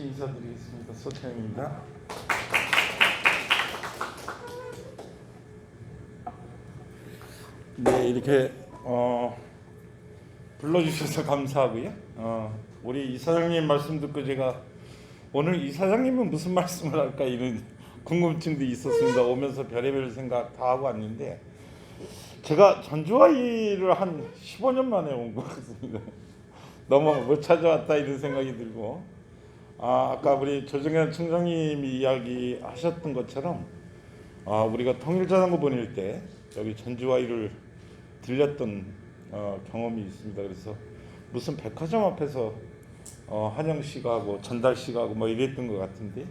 같이 인사드리겠습니다. 소태영입니다. 네, 이렇게 불러주셔서 감사하고요. 우리 이사장님 말씀 듣고 제가 오늘 이사장님은 무슨 말씀을 할까 이런 궁금증도 있었습니다. 오면서 별의별 생각 다 하고 왔는데 제가 전주와이를 한 15년 만에 온 것 같습니다. 너무 못 찾아왔다 이런 생각이 들고 아까 우리 조정현 청장님이 이야기하셨던 것처럼 우리가 통일자전거 보낼 때 여기 전주와이를 들렸던 경험이 있습니다. 그래서 무슨 백화점 앞에서 한영 씨가 하고 전달 씨가 하고 뭐 이랬던 것 같은데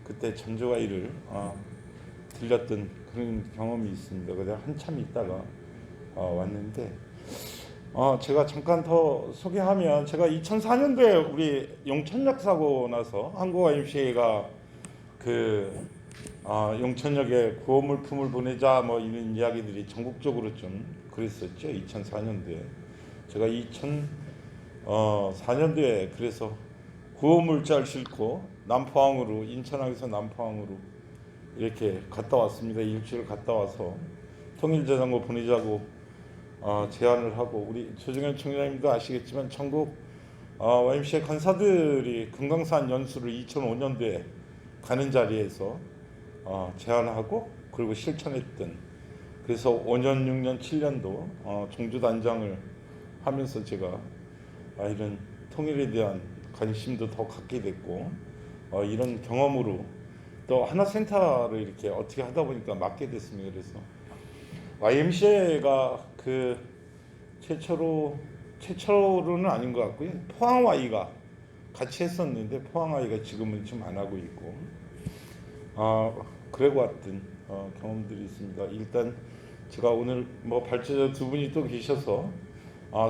그때 전주와이를 들렸던 그런 경험이 있습니다. 그래서 한참 있다가 왔는데 제가 잠깐 더 소개하면 제가 2004년도에 우리 용천역 사고 나서 한국YMCA가 용천역에 구호물품을 보내자 뭐 이런 이야기들이 전국적으로 좀 그랬었죠. 2004년도에 제가 2004년도에 그래서 구호물자를 싣고 남포항으로 인천항에서 남포항으로 이렇게 갔다 왔습니다. 일주일 갔다 와서 통일자전거 보내자고 제안을 하고 우리 조정현 총장님도 아시겠지만 전국 YMCA 간사들이 금강산 연수를 2005년도에 가는 자리에서 제안하고 그리고 실천했던 그래서 5년, 6년, 7년도 종주단장을 하면서 제가 이런 통일에 대한 관심도 더 갖게 됐고 이런 경험으로 또 하나센터를 이렇게 어떻게 하다 보니까 맡게 됐습니다. 그래서 YMCA가 최초로는 아닌 것 같고요. 포항Y가 같이 했었는데 포항Y가 지금은 좀 안 하고 있고 그러고 왔던 경험들이 있습니다. 일단 제가 오늘 뭐 발제자 두 분이 또 계셔서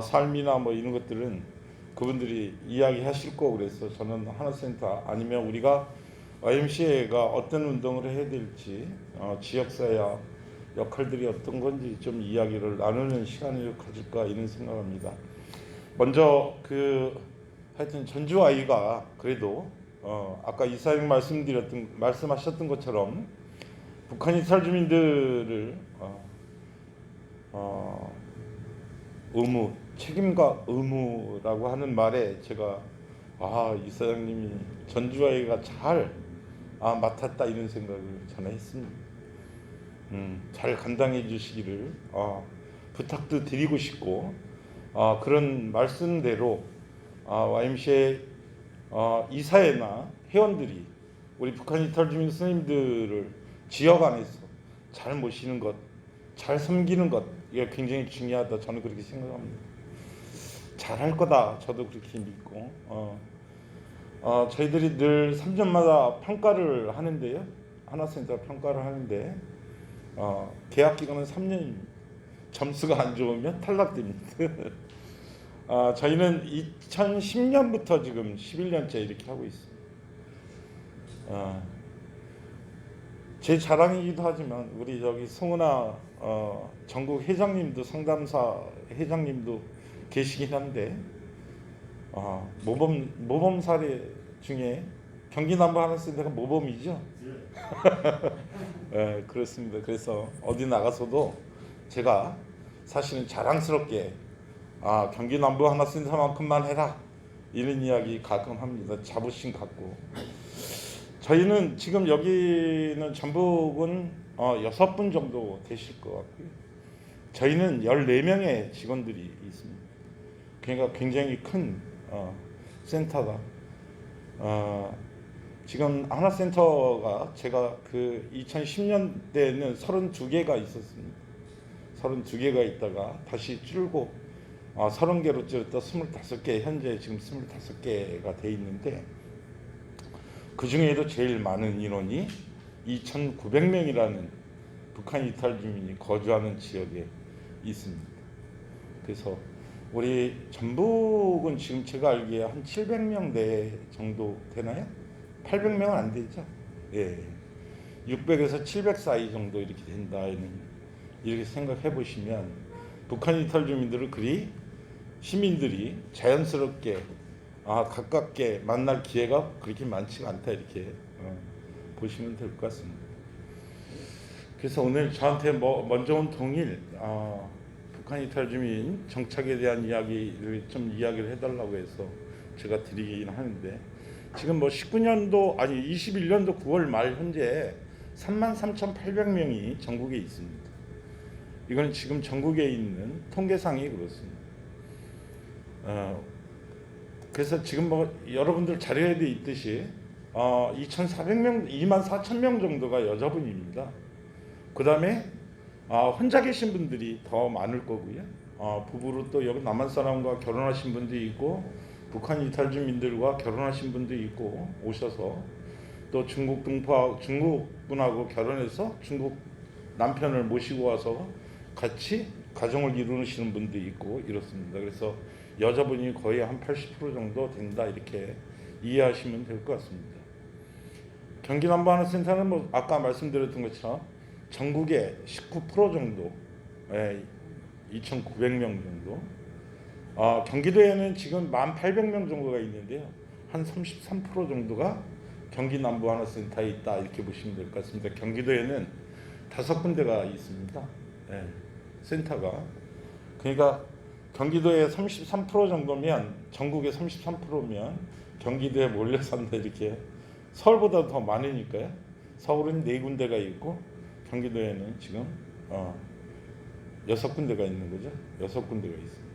삶이나 뭐 이런 것들은 그분들이 이야기하실 거고 그래서 저는 하나센터 아니면 우리가 YMCA가 어떤 운동을 해야 될지 지역사회 역할들이 어떤 건지 좀 이야기를 나누는 시간을 가질까 이런 생각합니다. 먼저 하여튼 전주와이가 그래도 아까 이사님 말씀하셨던 것처럼 북한 이탈 주민들을 책임과 의무라고 하는 말에 제가 이사장님이 전주와이가 잘 맡았다 이런 생각을 저는 했습니다. 잘 감당해 주시기를 부탁도 드리고 싶고 그런 말씀대로 YMCA 이사회나 회원들이 우리 북한 이탈 주민 스님들을 지역 안에서 잘 모시는 것, 잘 섬기는 것 이게 굉장히 중요하다 저는 그렇게 생각합니다. 잘할 거다 저도 그렇게 믿고 저희들이 늘 3년마다 평가를 하는데요. 하나센터 평가를 하는데 계약 기간은 3년입니다. 점수가 안 좋으면 탈락됩니다. 저희는 2010년부터 지금 11년째 이렇게 하고 있습니다. 제 자랑이기도 하지만 우리 저기 송은아 전국 회장님도 상담사 회장님도 계시긴 한데 모범 사례 중에 경기남부 하나센터가 모범이죠. 네, 그렇습니다. 그래서 어디 나가서도 제가 사실은 자랑스럽게 경기 남부 하나센터만큼만 해라 이런 이야기 가끔 합니다. 자부심 갖고 저희는 지금 여기는 전북은 6분 정도 되실 것 같고요. 저희는 14명의 직원들이 있습니다. 그러니까 굉장히 큰 센터다. 지금 하나센터가 제가 2010년대에는 32개가 있었습니다. 32개가 있다가 다시 줄고 30개로 줄었다 25개 현재 지금 25개가 돼 있는데 그 중에도 제일 많은 인원이 2,900명이라는 북한 이탈 주민이 거주하는 지역에 있습니다. 그래서 우리 전북은 지금 제가 알기에 한 700명 내 정도 되나요? 800명은 안 되죠. 예, 600에서 700 사이 정도 이렇게 된다. 이렇게 생각해 보시면 북한 이탈 주민들을 시민들이 자연스럽게 가깝게 만날 기회가 그렇게 많지가 않다 이렇게 보시면 될 것 같습니다. 그래서 오늘 저한테 먼저 온 통일 북한 이탈 주민 정착에 대한 이야기를 좀 이야기를 해달라고 해서 제가 드리긴 하는데 지금 19년도 아니 21년도 9월 말 현재 33,800명이 전국에 있습니다. 이건 지금 전국에 있는 통계상이 그렇습니다. 그래서 지금 여러분들 자료에도 있듯이 2,400명, 24,000명 정도가 여자분입니다. 그 다음에 혼자 계신 분들이 더 많을 거고요. 부부로 또 여기 남한 사람과 결혼하신 분도 있고 북한 이탈 주민들과 결혼하신 분도 있고 오셔서 또 중국 분하고 결혼해서 중국 남편을 모시고 와서 같이 가정을 이루시는 분도 있고 이렇습니다. 그래서 여자분이 거의 한 80% 정도 된다 이렇게 이해하시면 될 것 같습니다. 경기 남부하나센터는 아까 말씀드렸던 것처럼 전국의 19% 정도, 2,900명 정도. 경기도에는 지금 1,800명 정도가 있는데요. 한 33% 정도가 경기 남부하나센터에 있다 이렇게 보시면 될 것 같습니다. 경기도에는 5군데가 있습니다. 센터가. 그러니까 경기도에 33% 정도면 전국의 33%면 경기도에 몰려 산다 이렇게 서울보다 더 많으니까요. 서울은 4군데가 있고 경기도에는 지금 6군데가 있는 거죠. 6군데가 있습니다.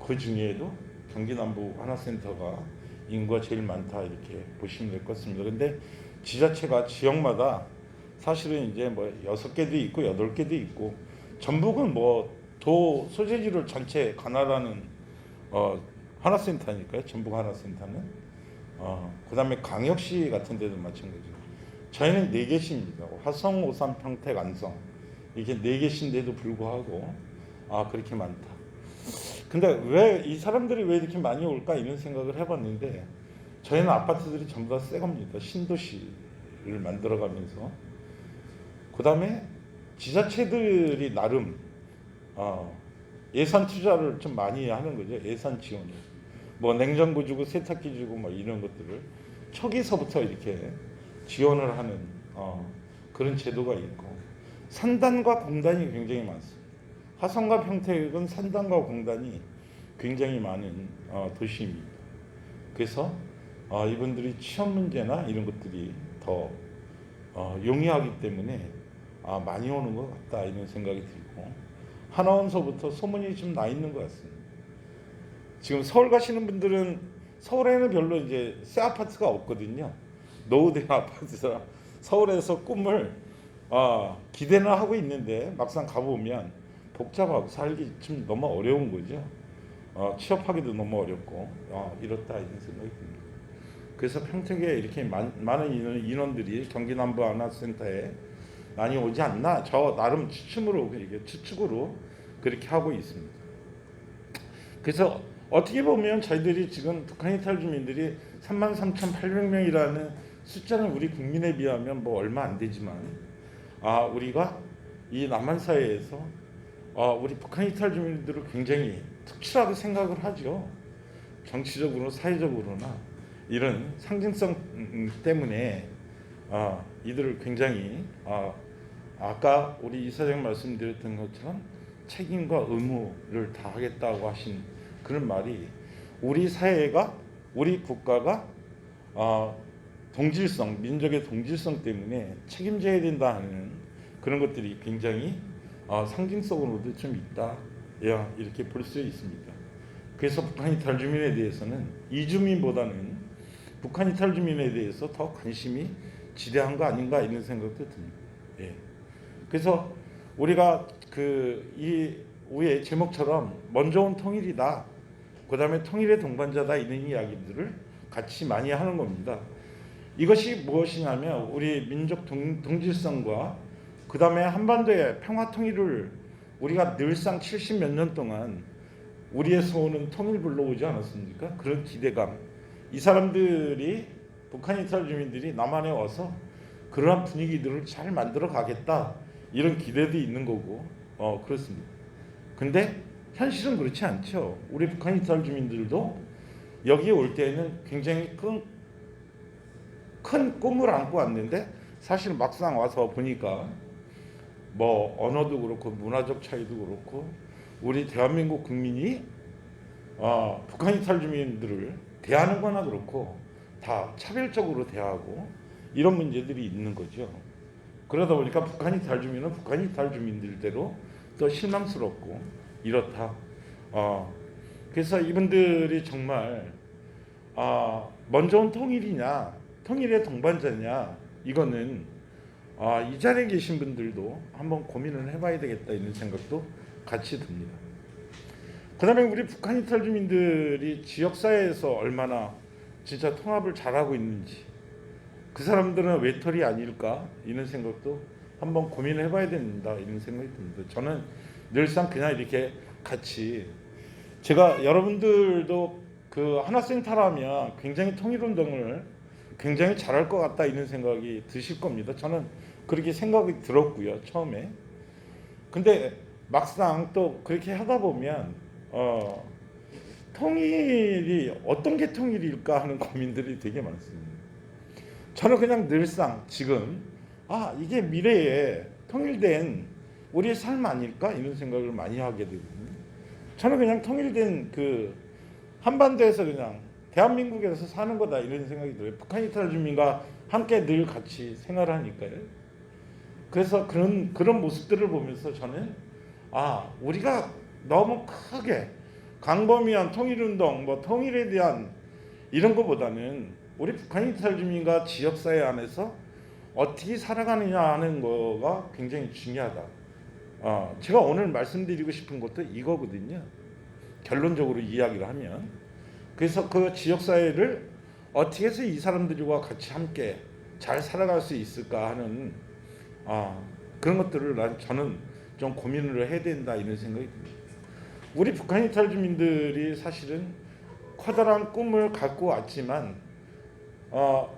그 중에도 경기 남부 하나센터가 인구가 제일 많다 이렇게 보시면 될 것 같습니다. 근데 지자체가 지역마다 사실은 이제 6개도 있고 8개도 있고 전북은 도 소재지를 전체 관할하는 하나센터니까요. 전북 하나센터는 그다음에 광역시 같은 데도 마찬가지고 저희는 4개시입니다. 화성, 오산, 평택, 안성 이렇게 4개시인데도 불구하고 그렇게 많다. 근데 왜 이 사람들이 왜 이렇게 많이 올까 이런 생각을 해봤는데 저희는 아파트들이 전부 다 새 겁니다. 신도시를 만들어가면서 그다음에 지자체들이 나름 예산 투자를 좀 많이 하는 거죠. 예산 지원을 냉장고 주고 세탁기 주고 이런 것들을 초기서부터 이렇게 지원을 하는 그런 제도가 있고 산단과 공단이 굉장히 많습니다. 화성과 평택은 산단과 공단이 굉장히 많은 도시입니다. 그래서 이분들이 취업 문제나 이런 것들이 더 용이하기 때문에 많이 오는 것 같다 이런 생각이 들고 하나원서부터 소문이 좀 나 있는 것 같습니다. 지금 서울 가시는 분들은 서울에는 별로 이제 새 아파트가 없거든요. 노후된 아파트라 서울에서 꿈을 기대는 하고 있는데 막상 가보면 복잡하고 살기 좀 너무 어려운 거죠. 취업하기도 너무 어렵고 이렇다 이런 생각이 듭니다. 그래서 평택에 이렇게 많은 인원들이 경기 남부 하나센터에 많이 오지 않나 저 나름 추측으로 그렇게 하고 있습니다. 그래서 어떻게 보면 저희들이 지금 북한 이탈 주민들이 33,800명이라는 숫자는 우리 국민에 비하면 얼마 안 되지만 우리가 이 남한 사회에서 우리 북한 이탈 주민들을 굉장히 특출하게 생각을 하죠. 정치적으로 사회적으로나 이런 상징성 때문에 이들을 굉장히 아까 우리 이사장 말씀드렸던 것처럼 책임과 의무를 다하겠다고 하신 그런 말이 우리 사회가 우리 국가가 동질성 민족의 동질성 때문에 책임져야 된다 하는 그런 것들이 굉장히 상징성으로도 좀 있다 이렇게 볼 수 있습니다. 그래서 북한 이탈 주민에 대해서는 이주민보다는 북한 이탈 주민에 대해서 더 관심이 지대한 거 아닌가 이런 생각도 듭니다. 그래서 우리가 이 위에 제목처럼 먼저 온 통일이다. 그 다음에 통일의 동반자다 이런 이야기들을 같이 많이 하는 겁니다. 이것이 무엇이냐면 우리 민족 동질성과 그 다음에 한반도의 평화 통일을 우리가 늘상 70몇 년 동안 우리에서 오는 통일 불러오지 않았습니까? 그런 기대감. 이 사람들이 북한 이탈 주민들이 남한에 와서 그러한 분위기들을 잘 만들어 가겠다 이런 기대도 있는 거고 그렇습니다. 근데 현실은 그렇지 않죠. 우리 북한 이탈 주민들도 여기 올 때는 굉장히 큰 꿈을 안고 왔는데 사실 막상 와서 보니까 뭐 언어도 그렇고 문화적 차이도 그렇고 우리 대한민국 국민이 북한 이탈 주민들을 대하는 거나 그렇고 다 차별적으로 대하고 이런 문제들이 있는 거죠. 그러다 보니까 북한 이탈 주민은 북한 이탈 주민들대로 또 실망스럽고 이렇다. 그래서 이분들이 정말 먼저 온 통일이냐 통일의 동반자냐 이거는 이 자리에 계신 분들도 한번 고민을 해봐야 되겠다 이런 생각도 같이 듭니다. 그 다음에 우리 북한 이탈 주민들이 지역사회에서 얼마나 진짜 통합을 잘하고 있는지 그 사람들은 외톨이 아닐까 이런 생각도 한번 고민을 해봐야 된다 이런 생각이 듭니다. 저는 늘상 그냥 이렇게 같이 제가 여러분들도 그 하나센터라면 굉장히 통일운동을 굉장히 잘할 것 같다 이런 생각이 드실 겁니다. 저는 그렇게 생각이 들었고요 처음에. 근데 막상 또 그렇게 하다 보면 통일이 어떤 게 통일일까 하는 고민들이 되게 많습니다. 저는 그냥 늘상 지금 이게 미래에 통일된 우리의 삶 아닐까 이런 생각을 많이 하게 되거든요. 저는 그냥 통일된 그 한반도에서 그냥 대한민국에서 사는 거다 이런 생각이 들어요. 북한 이탈 주민과 함께 늘 같이 생활하니까요. 그래서 그런 모습들을 보면서 저는 우리가 너무 크게 광범위한 통일운동 뭐 통일에 대한 이런 것보다는 우리 북한 이탈 주민과 지역사회 안에서 어떻게 살아가느냐 하는 거가 굉장히 중요하다. 제가 오늘 말씀드리고 싶은 것도 이거거든요. 결론적으로 이야기를 하면. 그래서 그 지역사회를 어떻게 해서 이 사람들과 같이 함께 잘 살아갈 수 있을까 하는 그런 것들을 저는 좀 고민을 해야 된다 이런 생각이 듭니다. 우리 북한 이탈 주민들이 사실은 커다란 꿈을 갖고 왔지만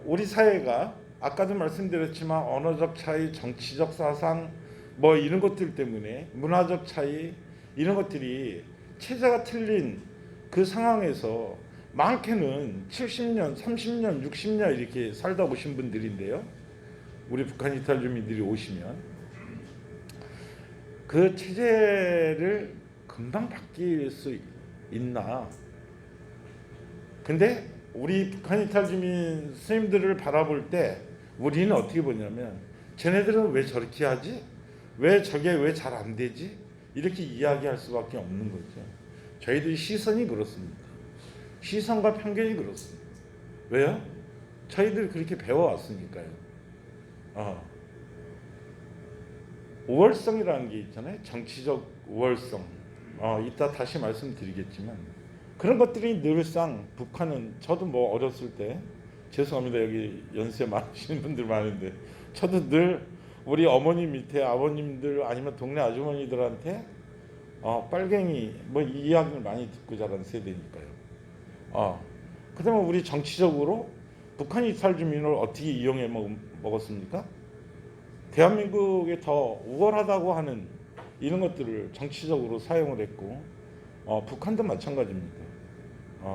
우리 사회가 아까도 말씀드렸지만 언어적 차이, 정치적 사상 뭐 이런 것들 때문에 문화적 차이 이런 것들이 체제가 틀린 그 상황에서 많게는 70년, 30년, 60년 이렇게 살다 오신 분들인데요. 우리 북한 이탈 주민들이 오시면 그 체제를 금방 바뀔 수 있나? 근데 우리 북한 이탈 주민 스님들을 바라볼 때 우리는 어떻게 보냐면 쟤네들은 왜 저렇게 하지? 왜 저게 왜 잘 안 되지? 이렇게 이야기할 수밖에 없는 거죠. 저희들이 시선이 그렇습니다. 시선과 편견이 그렇습니다. 왜요? 저희들이 그렇게 배워왔으니까요. 우월성이라는 게 있잖아요. 정치적 우월성. 이따 다시 말씀드리겠지만 그런 것들이 늘상 북한은 저도 뭐 어렸을 때 죄송합니다. 여기 연세 많으시는 분들 많은데 저도 늘 우리 어머니 밑에 아버님들 아니면 동네 아주머니들한테 빨갱이 뭐 이 이야기를 많이 듣고 자란 세대니까요. 그다음에 우리 정치적으로 북한 이탈 주민을 어떻게 이용해 먹었습니까? 대한민국에 더 우월하다고 하는 이런 것들을 정치적으로 사용을 했고 북한도 마찬가지입니다.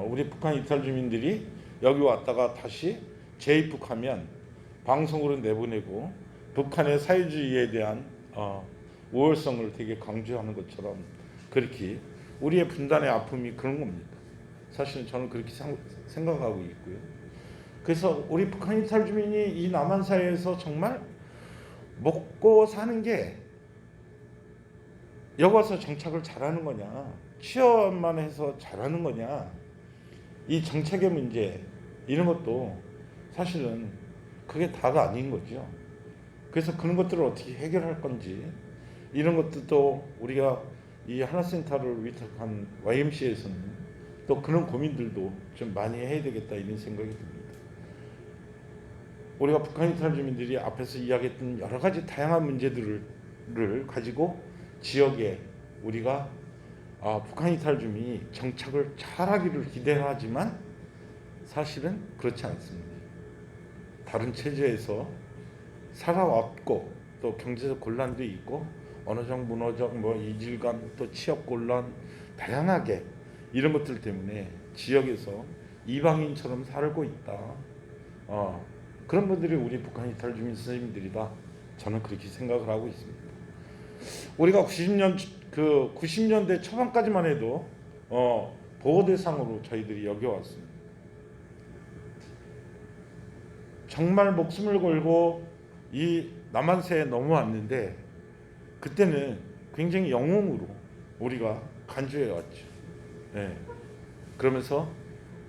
우리 북한 이탈 주민들이 여기 왔다가 다시 재입국하면 방송으로 내보내고 북한의 사회주의에 대한 우월성을 되게 강조하는 것처럼 그렇게 우리의 분단의 아픔이 그런 겁니다. 사실은 저는 그렇게 생각하고 있고요. 그래서 우리 북한 이탈 주민이 이 남한 사회에서 정말 먹고 사는 게 여기 와서 정착을 잘하는 거냐, 취업만 해서 잘하는 거냐, 이 정책의 문제 이런 것도 사실은 그게 다가 아닌 거죠. 그래서 그런 것들을 어떻게 해결할 건지 이런 것들도 우리가 이 하나센터를 위탁한 YMCA에서는 또 그런 고민들도 좀 많이 해야 되겠다 이런 생각이 듭니다. 우리가 북한 이탈 주민들이 앞에서 이야기했던 여러 가지 다양한 문제들을 가지고 지역에 우리가 북한 이탈 주민이 정착을 잘하기를 기대하지만 사실은 그렇지 않습니다. 다른 체제에서 살아왔고 또 경제적 곤란도 있고 언어적 문화적 이질감 또 취업 곤란 다양하게 이런 것들 때문에 지역에서 이방인처럼 살고 있다. 그런 분들이 우리 북한 이탈 주민 선생님들이다. 저는 그렇게 생각을 하고 있습니다. 우리가 90년대 초반까지만 해도 보호 대상으로 저희들이 여겨왔습니다. 정말 목숨을 걸고 이 남한세에 넘어왔는데 그때는 굉장히 영웅으로 우리가 간주해 왔죠. 네. 그러면서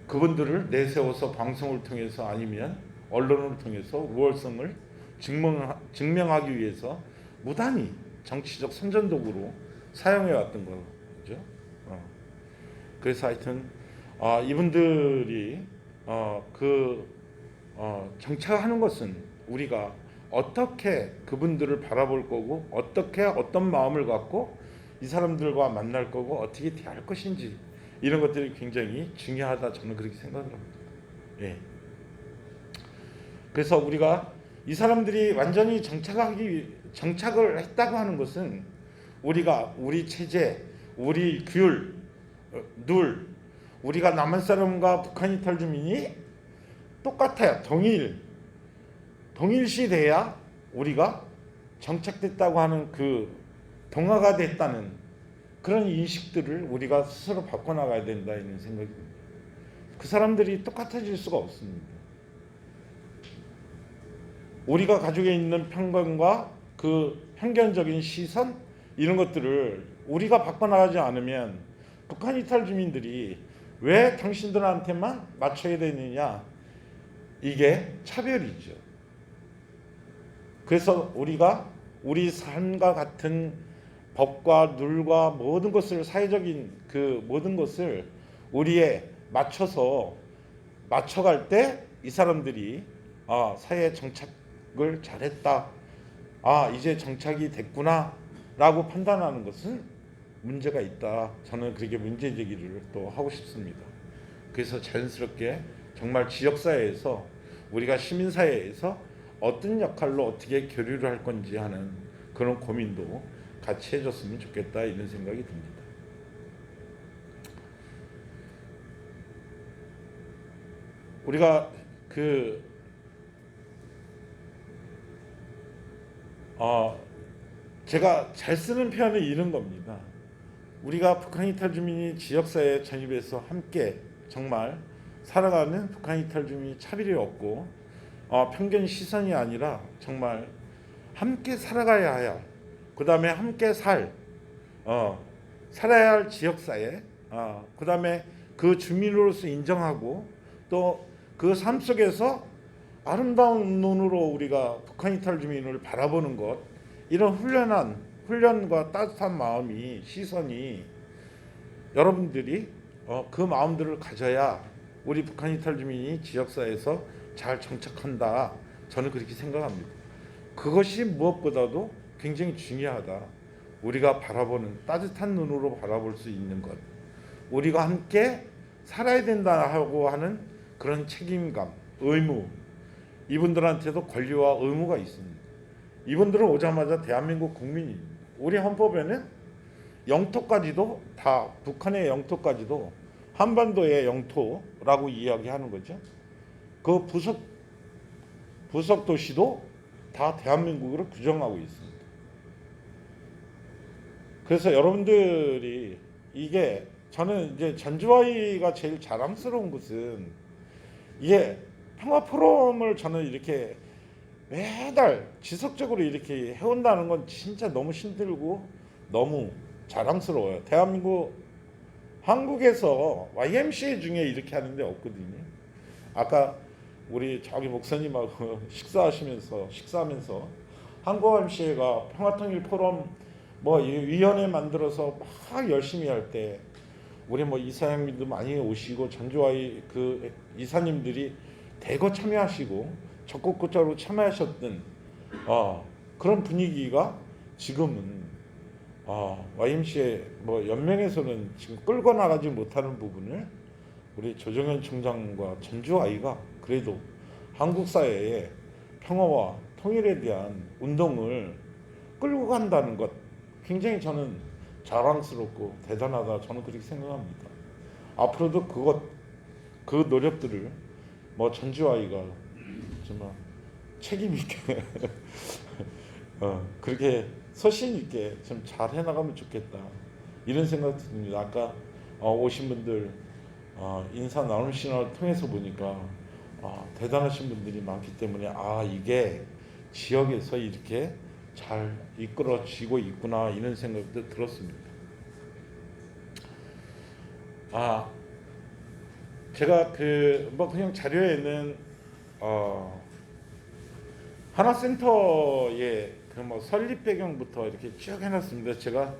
그분들을 내세워서 방송을 통해서 아니면 언론을 통해서 우월성을 증명하기 위해서 무단히 정치적 선전도구로 사용해 왔던 거죠. 그래서 하여튼 이분들이 정착하는 것은 우리가 어떻게 그분들을 바라볼 거고 어떻게 어떤 마음을 갖고 이 사람들과 만날 거고 어떻게 대할 것인지 이런 것들이 굉장히 중요하다. 저는 그렇게 생각을 합니다. 예. 그래서 우리가 이 사람들이 완전히 정착을 했다고 하는 것은 우리가 우리 체제, 우리 규율, 우리가 남한 사람과 북한 이탈 주민이 똑같아요. 동일시 돼야 우리가 정착됐다고 하는 그 동화가 됐다는 그런 인식들을 우리가 스스로 바꿔나가야 된다 이런 생각이 듭니다. 그 사람들이 똑같아질 수가 없습니다. 우리가 가지고 있는 편견과 그 편견적인 시선 이런 것들을 우리가 바꿔나가지 않으면 북한 이탈 주민들이 왜 당신들한테만 맞춰야 되느냐, 이게 차별이죠. 그래서 우리가 우리 삶과 같은 법과 룰과 모든 것을, 사회적인 그 모든 것을 우리에 맞춰갈 때 이 사람들이 사회에 정착을 잘했다, 이제 정착이 됐구나 라고 판단하는 것은 문제가 있다. 저는 그렇게 문제 제기를 또 하고 싶습니다. 그래서 자연스럽게 정말 지역사회에서 우리가 시민사회에서 어떤 역할로 어떻게 교류를 할 건지 하는 그런 고민도 같이 해줬으면 좋겠다 이런 생각이 듭니다. 우리가 제가 잘 쓰는 표현은 이런 겁니다. 우리가 북한 이탈 주민이 지역사회에 전입해서 함께 정말 살아가는 북한 이탈 주민이 차별이 없고 편견 시선이 아니라 정말 함께 살아가야 할, 그 다음에 함께 살아야 할 지역사회, 그 다음에 그 주민으로서 인정하고 또 그 삶 속에서 아름다운 눈으로 우리가 북한 이탈 주민을 바라보는 것, 이런 훈련과 따뜻한 마음이, 시선이 여러분들이 그 마음들을 가져야 우리 북한 이탈 주민이 지역사회에서 잘 정착한다. 저는 그렇게 생각합니다. 그것이 무엇보다도 굉장히 중요하다. 우리가 바라보는, 따뜻한 눈으로 바라볼 수 있는 것, 우리가 함께 살아야 된다고 하는 그런 책임감, 의무, 이분들한테도 권리와 의무가 있습니다. 이분들은 오자마자 대한민국 국민입니다. 우리 헌법에는 영토까지도 다, 북한의 영토까지도 한반도의 영토라고 이야기하는 거죠. 그 부속 도시도 다 대한민국으로 규정하고 있습니다. 그래서 여러분들이, 이게 저는 이제 전주와이가 제일 자랑스러운 것은, 이게 평화 포럼을 저는 이렇게 매달 지속적으로 이렇게 해온다는 건 진짜 너무 힘들고 너무 자랑스러워요. 한국에서 YMCA 중에 이렇게 하는 데 없거든요. 아까 우리 저기 목사님하고 식사하면서 한국 YMCA가 평화통일 포럼 위원회 만들어서 막 열심히 할 때 우리 이사장님도 많이 오시고 전주와이 그 이사님들이 대거 참여하시고 적극적으로 참여하셨던 그런 분위기가 지금은 YMCA 연맹에서는 지금 끌고 나가지 못하는 부분을 우리 조정현 총장과 전주와이가 그래도 한국 사회의 평화와 통일에 대한 운동을 끌고 간다는 것, 굉장히 저는 자랑스럽고 대단하다. 저는 그렇게 생각합니다. 앞으로도 그 노력들을 뭐 전주아이가 정말 책임 있게 그렇게 소신 있게 좀 잘 해나가면 좋겠다 이런 생각이 듭니다. 아까 오신 분들 인사 나누시는 걸 통해서 보니까 대단하신 분들이 많기 때문에 이게 지역에서 이렇게 잘 이끌어지고 있구나 이런 생각도 들었습니다. 제가 그냥 자료에는 하나센터의 설립 배경부터 이렇게 쭉 해놨습니다. 제가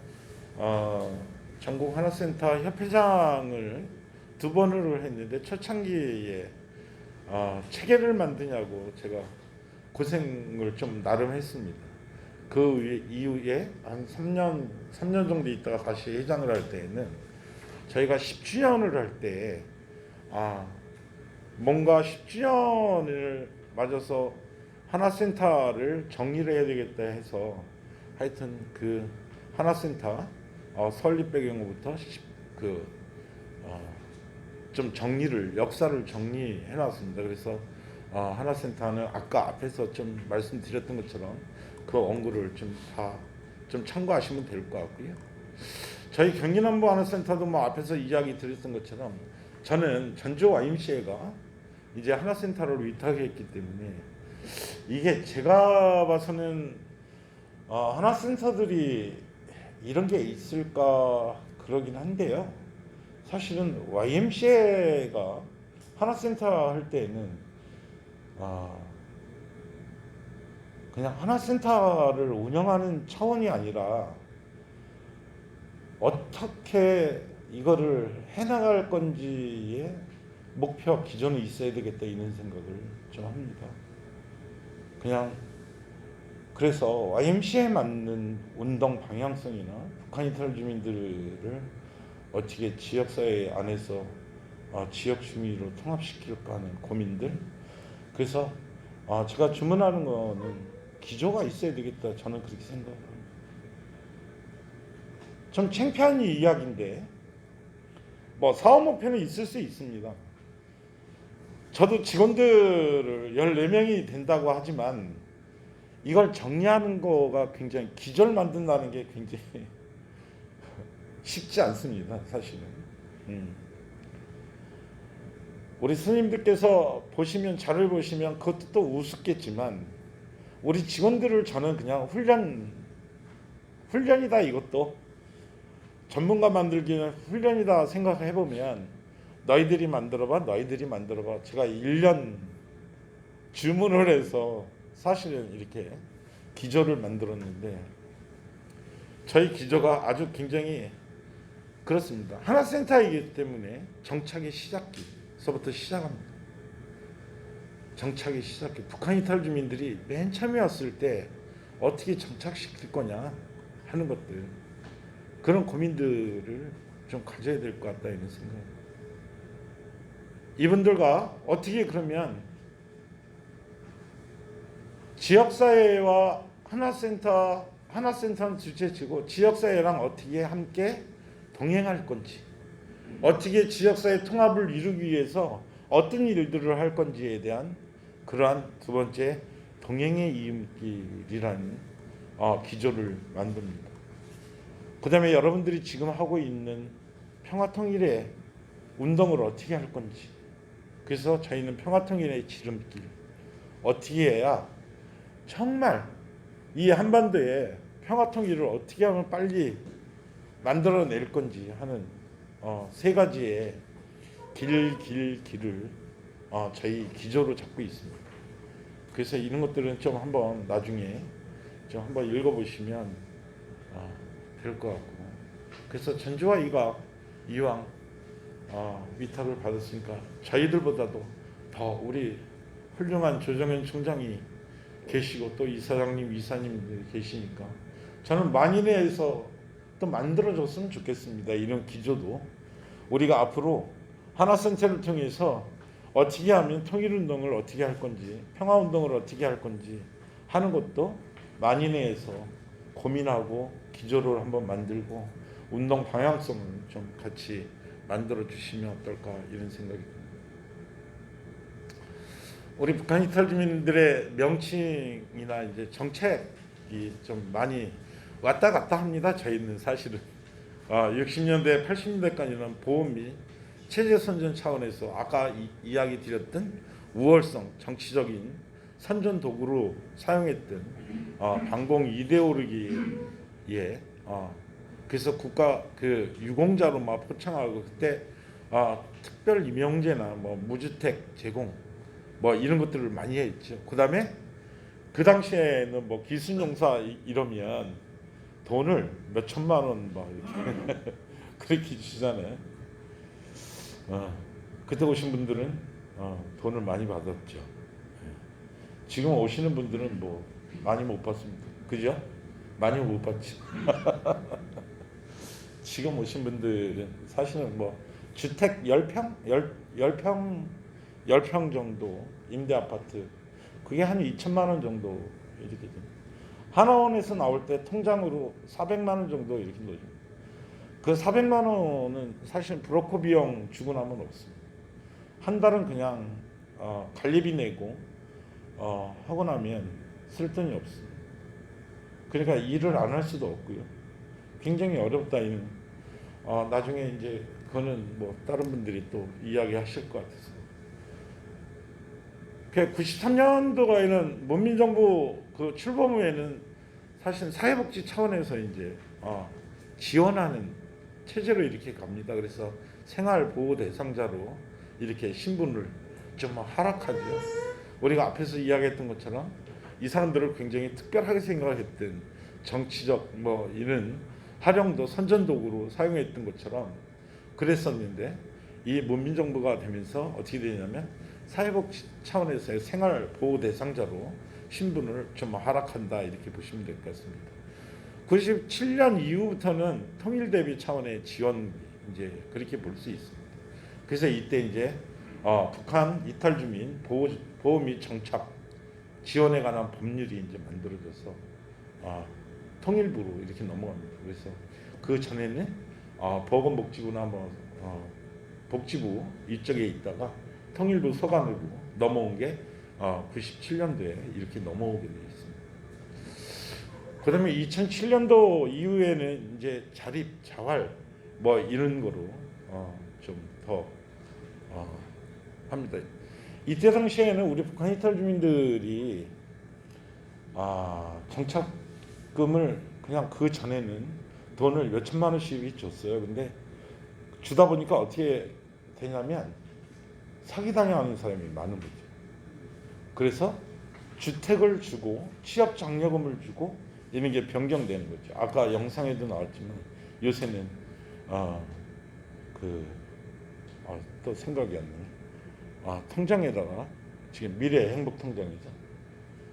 전국 하나센터 협회장을 2번을 했는데 초창기에 체계를 만드냐고 제가 고생을 좀 나름 했습니다. 그 이후에 한 3년 정도 있다가 다시 회장을 할 때에는 저희가 10주년을 할 때 뭔가 10주년을 맞아서 하나센터를 정리를 해야 되겠다 해서 하여튼 그 하나센터 설립 배경부터 좀 역사를 정리해 놨습니다. 그래서 하나센터는 아까 앞에서 좀 말씀드렸던 것처럼 그 원고를 좀 참고하시면 될 것 같고요. 저희 경기남부 하나센터도 앞에서 이야기 드렸던 것처럼 저는 전주 YMCA가 이제 하나센터를 위탁했기 때문에 이게 제가 봐서는 하나센터들이 이런 게 있을까 그러긴 한데요. 사실은 YMCA가 하나센터 할 때는 그냥 하나센터를 운영하는 차원이 아니라 어떻게 이거를 해나갈 건지의 목표 기존이 있어야 되겠다 이런 생각을 좀 합니다. 그래서 YMCA에 맞는 운동 방향성이나 북한 이탈 주민들을 어떻게 지역사회 안에서 지역 주민으로 통합시킬까 하는 고민들. 그래서 제가 주문하는 거는 기조가 있어야 되겠다 저는 그렇게 생각합니다. 좀 창피한 이야기인데 사업 목표는 있을 수 있습니다. 저도 직원들을 14명이 된다고 하지만 이걸 정리하는 거가 굉장히 기조를 만든다는 게 굉장히 쉽지 않습니다. 사실은. 우리 스님들께서 자료를 보시면 그것도 또 우습겠지만 우리 직원들을 저는 그냥 훈련이다 이것도 전문가 만들기는 훈련이다 생각을 해보면 너희들이 만들어봐 제가 1년 주문을 해서 사실은 이렇게 기조를 만들었는데 저희 기조가 아주 굉장히 그렇습니다. 하나센터이기 때문에 정착의 시작기서부터 시작합니다. 정착의 시작기. 북한 이탈 주민들이 맨 처음에 왔을 때 어떻게 정착시킬 거냐 하는 것들 그런 고민들을 좀 가져야 될 것 같다 이런 생각입니다. 이분들과 어떻게 그러면 지역사회와 하나센터는 둘째치고 지역사회랑 어떻게 함께 동행할 건지 어떻게 지역사회 통합을 이루기 위해서 어떤 일들을 할 건지에 대한 그러한 2번째 동행의 이음길이라는 기조를 만듭니다. 그 다음에 여러분들이 지금 하고 있는 평화통일의 운동을 어떻게 할 건지 그래서 저희는 평화통일의 지름길 어떻게 해야 정말 이 한반도에 평화통일을 어떻게 하면 빨리 만들어낼 건지 하는 3가지의 길을 저희 기조로 잡고 있습니다. 그래서 이런 것들은 좀 한번 나중에 좀 한번 읽어보시면 될 것 같고 그래서 전주와 이왕 위탁을 받았으니까 저희들보다도 더 우리 훌륭한 조정현 총장이 계시고 또 이사장님, 이사님들 계시니까 저는 만인에서 또 만들어줬으면 좋겠습니다. 이런 기조도 우리가 앞으로 하나센터를 통해서 어떻게 하면 통일운동을 어떻게 할 건지 평화운동을 어떻게 할 건지 하는 것도 만인에서 고민하고 기조를 한번 만들고 운동 방향성을 좀 같이 만들어 주시면 어떨까 이런 생각이 듭니다. 우리 북한 이탈 주민들의 명칭이나 이제 정책이 좀 많이 왔다 갔다 합니다. 저희는 사실은 60년대, 80년대까지는 보험 및 체제 선전 차원에서 아까 이야기 드렸던 우월성, 정치적인 선전 도구로 사용했던 반공 이데올로기에 그래서 국가 그 유공자로 막 포창하고 그때 특별 임용제나 뭐 무주택 제공 뭐 이런 것들을 많이 했죠. 그다음에 그 당시에는 뭐 기순용사 이러면 돈을 몇 천만 원 막 이렇게 그렇게 주잖아요. 그때 오신 분들은 돈을 많이 받았죠. 지금 오시는 분들은 뭐 많이 못 받습니다. 그죠? 많이 못 받죠. 지금 오신 분들은 사실은 뭐 주택 10평? 10평 정도 임대 아파트 그게 한 2천만 원 정도 이렇게 됩니다. 하나원에서 나올 때 통장으로 400만 원 정도 이렇게 넣어줍니다. 그 400만 원은 사실 브로커 비용 주고 나면 없습니다. 한 달은 그냥 관리비 내고 하고 나면 쓸 돈이 없습니다. 그러니까 일을 안 할 수도 없고요. 굉장히 어렵다. 이는 나중에 이제 그거는 뭐 다른 분들이 또 이야기하실 것 같아서. 93년도에는 문민정부 그 출범 후에는 사실 사회복지 차원에서 이제 지원하는 체제로 이렇게 갑니다. 그래서 생활보호 대상자로 이렇게 신분을 좀 하락하죠. 우리가 앞에서 이야기했던 것처럼 이 사람들을 굉장히 특별하게 생각했던 정치적 뭐 이런 활용도 선전도구로 사용했던 것처럼 그랬었는데 이 문민정부가 되면서 어떻게 되냐면 사회복지 차원에서의 생활보호 대상자로 신분을 좀 하락한다 이렇게 보시면 될 것 같습니다. 97년 이후부터는 통일대비 차원의 지원 이제 그렇게 볼 수 있습니다. 그래서 이때 이제 북한 이탈 주민 보호 및 정착 지원에 관한 법률이 이제 만들어져서 통일부로 이렇게 넘어갑니다. 그래서 그 전에는 보건복지부나 뭐 복지부 이쪽에 있다가 통일부 소관으로 넘어온 게 97년도에 이렇게 넘어오게 되어 있습니다. 그다음에 2007년도 이후에는 이제 자립, 자활 뭐 이런 거로 좀 더 합니다. 이때 당시에는 우리 북한 이탈 주민들이 정착금을 그냥 그 전에는 돈을 몇 천만 원씩 줬어요. 근데 주다 보니까 어떻게 되냐면 사기당하는 사람이 많은 거죠. 그래서 주택을 주고 취업 장려금을 주고 이런 게 변경되는 거죠. 아까 영상에도 나왔지만 요새는 또 생각이 안 나네. 통장에다가 지금 미래행복통장이죠.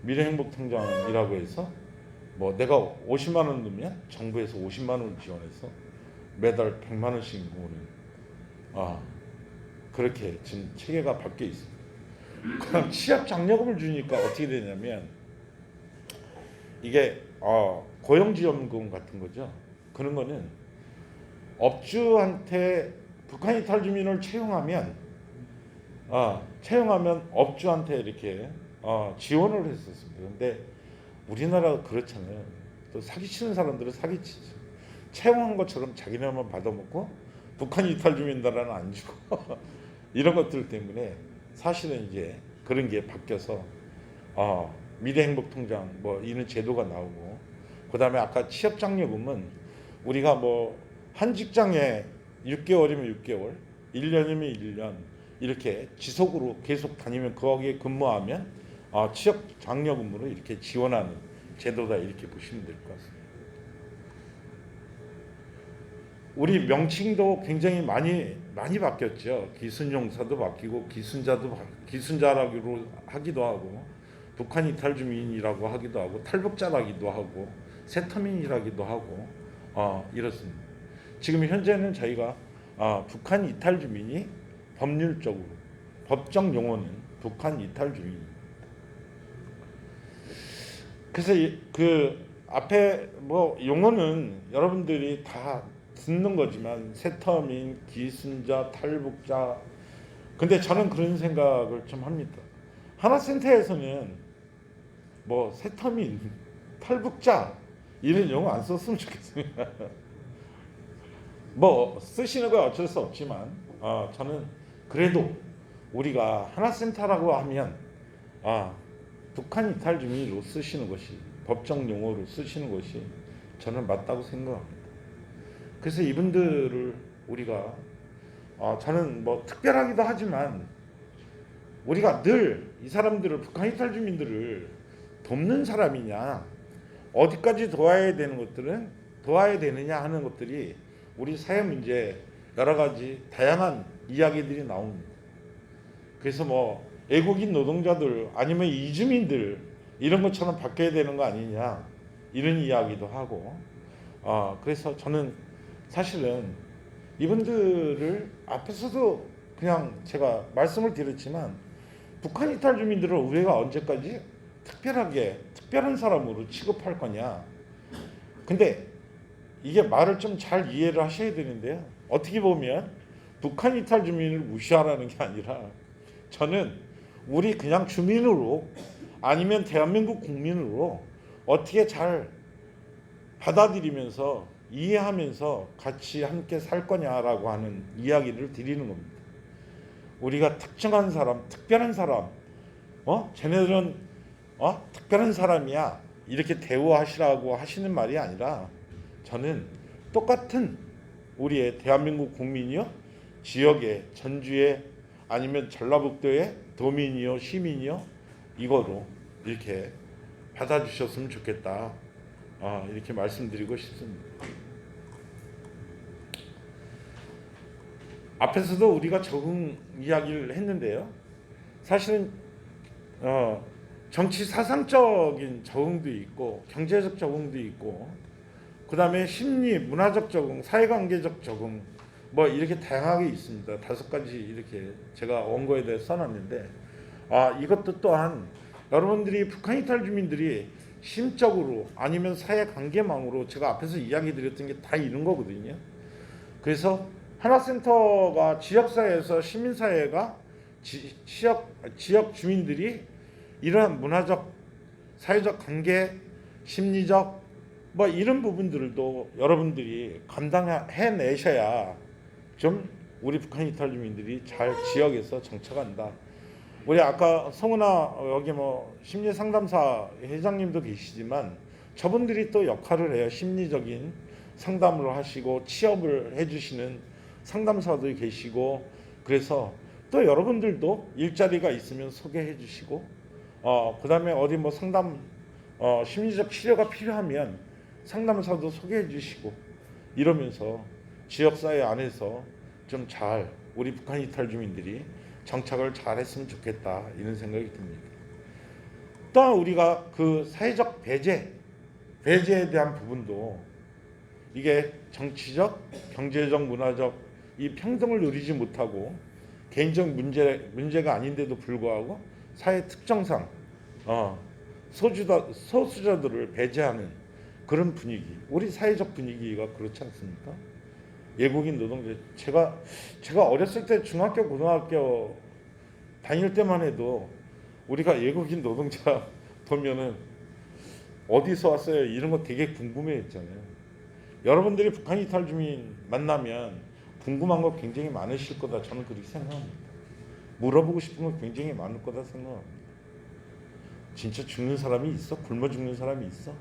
미래행복통장이라고 해서 뭐 내가 50만 원 넣으면 정부에서 50만 원을 지원해서 매달 100만 원씩 모으는 그렇게 지금 체계가 바뀌어 있습니다. 그럼 취업 장려금을 주니까 어떻게 되냐면 이게 고용지원금 같은 거죠. 그런 거는 업주한테 북한 이탈 주민을 채용하면 업주한테 이렇게 지원을 했었습니다. 근데 우리나라가 그렇잖아요. 또 사기치는 사람들은 사기치죠. 채용한 것처럼 자기네만 받아먹고 북한 이탈 주민들은 안 주고 이런 것들 때문에 사실은 이제 그런 게 바뀌어서 미래행복통장 뭐 이런 제도가 나오고 그다음에 아까 취업장려금은 우리가 뭐 한 직장에 6개월이면 6개월, 1년이면 1년 이렇게 지속으로 계속 다니면 거기에 근무하면 취업장려금으로 이렇게 지원하는 제도다 이렇게 보시면 될 것 같습니다. 우리 명칭도 굉장히 많이 바뀌었죠. 기순용사도 바뀌고 기순자라고 하기도 하고 북한 이탈 주민이라고 하기도 하고 탈북자라기도 하고 세터민이라기도 하고 이렇습니다. 지금 현재는 저희가 북한 이탈 주민이 법률적으로 법정 용어는 북한 이탈 주민입니다. 그래서 그 앞에 뭐 용어는 여러분들이 다 듣는 거지만 세터민, 기순자, 탈북자 근데 저는 그런 생각을 좀 합니다. 하나센터에서는 뭐 세터민, 탈북자 이런 용어 안 썼으면 좋겠습니다. 뭐 쓰시는 건 어쩔 수 없지만 저는 그래도 우리가 하나센터라고 하면 북한 이탈 주민으로 쓰시는 것이 법정 용어로 쓰시는 것이 저는 맞다고 생각합니다. 그래서 이분들을 우리가 저는 뭐 특별하기도 하지만 우리가 늘 이 사람들을 북한 이탈 주민들을 돕는 사람이냐 어디까지 도와야 되는 것들은 도와야 되느냐 하는 것들이 우리 사회 문제 여러 가지 다양한 이야기들이 나옵니다. 그래서 뭐 외국인 노동자들 아니면 이주민들 이런 것처럼 바뀌어야 되는 거 아니냐 이런 이야기도 하고 그래서 저는 사실은 이분들을 앞에서도 그냥 제가 말씀을 드렸지만 북한 이탈 주민들을 우리가 언제까지 특별한 사람으로 취급할 거냐. 근데 이게 말을 좀 잘 이해를 하셔야 되는데요. 어떻게 보면 북한 이탈 주민을 무시하라는 게 아니라 저는 우리 그냥 주민으로 아니면 대한민국 국민으로 어떻게 잘 받아들이면서 이해하면서 같이 함께 살 거냐라고 하는 이야기를 드리는 겁니다. 우리가 특정한 사람, 특별한 사람, 쟤네들은 특별한 사람이야 이렇게 대우하시라고 하시는 말이 아니라 저는 똑같은 우리의 대한민국 국민이요, 지역의 전주에 아니면 전라북도의 도민이요, 시민이요 이거로 이렇게 받아주셨으면 좋겠다. 이렇게 말씀드리고 싶습니다. 앞에서도 우리가 적응 이야기를 했는데요. 사실은 정치 사상적인 적응도 있고 경제적 적응도 있고 그 다음에 심리 문화적 적응, 사회관계적 적응 뭐 이렇게 다양하게 있습니다. 5가지 이렇게 제가 원고에 대해 써놨는데 이것도 또한 여러분들이 북한 이탈 주민들이 심적으로 아니면 사회관계망으로 제가 앞에서 이야기 드렸던 게 다 이런 거거든요. 그래서 하나센터가 지역사회에서 시민사회가 지역 주민들이 이러한 문화적, 사회적 관계, 심리적 뭐 이런 부분들도 여러분들이 감당해내셔야 좀 우리 북한 이탈 주민들이 잘 지역에서 정착한다. 우리 아까 성은아 여기 뭐 심리상담사 회장님도 계시지만 저분들이 또 역할을 해요. 심리적인 상담을 하시고 취업을 해주시는 상담사도 계시고 그래서 또 여러분들도 일자리가 있으면 소개해 주시고 그 다음에 어디 뭐 상담 심리적 치료가 필요하면 상담사도 소개해 주시고 이러면서 지역사회 안에서 좀 잘 우리 북한 이탈 주민들이 정착을 잘 했으면 좋겠다 이런 생각이 듭니다. 또한 우리가 그 사회적 배제에 대한 부분도 이게 정치적, 경제적, 문화적 이 평등을 누리지 못하고 개인적 문제가 아닌데도 불구하고 사회 특정상 소수자들을 배제하는 그런 분위기, 우리 사회적 분위기가 그렇지 않습니까? 외국인 노동자 제가 어렸을 때 중학교 고등학교 다닐 때만 해도 우리가 외국인 노동자 보면은 어디서 왔어요 이런 거 되게 궁금해했잖아요. 여러분들이 북한 이탈 주민 만나면 궁금한 거 굉장히 많으실 거다 저는 그렇게 생각합니다. 물어보고 싶은 거 굉장히 많을 거다 생각합니다. 진짜 죽는 사람이 있어? 굶어 죽는 사람이 있어?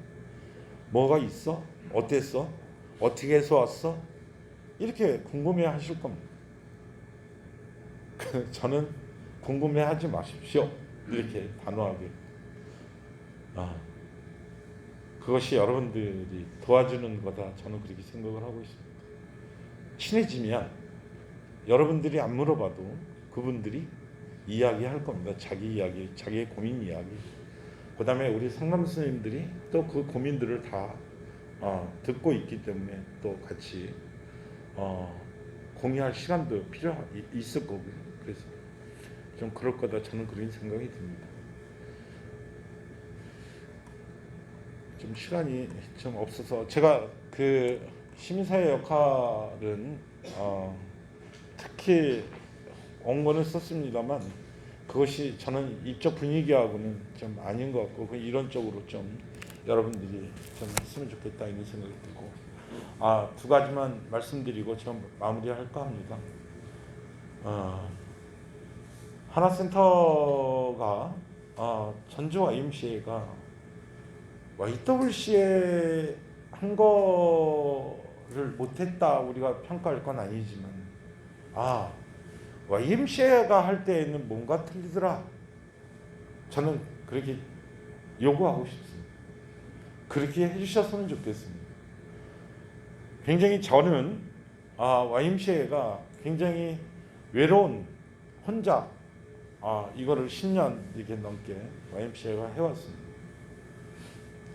뭐가 있어? 어땠어? 어떻게 해서 왔어? 이렇게 궁금해 하실 겁니다. 저는 궁금해 하지 마십시오. 이렇게 단호하게. 그것이 여러분들이 도와주는 거다. 저는 그렇게 생각을 하고 있습니다. 친해지면 여러분들이 안 물어봐도 그분들이 이야기할 겁니다. 자기 이야기, 자기의 고민 이야기. 그 다음에 우리 상담 선생님들이 또 그 고민들을 다 듣고 있기 때문에 또 같이 공유할 시간도 있을 거고요. 그래서 좀 그럴 거다 저는 그런 생각이 듭니다. 좀 시간이 좀 없어서 제가 그 시민사회 역할은 특히 원고는 썼습니다만 그것이 저는 이쪽 분위기하고는 좀 아닌 것 같고 이런 쪽으로 좀 여러분들이 좀 했으면 좋겠다 이런 생각이 들고 두 가지만 말씀드리고 좀 마무리할까 합니다. 하나센터가 전주 YMCA가 YWCA 한 거를 못했다 우리가 평가할 건 아니지만 YMCA가 할 때에는 뭔가 틀리더라. 저는 그렇게 요구하고 싶습니다. 그렇게 해주셨으면 좋겠습니다. 굉장히 저는 YMCA가 굉장히 외로운 혼자 이거를 10년 이렇게 넘게 YMCA가 해왔습니다.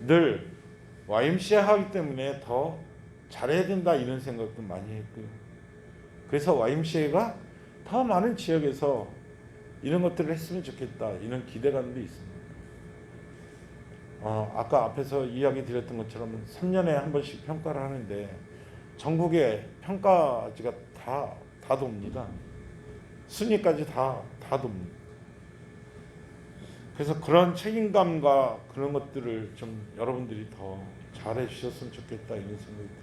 늘 YMCA 하기 때문에 더 잘해야 된다 이런 생각도 많이 했고요. 그래서 YMCA가 더 많은 지역에서 이런 것들을 했으면 좋겠다 이런 기대감도 있습니다. 아까 앞에서 이야기 드렸던 것처럼 3년에 한 번씩 평가를 하는데 전국에 평가지가 다 돕니다. 순위까지 다 돕니다. 그래서 그런 책임감과 그런 것들을 좀 여러분들이 더 잘해 주셨으면 좋겠다 이런 생각이 듭니다.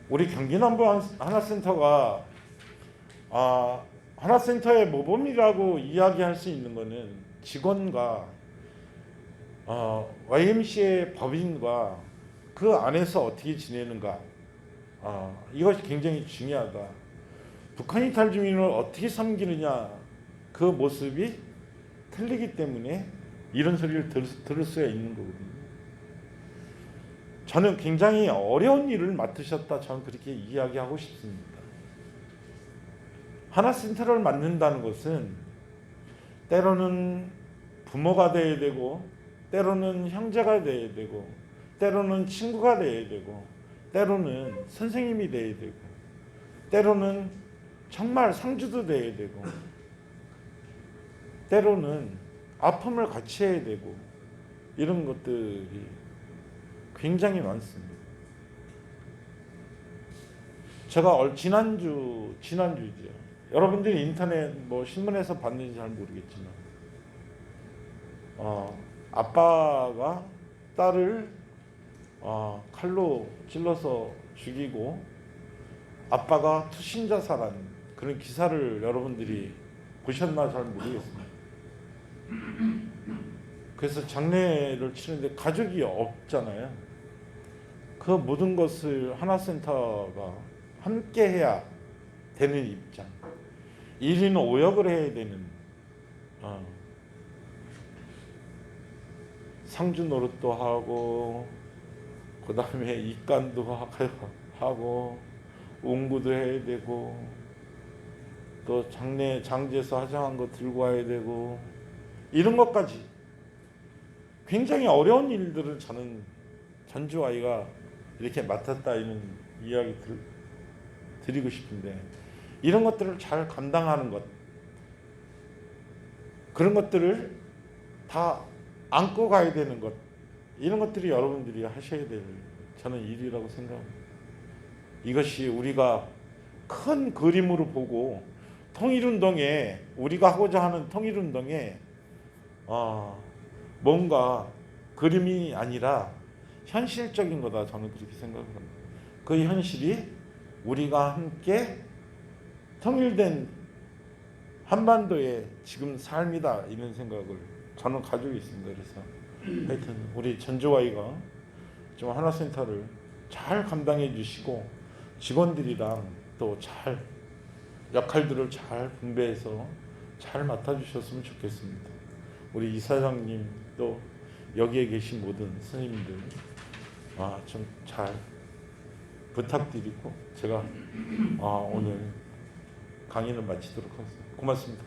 우리 경기남부 하나센터가 하나센터의 모범이라고 이야기할 수 있는 것은 직원과 YMCA 법인과 그 안에서 어떻게 지내는가 이것이 굉장히 중요하다. 북한 이탈 주민을 어떻게 섬기느냐 그 모습이 틀리기 때문에 이런 소리를 들을 수가 있는 거거든요. 저는 굉장히 어려운 일을 맡으셨다 저는 그렇게 이야기하고 싶습니다. 하나센터를 맡는다는 것은 때로는 부모가 돼야 되고 때로는 형제가 돼야 되고 때로는 친구가 돼야 되고 때로는 선생님이 돼야 되고 때로는 정말 상주도 돼야 되고 때로는 아픔을 같이 해야 되고 이런 것들이 굉장히 많습니다. 제가 지난주죠. 여러분들이 인터넷 신문에서 봤는지 잘 모르겠지만 아빠가 딸을 칼로 찔러서 죽이고 아빠가 투신자살한 그런 기사를 여러분들이 보셨나 잘 모르겠습니다. 그래서 장례를 치는데 가족이 없잖아요. 그 모든 것을 하나센터가 함께 해야 되는 입장. 1인 5역을 해야 되는 상주 노릇도 하고 그 다음에 입간도 하고 옹구도 해야 되고 또 장제에서 화장한 거 들고 와야 되고 이런 것까지 굉장히 어려운 일들을 저는 전주 아이가 이렇게 맡았다 이런 이야기 드리고 싶은데 이런 것들을 잘 감당하는 것 그런 것들을 다 안고 가야 되는 것 이런 것들이 여러분들이 하셔야 될 저는 일이라고 생각합니다. 이것이 우리가 큰 그림으로 보고 통일운동에 우리가 하고자 하는 통일운동에 뭔가 그림이 아니라 현실적인 거다 저는 그렇게 생각합니다. 그 현실이 우리가 함께 통일된 한반도의 지금 삶이다 이런 생각을 저는 가지고 있습니다. 그래서 하여튼 우리 전주와이가 좀 하나센터를 잘 감당해 주시고 직원들이랑 또 잘 역할들을 잘 분배해서 잘 맡아주셨으면 좋겠습니다. 우리 이사장님 또 여기에 계신 모든 선생님들 좀 잘 부탁드리고 제가 오늘 강의를 마치도록 하겠습니다. 고맙습니다.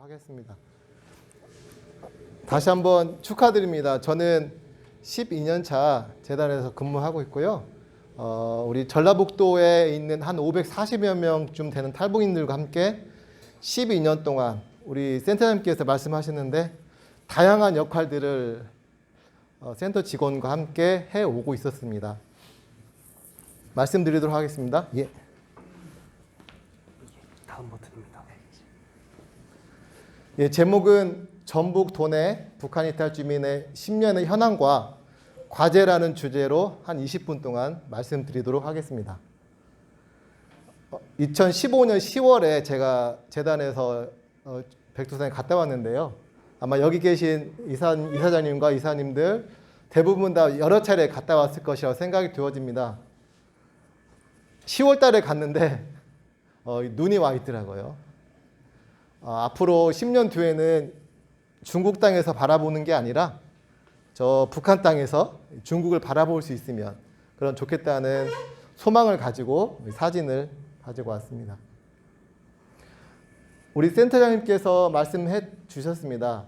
하겠습니다. 다시 한번 축하드립니다. 저는 12년 차 재단에서 근무하고 있고요. 우리 전라북도에 있는 한 540여 명쯤 되는 탈북인들과 함께 12년 동안 우리 센터장님께서 말씀하셨는데 다양한 역할들을 센터 직원과 함께 해오고 있었습니다. 말씀드리도록 하겠습니다. 예. 다음 버튼입니다. 예, 제목은 전북 도내 북한 이탈 주민의 10년의 현황과 과제라는 주제로 한 20분 동안 말씀드리도록 하겠습니다. 2015년 10월에 제가 재단에서 백두산에 갔다 왔는데요. 아마 여기 계신 이사장님과 이사님들 대부분 다 여러 차례 갔다 왔을 것이라고 생각이 되어집니다. 10월 달에 갔는데 눈이 와 있더라고요. 앞으로 10년 뒤에는 중국 땅에서 바라보는 게 아니라 저 북한 땅에서 중국을 바라볼 수 있으면 그런 좋겠다는 소망을 가지고 사진을 가지고 왔습니다. 우리 센터장님께서 말씀해 주셨습니다.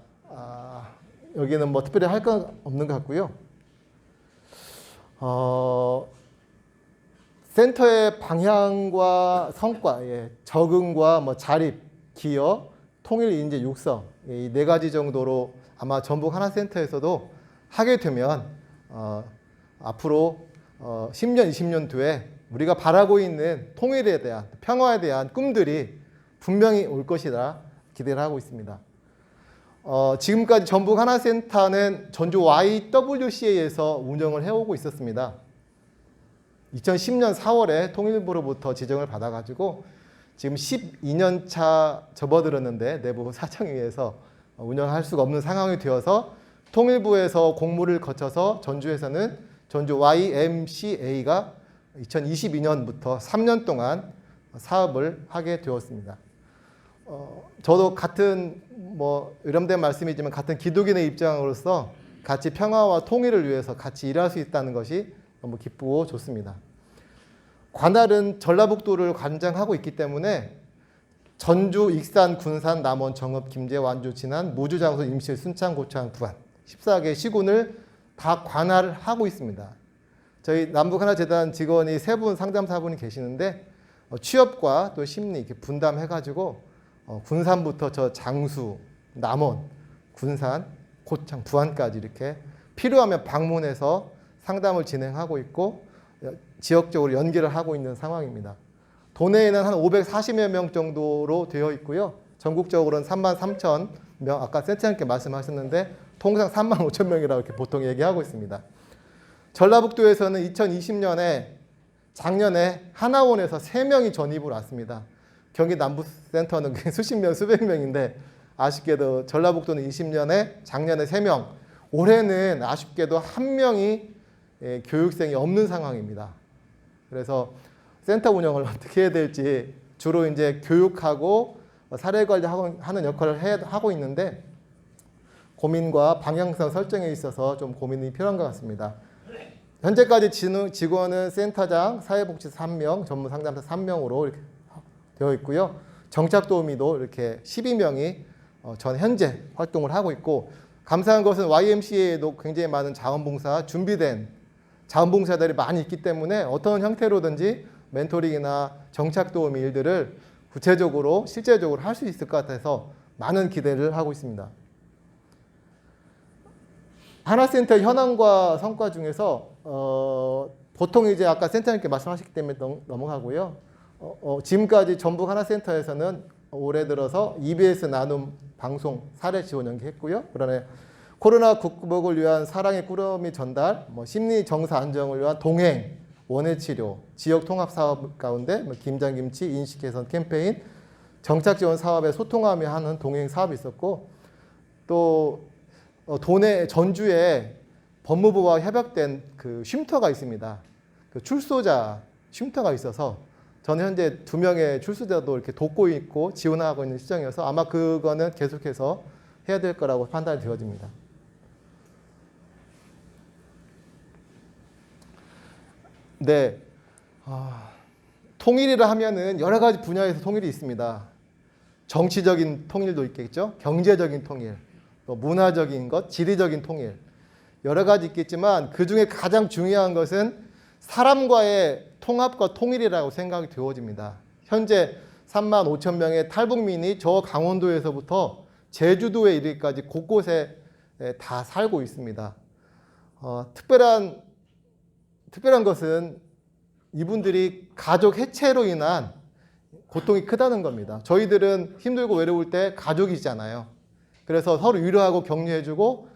여기는 뭐 특별히 할 건 없는 것 같고요. 센터의 방향과 성과, 적응과 뭐 자립, 기여, 통일 인재 육성 이 네 가지 정도로 아마 전북 하나센터에서도 하게 되면 앞으로 10년, 20년 뒤에 우리가 바라고 있는 통일에 대한 평화에 대한 꿈들이 분명히 올 것이다 기대를 하고 있습니다. 지금까지 전북 하나센터는 전주 YWCA에서 운영을 해오고 있었습니다. 2010년 4월에 통일부로부터 지정을 받아가지고 지금 12년 차 접어들었는데 내부 사정에 의해서 운영할 수가 없는 상황이 되어서 통일부에서 공모를 거쳐서 전주에서는 전주 YMCA가 2022년부터 3년 동안 사업을 하게 되었습니다. 저도 같은 의람된 말씀이지만 같은 기독인의 입장으로서 같이 평화와 통일을 위해서 같이 일할 수 있다는 것이 너무 기쁘고 좋습니다. 관할은 전라북도를 관장하고 있기 때문에 전주, 익산, 군산, 남원, 정읍, 김제, 완주, 진안, 무주, 장소, 임실, 순창, 고창, 부안 14개 시군을 다 관할을 하고 있습니다. 저희 남북하나재단 직원이 3분 상담사분이 계시는데 취업과 또 심리 이렇게 분담해가지고 군산부터 저 장수, 남원, 군산, 고창, 부안까지 이렇게 필요하면 방문해서 상담을 진행하고 있고 지역적으로 연계를 하고 있는 상황입니다. 도내에는 한 540여 명 정도로 되어 있고요. 전국적으로는 33,000명, 아까 센터장님께 말씀하셨는데 통상 35,000명이라고 이렇게 보통 얘기하고 있습니다. 전라북도에서는 2020년에 작년에 하나원에서 3명이 전입을 왔습니다. 경기 남부센터는 수십 명, 수백 명인데 아쉽게도 전라북도는 20년에 작년에 3명, 올해는 아쉽게도 1명이 교육생이 없는 상황입니다. 그래서 센터 운영을 어떻게 해야 될지 주로 이제 교육하고 사례 관리하는 역할을 하고 있는데 고민과 방향성 설정에 있어서 좀 고민이 필요한 것 같습니다. 현재까지 직원은 센터장, 사회복지사 1명, 전문상담사 3명으로 이렇게 되어 있고요. 정착도우미도 이렇게 12명이 전 현재 활동을 하고 있고 감사한 것은 YMCA에도 굉장히 많은 자원봉사 준비된 자원봉사들이 많이 있기 때문에 어떤 형태로든지 멘토링이나 정착도우미 일들을 구체적으로 실제적으로 할 수 있을 것 같아서 많은 기대를 하고 있습니다. 하나센터 현황과 성과 중에서 보통 이제 아까 센터님께 말씀하셨기 때문에 넘어가고요. 지금까지 전북 하나센터에서는 올해 들어서 EBS 나눔 방송 사례 지원 연계했고요. 그다음에 코로나 극복을 위한 사랑의 꾸러미 전달, 심리 정서 안정을 위한 동행, 원예 치료, 지역 통합 사업 가운데 김장김치 인식 개선 캠페인, 정착 지원 사업에 소통하며 하는 동행 사업이 있었고 또 도내 전주에 법무부와 협약된 그 쉼터가 있습니다. 그 출소자 쉼터가 있어서 저는 현재 2명의 출소자도 이렇게 돕고 있고 지원하고 있는 시장이어서 아마 그거는 계속해서 해야 될 거라고 판단이 되어집니다. 네, 통일이라 하면은 여러 가지 분야에서 통일이 있습니다. 정치적인 통일도 있겠죠. 경제적인 통일, 또 문화적인 것, 지리적인 통일 여러 가지 있겠지만 그 중에 가장 중요한 것은 사람과의 통합과 통일이라고 생각이 되어집니다. 현재 35,000명의 탈북민이 저 강원도에서부터 제주도에 이르기까지 곳곳에 다 살고 있습니다. 특별한 것은 이분들이 가족 해체로 인한 고통이 크다는 겁니다. 저희들은 힘들고 외로울 때 가족이잖아요. 그래서 서로 위로하고 격려해주고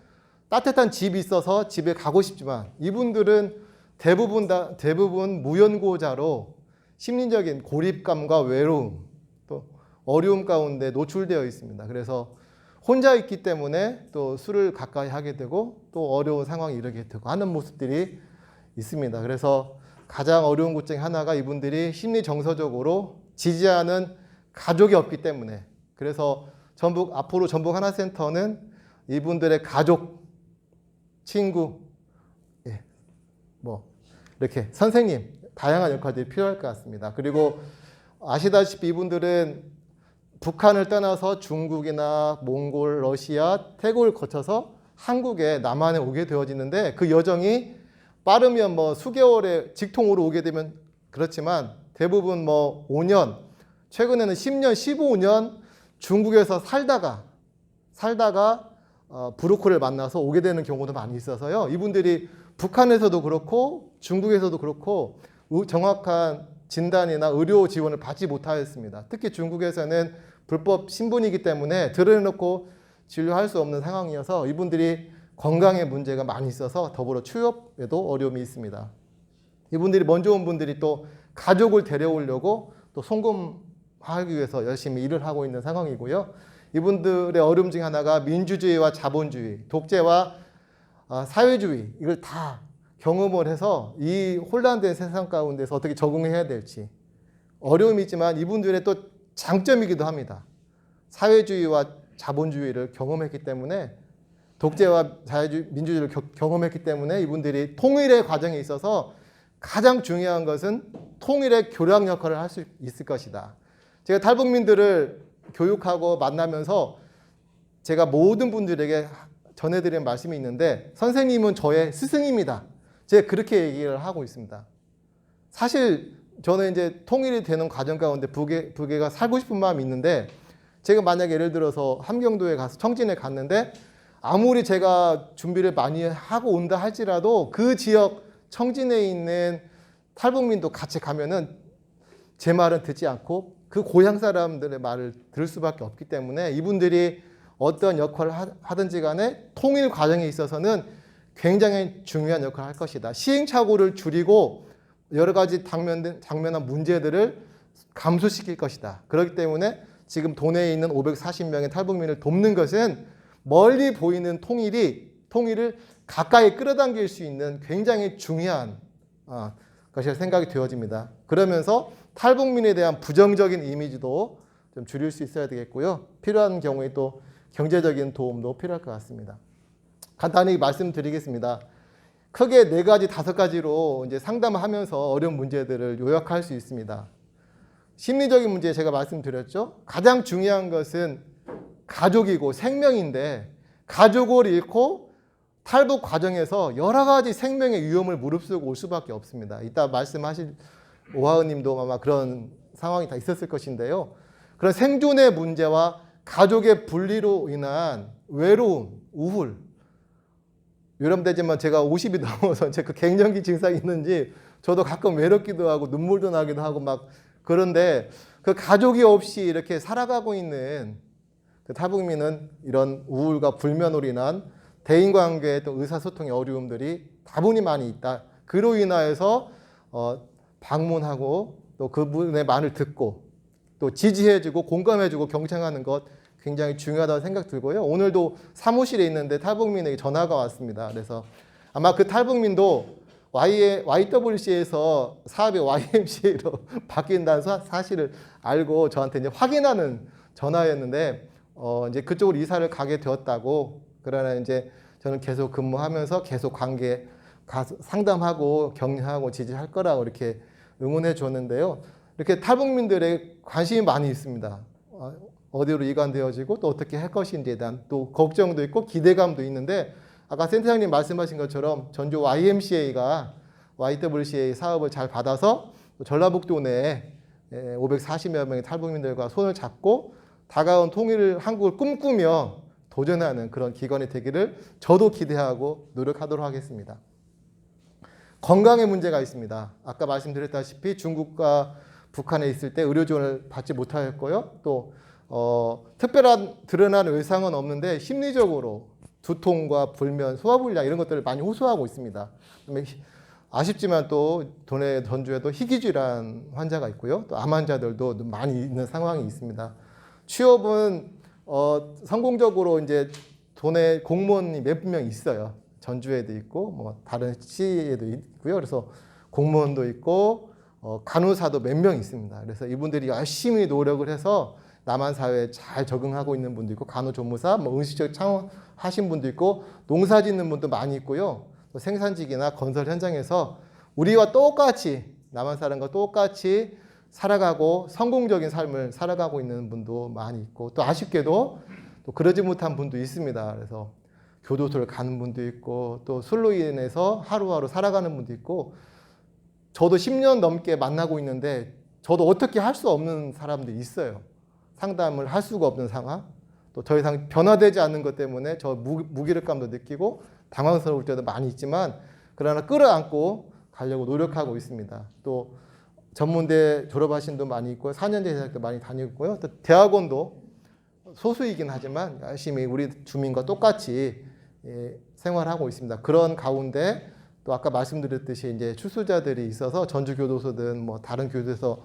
따뜻한 집이 있어서 집에 가고 싶지만 이분들은 대부분 무연고자로 심리적인 고립감과 외로움 또 어려움 가운데 노출되어 있습니다. 그래서 혼자 있기 때문에 또 술을 가까이 하게 되고 또 어려운 상황이 이르게 되고 하는 모습들이 있습니다. 그래서 가장 어려운 것 중에 하나가 이분들이 심리 정서적으로 지지하는 가족이 없기 때문에 그래서 앞으로 전북 하나센터는 이분들의 가족, 친구, 이렇게 선생님 다양한 역할들이 필요할 것 같습니다. 그리고 아시다시피 이분들은 북한을 떠나서 중국이나 몽골, 러시아, 태국을 거쳐서 한국에 남한에 오게 되어지는데 그 여정이 빠르면 수개월에 직통으로 오게 되면 그렇지만 대부분 5년, 최근에는 10년, 15년 중국에서 살다가 브로커를 만나서 오게 되는 경우도 많이 있어서요. 이분들이 북한에서도 그렇고 중국에서도 그렇고 정확한 진단이나 의료 지원을 받지 못하였습니다. 특히 중국에서는 불법 신분이기 때문에 들여놓고 진료할 수 없는 상황이어서 이분들이 건강에 문제가 많이 있어서 더불어 취업에도 어려움이 있습니다. 이분들이 먼저 온 분들이 또 가족을 데려오려고 또 송금하기 위해서 열심히 일을 하고 있는 상황이고요. 이분들의 어려움 중 하나가 민주주의와 자본주의, 독재와 사회주의 이걸 다 경험을 해서 이 혼란된 세상 가운데서 어떻게 적응해야 될지 어려움이 있지만 이분들의 또 장점이기도 합니다. 사회주의와 자본주의를 경험했기 때문에 독재와 민주주의를 경험했기 때문에 이분들이 통일의 과정에 있어서 가장 중요한 것은 통일의 교량 역할을 할 수 있을 것이다. 제가 탈북민들을 교육하고 만나면서 제가 모든 분들에게 전해드리는 말씀이 있는데 선생님은 저의 스승입니다. 제가 그렇게 얘기를 하고 있습니다. 사실 저는 이제 통일이 되는 과정 가운데 북에가 살고 싶은 마음이 있는데 제가 만약에 예를 들어서 함경도에 가서 청진에 갔는데 아무리 제가 준비를 많이 하고 온다 할지라도 그 지역 청진에 있는 탈북민도 같이 가면은 제 말은 듣지 않고 그 고향 사람들의 말을 들을 수밖에 없기 때문에 이분들이 어떤 역할을 하든지 간에 통일 과정에 있어서는 굉장히 중요한 역할을 할 것이다. 시행착오를 줄이고 여러 가지 당면한 문제들을 감소시킬 것이다. 그렇기 때문에 지금 도내에 있는 540명의 탈북민을 돕는 것은 멀리 보이는 통일을 가까이 끌어당길 수 있는 굉장히 중요한 것이라 생각이 되어집니다. 그러면서 탈북민에 대한 부정적인 이미지도 좀 줄일 수 있어야 되겠고요. 필요한 경우에 또 경제적인 도움도 필요할 것 같습니다. 간단히 말씀드리겠습니다. 크게 4가지, 5가지로 이제 상담을 하면서 어려운 문제들을 요약할 수 있습니다. 심리적인 문제 제가 말씀드렸죠. 가장 중요한 것은 가족이고 생명인데 가족을 잃고 탈북 과정에서 여러 가지 생명의 위험을 무릅쓰고 올 수밖에 없습니다. 이따 말씀하실 오하은 님도 아마 그런 상황이 다 있었을 것인데요. 그런 생존의 문제와 가족의 분리로 인한 외로움, 우울. 유념되지만 제가 50이 넘어서 그 갱년기 증상이 있는지 저도 가끔 외롭기도 하고 눈물도 나기도 하고 막 그런데 그 가족이 없이 이렇게 살아가고 있는 그 탈북민은 이런 우울과 불면으로 인한 대인관계의 또 의사소통의 어려움들이 다분히 많이 있다. 그로 인하여서 방문하고 또 그분의 말을 듣고 또 지지해주고 공감해주고 경청하는 것 굉장히 중요하다고 생각 들고요. 오늘도 사무실에 있는데 탈북민에게 전화가 왔습니다. 그래서 아마 그 탈북민도 YWC에서 사업이 YMCA로 바뀐다는 사실을 알고 저한테 이제 확인하는 전화였는데 이제 그쪽으로 이사를 가게 되었다고. 그러나 이제 저는 계속 근무하면서 계속 관계 가서 상담하고 격려하고 지지할 거라고 이렇게 응원해 줬는데요. 이렇게 탈북민들의 관심이 많이 있습니다. 어디로 이관되어지고 또 어떻게 할 것인지에 대한 또 걱정도 있고 기대감도 있는데 아까 센터장님 말씀하신 것처럼 전주 YMCA가 YWCA 사업을 잘 받아서 전라북도 내에 540여 명의 탈북민들과 손을 잡고 다가온 통일 한국을 꿈꾸며 도전하는 그런 기관이 되기를 저도 기대하고 노력하도록 하겠습니다. 건강에 문제가 있습니다. 아까 말씀드렸다시피 중국과 북한에 있을 때 의료 지원을 받지 못하였고요. 또 특별한 드러난 외상은 없는데 심리적으로 두통과 불면, 소화불량 이런 것들을 많이 호소하고 있습니다. 아쉽지만 또 도내 전주에도 희귀질환 환자가 있고요. 또 암 환자들도 많이 있는 상황이 있습니다. 취업은 성공적으로 이제 도내 공무원이 몇 명 있어요. 전주에도 있고 뭐 다른 시에도 있고요. 그래서 공무원도 있고 간호사도 몇 명 있습니다. 그래서 이분들이 열심히 노력을 해서 남한 사회에 잘 적응하고 있는 분도 있고 간호조무사, 뭐 응시적 창업하신 분도 있고 농사 짓는 분도 많이 있고요. 또 생산직이나 건설 현장에서 우리와 똑같이 남한 사람과 똑같이 살아가고 성공적인 삶을 살아가고 있는 분도 많이 있고 또 아쉽게도 또 그러지 못한 분도 있습니다. 그래서 교도소를 가는 분도 있고 또 술로 인해서 하루하루 살아가는 분도 있고 저도 10년 넘게 만나고 있는데 저도 어떻게 할 수 없는 사람들이 있어요. 상담을 할 수가 없는 상황, 또 더 이상 변화되지 않는 것 때문에 저 무기력감도 느끼고 당황스러울 때도 많이 있지만 그러나 끌어안고 가려고 노력하고 있습니다. 또 전문대 졸업하신 분도 많이 있고 4년제 대학도 많이 다니고 있고요. 또 대학원도 소수이긴 하지만 열심히 우리 주민과 똑같이 생활하고 있습니다. 그런 가운데 또 아까 말씀드렸듯이 이제 출소자들이 있어서 전주교도소든 뭐 다른 교도소에서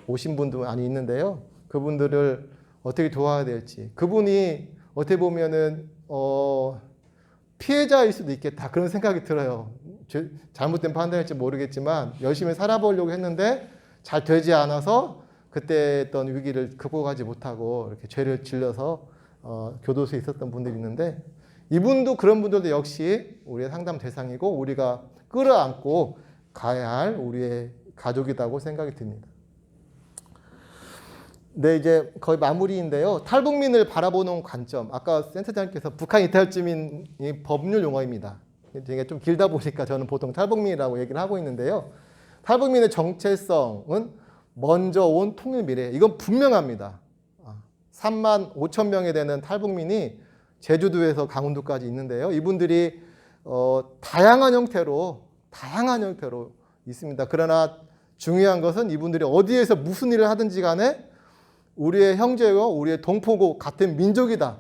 오신 분도 많이 있는데요. 그분들을 어떻게 도와야 될지, 그분이 어떻게 보면은 피해자일 수도 있겠다 그런 생각이 들어요. 잘못된 판단일지 모르겠지만 열심히 살아보려고 했는데 잘 되지 않아서 그때 했던 위기를 극복하지 못하고 이렇게 죄를 질러서 교도소에 있었던 분들이 있는데 이분도 그런 분들도 역시 우리의 상담 대상이고 우리가 끌어안고 가야 할 우리의 가족이라고 생각이 듭니다. 네, 이제 거의 마무리인데요. 탈북민을 바라보는 관점. 아까 센터장님께서 북한 이탈주민이 법률 용어입니다. 되게 좀 길다 보니까 저는 보통 탈북민이라고 얘기를 하고 있는데요. 탈북민의 정체성은 먼저 온 통일 미래. 이건 분명합니다. 3만 5천 명에 되는 탈북민이 제주도에서 강원도까지 있는데요. 이분들이 다양한 형태로 있습니다. 그러나 중요한 것은 이분들이 어디에서 무슨 일을 하든지 간에 우리의 형제요, 우리의 동포고 같은 민족이다.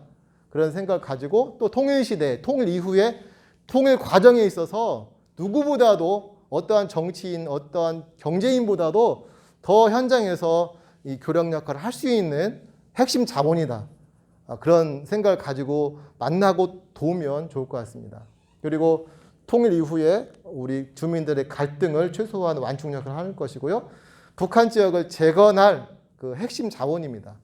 그런 생각을 가지고 또 통일시대, 통일 이후에 통일 과정에 있어서 누구보다도 어떠한 정치인, 어떠한 경제인보다도 더 현장에서 이 교력 역할을 할 수 있는 핵심 자본이다. 그런 생각을 가지고 만나고 도우면 좋을 것 같습니다. 그리고 통일 이후에 우리 주민들의 갈등을 최소화하는 완충 역할을 하는 것이고요. 북한 지역을 재건할 그 핵심 자원입니다.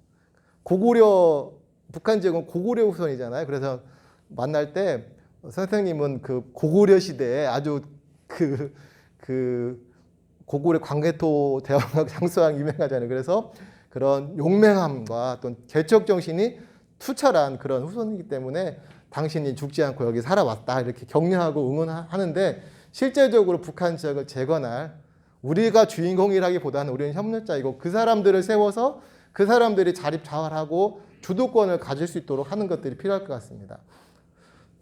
북한 지역은 고구려 후손이잖아요. 그래서 만날 때 선생님은 그 고구려 시대에 아주 그 고구려 광개토 대왕하고 장수왕 유명하잖아요. 그래서 그런 용맹함과 또 개척 정신이 투철한 그런 후손이기 때문에 당신이 죽지 않고 여기 살아왔다 이렇게 격려하고 응원하는데 실제적으로 북한 지역을 재건할 우리가 주인공이라기보다는 우리는 협력자이고 그 사람들을 세워서 그 사람들이 자립자활하고 주도권을 가질 수 있도록 하는 것들이 필요할 것 같습니다.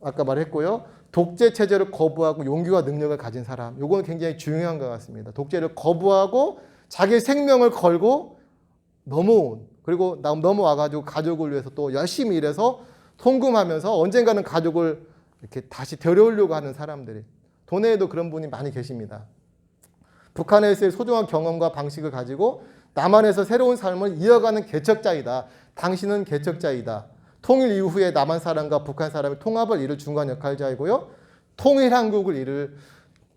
아까 말했고요. 독재 체제를 거부하고 용기와 능력을 가진 사람. 이건 굉장히 중요한 것 같습니다. 독재를 거부하고 자기 생명을 걸고 넘어온 그리고 넘어와가지고 가족을 위해서 또 열심히 일해서 송금하면서 언젠가는 가족을 이렇게 다시 데려오려고 하는 사람들이 도내에도 그런 분이 많이 계십니다. 북한에서의 소중한 경험과 방식을 가지고 남한에서 새로운 삶을 이어가는 개척자이다. 당신은 개척자이다. 통일 이후에 남한 사람과 북한 사람의 통합을 이룰 중간 역할자이고요. 통일 한국을 이룰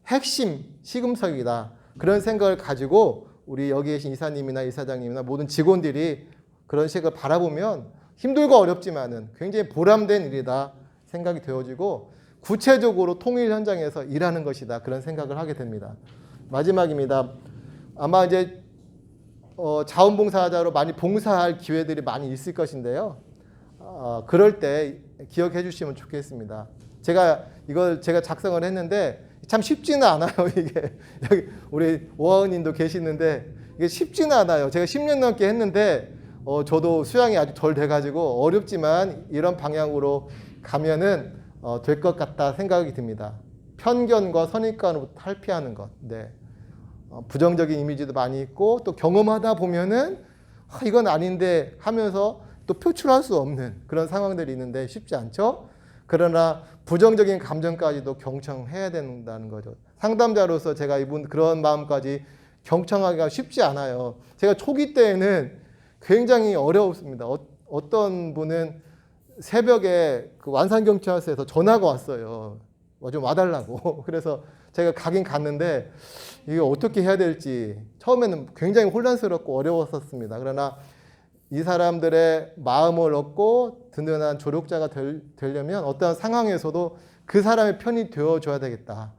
핵심 시금석이다. 그런 생각을 가지고 우리 여기 계신 이사님이나 이사장님이나 모든 직원들이 그런 식을 바라보면 힘들고 어렵지만은 굉장히 보람된 일이다 생각이 되어지고 구체적으로 통일 현장에서 일하는 것이다. 그런 생각을 하게 됩니다. 마지막입니다. 아마 이제 자원봉사자로 많이 봉사할 기회들이 많이 있을 것인데요. 그럴 때 기억해 주시면 좋겠습니다. 제가 작성을 했는데 참 쉽지는 않아요. 이게 여기 우리 오하은님도 계시는데 이게 쉽지는 않아요. 제가 10년 넘게 했는데 저도 수양이 아직 덜 돼가지고 어렵지만 이런 방향으로 가면은 될 것 같다 생각이 듭니다. 편견과 선입관으로부터 탈피하는 것. 네. 부정적인 이미지도 많이 있고 또 경험하다 보면은 이건 아닌데 하면서 또 표출할 수 없는 그런 상황들이 있는데 쉽지 않죠. 그러나 부정적인 감정까지도 경청해야 된다는 거죠. 상담자로서 제가 이분 그런 마음까지 경청하기가 쉽지 않아요. 제가 초기 때에는 굉장히 어려웠습니다. 어떤 분은 새벽에 그 완산경찰서에서 전화가 왔어요. 좀 와달라고. 그래서 제가 가긴 갔는데 이게 어떻게 해야 될지 처음에는 굉장히 혼란스럽고 어려웠었습니다. 그러나 이 사람들의 마음을 얻고 든든한 조력자가 되려면 어떠한 상황에서도 그 사람의 편이 되어줘야 되겠다.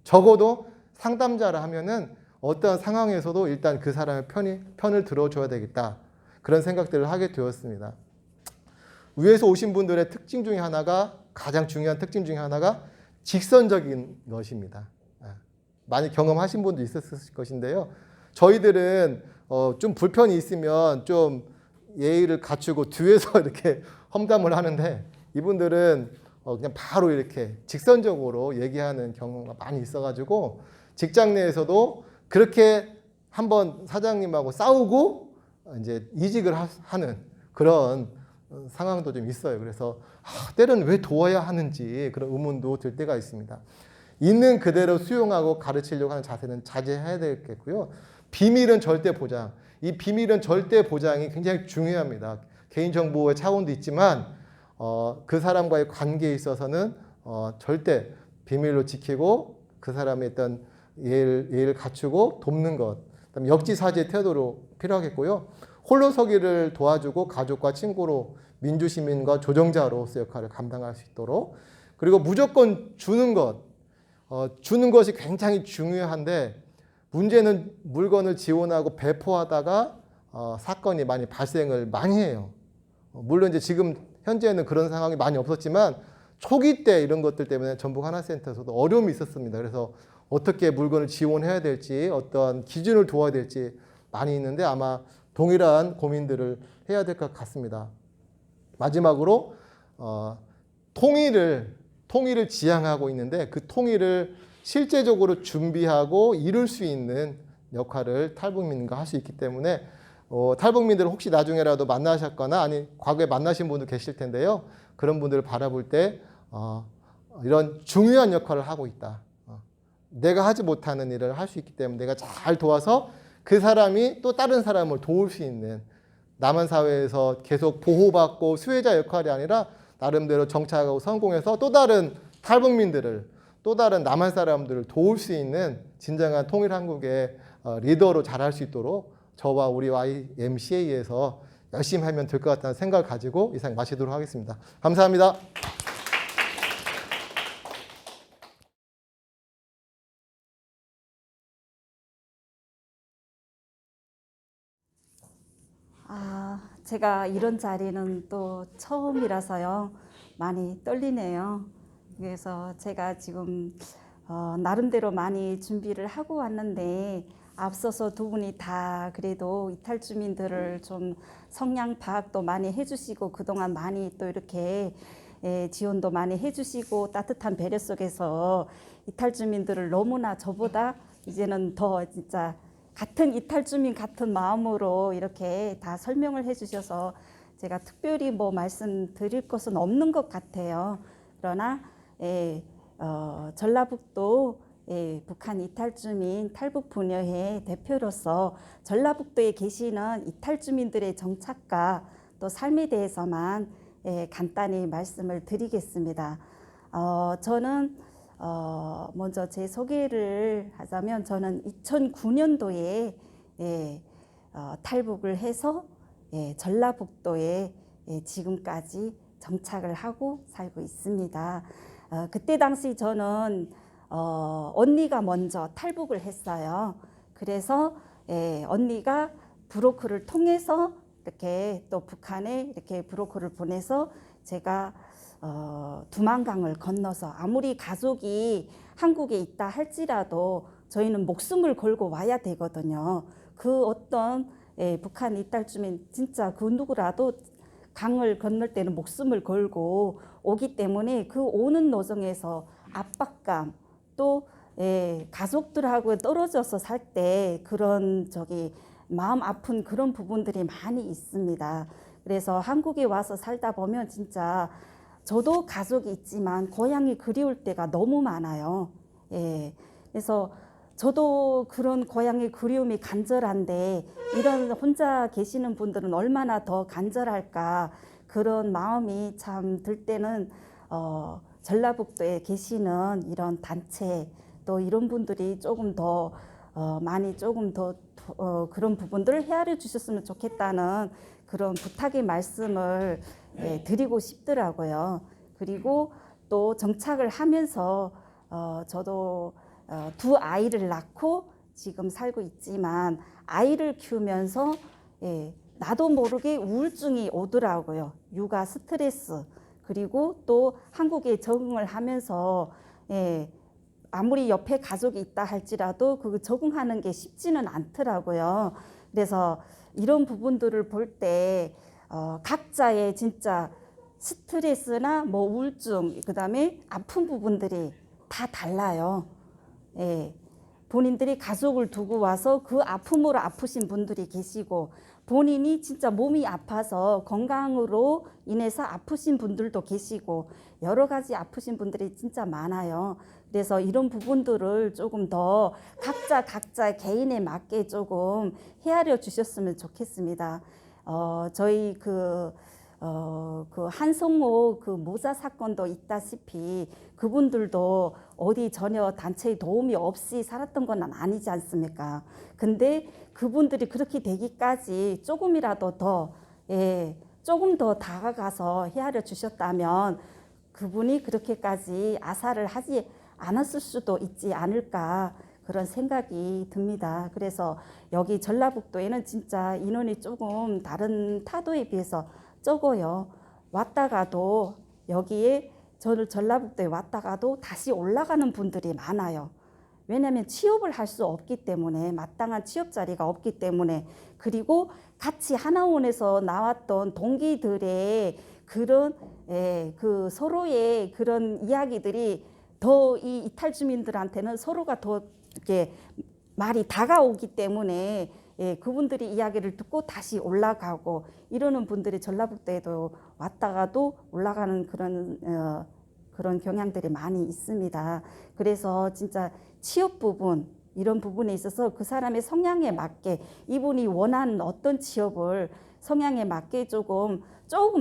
적어도 상담자라 하면은 어떠한 상황에서도 일단 그 사람의 편을 들어줘야 되겠다. 그런 생각들을 하게 되었습니다. 위에서 오신 분들의 특징 중에 하나가 가장 중요한 특징 중에 하나가 직선적인 것입니다. 많이 경험하신 분도 있었을 것인데요. 저희들은 좀 불편이 있으면 좀 예의를 갖추고 뒤에서 이렇게 험담을 하는데 이분들은 그냥 바로 이렇게 직선적으로 얘기하는 경우가 많이 있어가지고 직장 내에서도 그렇게 한번 사장님하고 싸우고 이제 이직을 하는 그런 상황도 좀 있어요. 그래서 때로는 왜 도와야 하는지 그런 의문도 들 때가 있습니다. 있는 그대로 수용하고 가르치려고 하는 자세는 자제해야 되겠고요. 비밀은 절대 보장. 이 비밀은 절대 보장이 굉장히 중요합니다. 개인정보의 차원도 있지만 그 사람과의 관계에 있어서는 절대 비밀로 지키고 그 사람의 어떤 예의를 갖추고 돕는 것. 그다음에 역지사지의 태도로 필요하겠고요. 홀로서기를 도와주고 가족과 친구로 민주시민과 조정자로서 역할을 감당할 수 있도록 그리고 무조건 주는 것. 주는 것이 굉장히 중요한데 문제는 물건을 지원하고 배포하다가 사건이 많이 발생을 많이 해요. 물론 이제 지금 현재는 그런 상황이 많이 없었지만 초기 때 이런 것들 때문에 전북 하나센터에서도 어려움이 있었습니다. 그래서 어떻게 물건을 지원해야 될지 어떤 기준을 두어야 될지 많이 있는데 아마 동일한 고민들을 해야 될 것 같습니다. 마지막으로 통일을 지향하고 있는데 그 통일을 실제적으로 준비하고 이룰 수 있는 역할을 탈북민과 할 수 있기 때문에 탈북민들을 혹시 나중에라도 만나셨거나 아니 과거에 만나신 분도 계실 텐데요. 그런 분들을 바라볼 때 이런 중요한 역할을 하고 있다. 내가 하지 못하는 일을 할 수 있기 때문에 내가 잘 도와서 그 사람이 또 다른 사람을 도울 수 있는 남한 사회에서 계속 보호받고 수혜자 역할이 아니라 나름대로 정착하고 성공해서 또 다른 탈북민들을 또 다른 남한 사람들을 도울 수 있는 진정한 통일한국의 리더로 자랄 수 있도록 저와 우리 YMCA에서 열심히 하면 될 것 같다는 생각을 가지고 이상 마치도록 하겠습니다. 감사합니다. 제가 이런 자리는 또 처음이라서요. 많이 떨리네요. 그래서 제가 지금 나름대로 많이 준비를 하고 왔는데 앞서서 두 분이 다 그래도 이탈 주민들을 좀 성향 파악도 많이 해주시고 그동안 많이 또 이렇게 지원도 많이 해주시고 따뜻한 배려 속에서 이탈 주민들을 너무나 저보다 이제는 더 진짜 같은 이탈 주민 같은 마음으로 이렇게 다 설명을 해주셔서 제가 특별히 뭐 말씀드릴 것은 없는 것 같아요. 그러나 전라북도 북한 이탈 주민 탈북 분여회 대표로서 전라북도에 계시는 이탈 주민들의 정착과 또 삶에 대해서만 간단히 말씀을 드리겠습니다. 저는 먼저 제 소개를 하자면 저는 2009년도에 탈북을 해서 전라북도에 지금까지 정착을 하고 살고 있습니다. 그때 당시 저는 언니가 먼저 탈북을 했어요. 그래서 언니가 브로커를 통해서 이렇게 또 북한에 이렇게 브로커를 보내서 제가 두만강을 건너서 아무리 가족이 한국에 있다 할지라도 저희는 목숨을 걸고 와야 되거든요. 그 어떤 북한 이탈 주민 진짜 그 누구라도 강을 건널 때는 목숨을 걸고 오기 때문에 그 오는 노정에서 압박감 또 가족들하고 떨어져서 살 때 그런 마음 아픈 그런 부분들이 많이 있습니다. 그래서 한국에 와서 살다 보면 진짜 저도 가족이 있지만 고향이 그리울 때가 너무 많아요. 그래서 저도 그런 고향의 그리움이 간절한데 이런 혼자 계시는 분들은 얼마나 더 간절할까 그런 마음이 참 들 때는 전라북도에 계시는 이런 단체 또 이런 분들이 조금 더 많이 조금 더 그런 부분들을 헤아려 주셨으면 좋겠다는 그런 부탁의 말씀을 드리고 싶더라고요. 그리고 또 정착을 하면서 저도 두 아이를 낳고 지금 살고 있지만 아이를 키우면서 나도 모르게 우울증이 오더라고요. 육아 스트레스 그리고 또 한국에 적응을 하면서 아무리 옆에 가족이 있다 할지라도 그 적응하는 게 쉽지는 않더라고요. 그래서 이런 부분들을 볼 때 각자의 진짜 스트레스나 뭐 우울증 그다음에 아픈 부분들이 다 달라요. 본인들이 가족을 두고 와서 그 아픔으로 아프신 분들이 계시고 본인이 진짜 몸이 아파서 건강으로 인해서 아프신 분들도 계시고 여러 가지 아프신 분들이 진짜 많아요. 그래서 이런 부분들을 조금 더 각자 개인에 맞게 조금 헤아려 주셨으면 좋겠습니다. 저희 그 한성호 그 모자 사건도 있다시피 그분들도 어디 전혀 단체의 도움이 없이 살았던 건 아니지 않습니까? 근데 그분들이 그렇게 되기까지 조금이라도 더, 조금 더 다가가서 헤아려 주셨다면 그분이 그렇게까지 아사를 하지 않았을 수도 있지 않을까 그런 생각이 듭니다. 그래서 여기 전라북도에는 진짜 인원이 조금 다른 타도에 비해서 적어요. 왔다가도 여기에 저를 전라북도에 왔다가도 다시 올라가는 분들이 많아요. 왜냐하면 취업을 할 수 없기 때문에 마땅한 취업 자리가 없기 때문에 그리고 같이 하나원에서 나왔던 동기들의 그런 그 서로의 그런 이야기들이 더 이 이탈 주민들한테는 서로가 더 이렇게 말이 다가오기 때문에 그분들이 이야기를 듣고 다시 올라가고 이러는 분들이 전라북도에도 왔다가도 올라가는 그런 경향들이 많이 있습니다. 그래서 진짜 취업 부분 이런 부분에 있어서 그 사람의 성향에 맞게 이분이 원하는 어떤 취업을 성향에 맞게 조금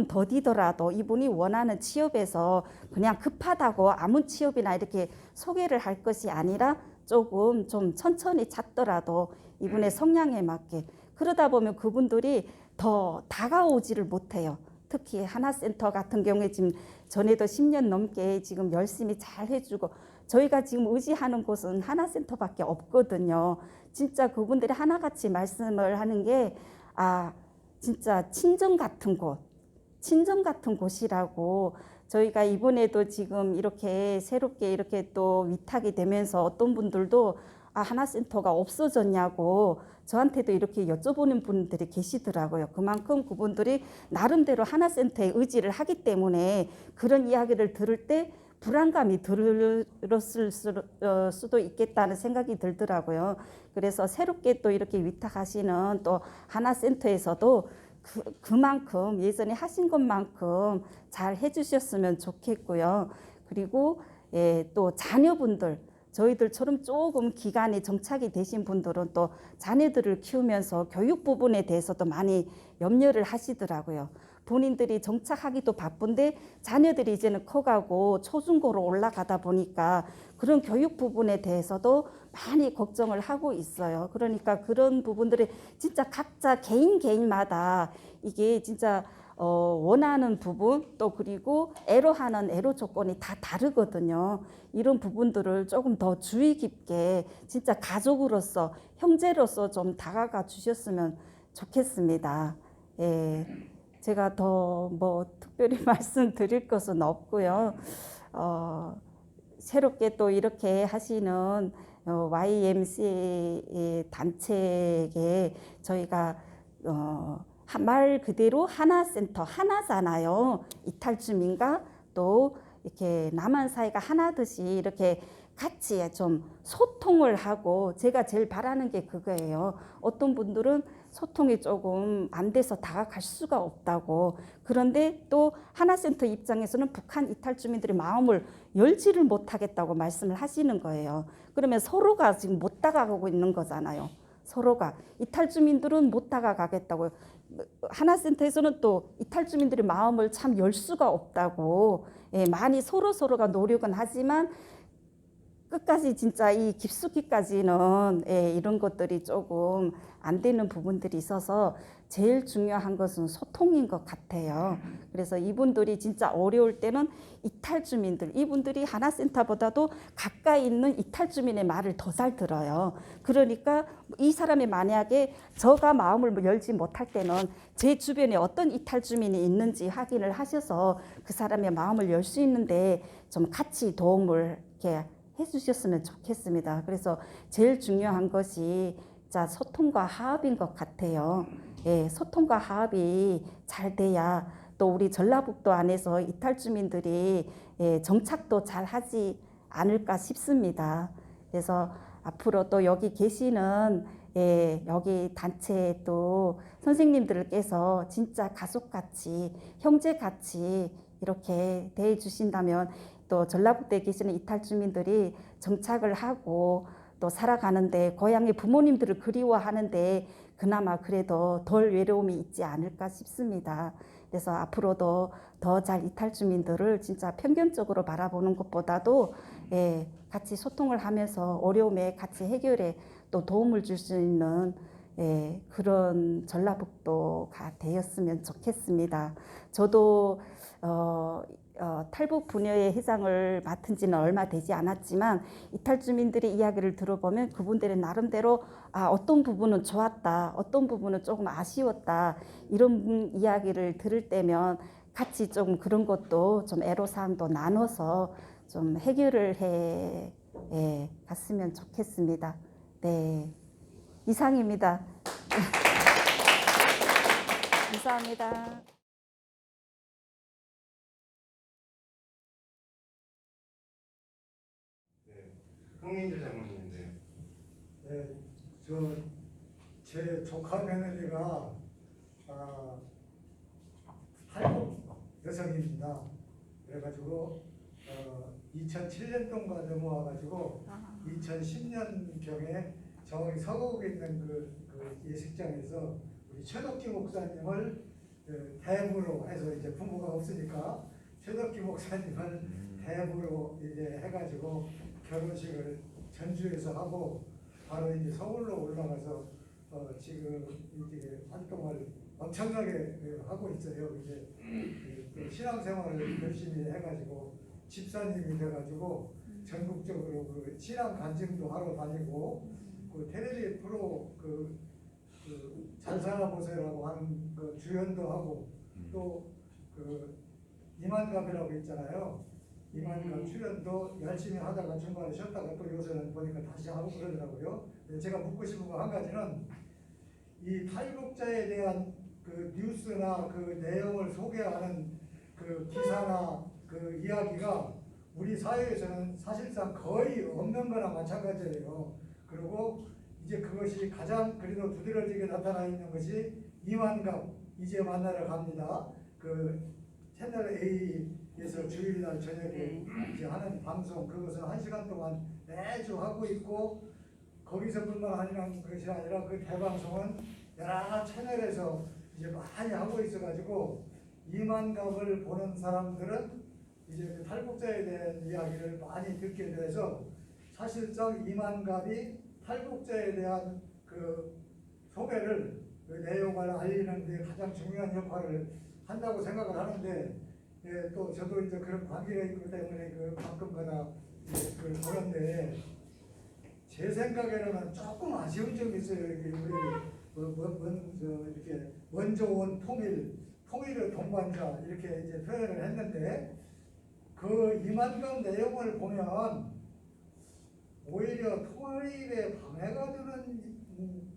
더디더라도 이분이 원하는 취업에서 그냥 급하다고 아무 취업이나 이렇게 소개를 할 것이 아니라 조금 좀 천천히 찾더라도 이분의 성향에 맞게 그러다 보면 그분들이 더 다가오지를 못해요. 특히 하나센터 같은 경우에 지금 전에도 10년 넘게 지금 열심히 잘 해주고 저희가 지금 의지하는 곳은 하나센터밖에 없거든요. 진짜 그분들이 하나같이 말씀을 하는 게 진짜 친정 같은 곳이라고 저희가 이번에도 지금 이렇게 새롭게 이렇게 또 위탁이 되면서 어떤 분들도 하나센터가 없어졌냐고 저한테도 이렇게 여쭤보는 분들이 계시더라고요. 그만큼 그분들이 나름대로 하나센터에 의지를 하기 때문에 그런 이야기를 들을 때 불안감이 들었을 수도 있겠다는 생각이 들더라고요. 그래서 새롭게 또 이렇게 위탁하시는 또 하나센터에서도 그만큼 예전에 하신 것만큼 잘 해주셨으면 좋겠고요. 그리고 또 자녀분들 저희들처럼 조금 기간이 정착이 되신 분들은 또 자녀들을 키우면서 교육 부분에 대해서도 많이 염려를 하시더라고요. 본인들이 정착하기도 바쁜데 자녀들이 이제는 커가고 초중고로 올라가다 보니까 그런 교육 부분에 대해서도 많이 걱정을 하고 있어요. 그러니까 그런 부분들이 진짜 각자 개인마다 이게 진짜 원하는 부분 또 그리고 애로하는 애로 조건이 다 다르거든요. 이런 부분들을 조금 더 주의 깊게 진짜 가족으로서 형제로서 좀 다가가 주셨으면 좋겠습니다. 제가 더 뭐 특별히 말씀드릴 것은 없고요. 새롭게 또 이렇게 하시는 YMCA 단체에 저희가 말 그대로 하나센터 하나잖아요. 이탈주민과 또 이렇게 남한 사회가 하나듯이 이렇게 같이 좀 소통을 하고, 제가 제일 바라는 게 그거예요. 어떤 분들은 소통이 조금 안 돼서 다가갈 수가 없다고. 그런데 또 하나센터 입장에서는 북한 이탈 주민들의 마음을 열지를 못하겠다고 말씀을 하시는 거예요. 그러면 서로가 지금 못 다가가고 있는 거잖아요. 서로가 이탈 주민들은 못 다가가겠다고, 하나센터에서는 또 이탈 주민들의 마음을 참 열 수가 없다고. 예, 많이 서로가 노력은 하지만 끝까지 진짜 이 깊숙이까지는 이런 것들이 조금 안 되는 부분들이 있어서 제일 중요한 것은 소통인 것 같아요. 그래서 이분들이 진짜 어려울 때는 이탈 주민들, 이분들이 하나센터보다도 가까이 있는 이탈 주민의 말을 더 잘 들어요. 그러니까 이 사람이 만약에 저가 마음을 열지 못할 때는 제 주변에 어떤 이탈 주민이 있는지 확인을 하셔서 그 사람의 마음을 열 수 있는데 좀 같이 도움을 이렇게 해주셨으면 좋겠습니다. 그래서 제일 중요한 것이 자 소통과 화합인 것 같아요. 예, 소통과 화합이 잘 돼야 또 우리 전라북도 안에서 이탈 주민들이 정착도 잘 하지 않을까 싶습니다. 그래서 앞으로 또 여기 계시는 여기 단체 또 선생님들께서 진짜 가족같이 형제같이 이렇게 대해 주신다면 또 전라북도에 계시는 이탈 주민들이 정착을 하고 또 살아가는데 고향의 부모님들을 그리워하는데 그나마 그래도 덜 외로움이 있지 않을까 싶습니다. 그래서 앞으로도 더 잘 이탈 주민들을 진짜 편견적으로 바라보는 것보다도 같이 소통을 하면서 어려움에 같이 해결에 또 도움을 줄 수 있는 그런 전라북도가 되었으면 좋겠습니다. 저도 탈북 부녀의 회장을 맡은 지는 얼마 되지 않았지만 이탈 주민들의 이야기를 들어보면 그분들의 나름대로 어떤 부분은 좋았다, 어떤 부분은 조금 아쉬웠다, 이런 이야기를 들을 때면 같이 좀 그런 것도 좀 애로사항도 나눠서 좀 해결을 해 갔으면 좋겠습니다. 네, 이상입니다. 감사합니다. 홍민주 장모님인데요. 네, 제 조카 며느리가 탈북 여성입니다. 그래가지고 2007년도가 넘어와가지고 2010년경에 저기 서구에 있는 그 예식장에서 우리 최덕기 목사님을 대부로 해서 이제 부모가 없으니까 최덕기 목사님을 대부로 이제 해가지고 결혼식을 전주에서 하고 바로 이제 서울로 올라가서 지금 이제 활동을 엄청나게 하고 있어요. 이제 그 신앙생활을 열심히 해가지고 집사님이 돼가지고 전국적으로 그 신앙 간증도 하러 다니고 그 텔레비 프로 잘 살아보세요라고 하는 그 주연도 하고 또 그 이만갑이라고 있잖아요. 이만갑 출연도 열심히 하다가 중간에 쉬었다가 또 요새는 보니까 다시 하고 그러더라고요. 제가 묻고 싶은 거 한 가지는 이 탈북자에 대한 그 뉴스나 그 내용을 소개하는 그 기사나 그 이야기가 우리 사회에서는 사실상 거의 없는 거나 마찬가지예요. 그리고 이제 그것이 가장 그래도 두드러지게 나타나 있는 것이 이만갑 이제 만나러 갑니다. 그 채널 A에서 주일날 저녁에 이제 하는 방송, 그것은 1시간 동안 매주 하고 있고 거기서뿐만 아니라 그것이 아니라 그 대방송은 여러 채널에서 이제 많이 하고 있어가지고 이만갑을 보는 사람들은 이제 탈북자에 대한 이야기를 많이 듣게 돼서 사실상 이만갑이 탈북자에 대한 그 소개를 그 내용을 알리는 데 가장 중요한 역할을 한다고 생각을 하는데 또 저도 이제 그런 관계가 있기 때문에 그 가끔가다 그걸 보는데 제 생각에는 조금 아쉬운 점이 있어요. 이렇게 우리 이렇게 먼저 온 통일의 동반자 이렇게 이제 표현을 했는데 그 이만감 내용을 보면 오히려 통일에 방해가 되는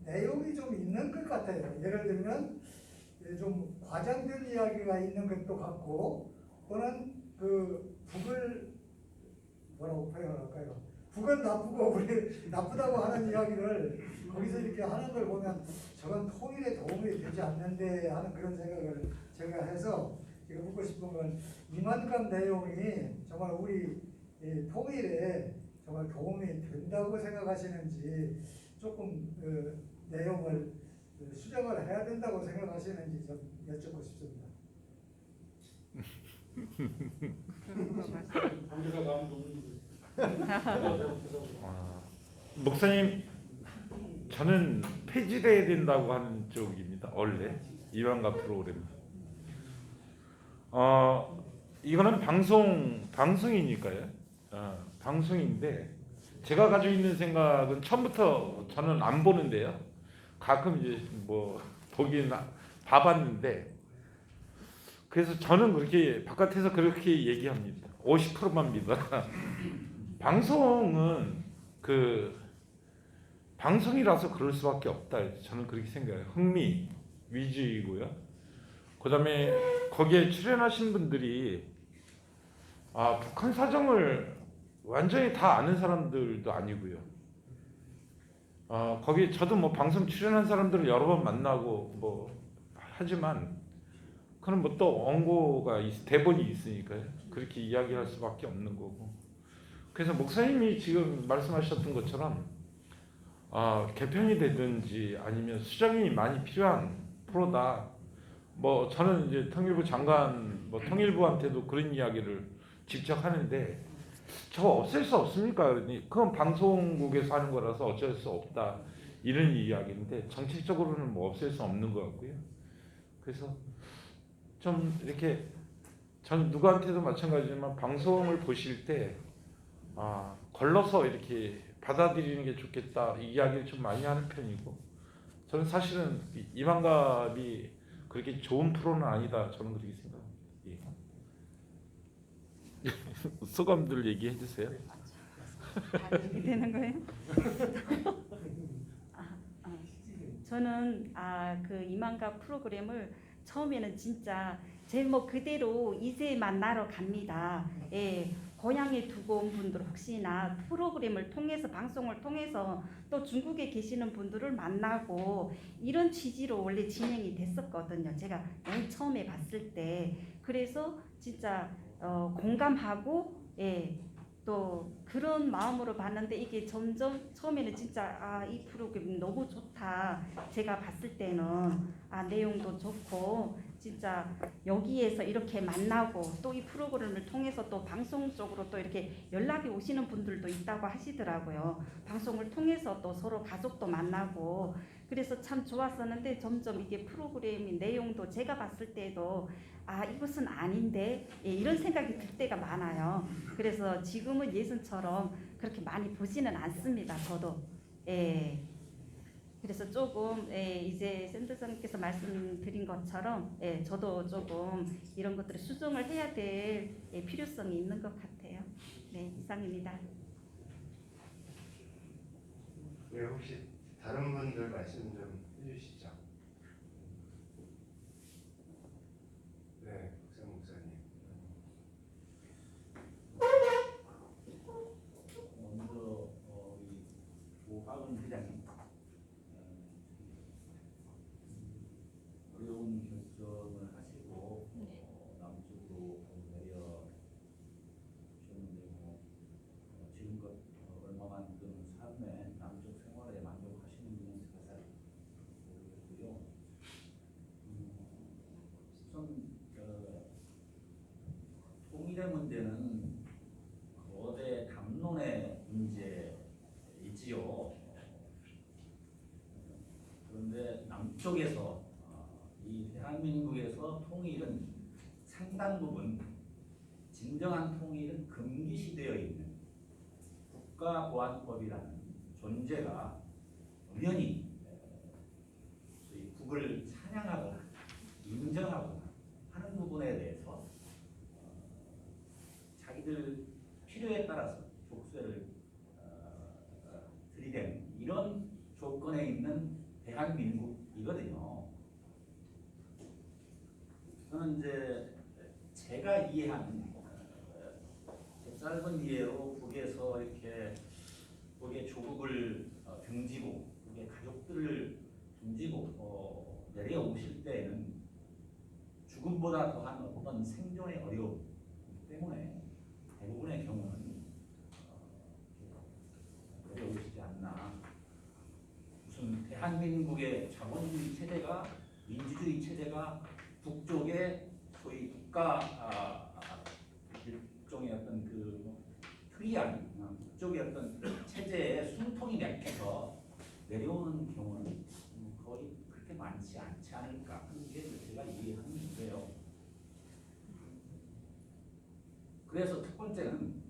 내용이 좀 있는 것 같아요. 예를 들면 좀 과장된 이야기가 있는 것도 같고, 또는 그 북을 뭐라고 표현할까요? 북은 나쁘고 우리 나쁘다고 하는 이야기를 거기서 이렇게 하는 걸 보면 저건 통일에 도움이 되지 않는데 하는 그런 생각을 제가 해서 제가 묻고 싶은 건 이만큼 내용이 정말 우리 이 통일에 정말 도움이 된다고 생각하시는지, 조금 내용을 수정을 해야 된다고 생각하시는지 좀 여쭙고 싶습니다. 목사님, 저는 폐지돼야 된다고 하는 쪽입니다. 원래 이완가 프로그램. 이거는 방송이니까요. 방송인데 제가 가지고 있는 생각은 처음부터 저는 안 보는데요. 가끔 이제 뭐 보긴 봐봤는데, 그래서 저는 그렇게 바깥에서 그렇게 얘기합니다. 50%만 믿어. 방송은 그 방송이라서 그럴 수밖에 없다. 저는 그렇게 생각해요. 흥미 위주이고요. 그다음에 거기에 출연하신 분들이 북한 사정을 완전히 다 아는 사람들도 아니고요. 거기 저도 뭐 방송 출연한 사람들을 여러 번 만나고 뭐 하지만 그런 뭐 또 원고가 대본이 있으니까요. 그렇게 이야기할 수밖에 없는 거고. 그래서 목사님이 지금 말씀하셨던 것처럼 개편이 되든지 아니면 수정이 많이 필요한 프로다. 뭐 저는 이제 통일부 장관, 뭐 통일부한테도 그런 이야기를 직접 하는데, 저거 없앨 수 없습니까? 그러니 그건 방송국에서 하는 거라서 어쩔 수 없다, 이런 이야기인데 정책적으로는 뭐 없앨 수 없는 것 같고요. 그래서 좀 이렇게 전 누구한테도 마찬가지지만 방송을 보실 때 걸러서 이렇게 받아들이는 게 좋겠다, 이 이야기를 좀 많이 하는 편이고, 저는 사실은 이만갑이 그렇게 좋은 프로는 아니다, 저는 그렇게 생각합니다. 예. 소감들 얘기해 주세요. 이렇게 되는 거예요? 저는 그 이만갑 프로그램을 처음에는 진짜 제목 그대로 이제 만나러 갑니다. 예, 고향에 두고 온 분들 혹시나 프로그램을 통해서, 방송을 통해서 또 중국에 계시는 분들을 만나고, 이런 취지로 원래 진행이 됐었거든요. 제가 맨 처음에 봤을 때. 그래서 진짜 공감하고, 예, 또 그런 마음으로 봤는데, 이게 점점 처음에는 진짜 이 프로그램 너무 좋다, 제가 봤을 때는 내용도 좋고 진짜 여기에서 이렇게 만나고, 또 이 프로그램을 통해서 또 방송 쪽으로 또 이렇게 연락이 오시는 분들도 있다고 하시더라고요. 방송을 통해서 또 서로 가족도 만나고, 그래서 참 좋았었는데, 점점 이게 프로그램의 내용도 제가 봤을 때도 이것은 아닌데, 예, 이런 생각이 들 때가 많아요. 그래서 지금은 예전처럼 그렇게 많이 보지는 않습니다. 저도. 예. 그래서 조금 이제 샌드선님께서 말씀드린 것처럼 저도 조금 이런 것들을 수정을 해야 될 필요성이 있는 것 같아요. 네, 이상입니다. 네, 혹시 다른 분들 말씀 좀 해주시죠. 네, 박상 목사님. 먼저 이 오학원 회장님, 어려운 결정을 하시고 남쪽으로 내려 오셨는데, 지금껏 얼마만큼 삶에 남쪽 생활에 만족하시는지는 제가 잘 모르겠고요. 우선 통일의 문제는 거대 담론의 문제이지요. 그런데 남쪽에서 이 대한민국에서 통일은 상당 부분, 진정한 통일은 금기시되어 있는 국가보안법이라는 존재가 엄연히 소위 국을 찬양하거나 인정하거나 하는 부분에 대해서 자기들 필요에 따라서 족쇄를 들이대는 이런 조건에 있는 대한민국이거든요. 저는 이제 제가 이해하는 제 짧은 이해로 북에서 이렇게 북의 조국을 등지고 북의 가족들을 등지고 내려오실 때에는 죽음보다 더한 어떤 생존의 어려움 때문에 대부분의 경우는 내려오시지 않나. 무슨 대한민국의 자본주의 체제가 민주주의 체제가 북쪽의 소위 국가 일종의 어떤 그 특이한 북쪽의 어떤 체제의 숨통이 맥혀서 내려오는 경우는 거의 그렇게 많지 않지 않을까 하는 게 제가 이해하는 문제예요. 그래서 첫 번째는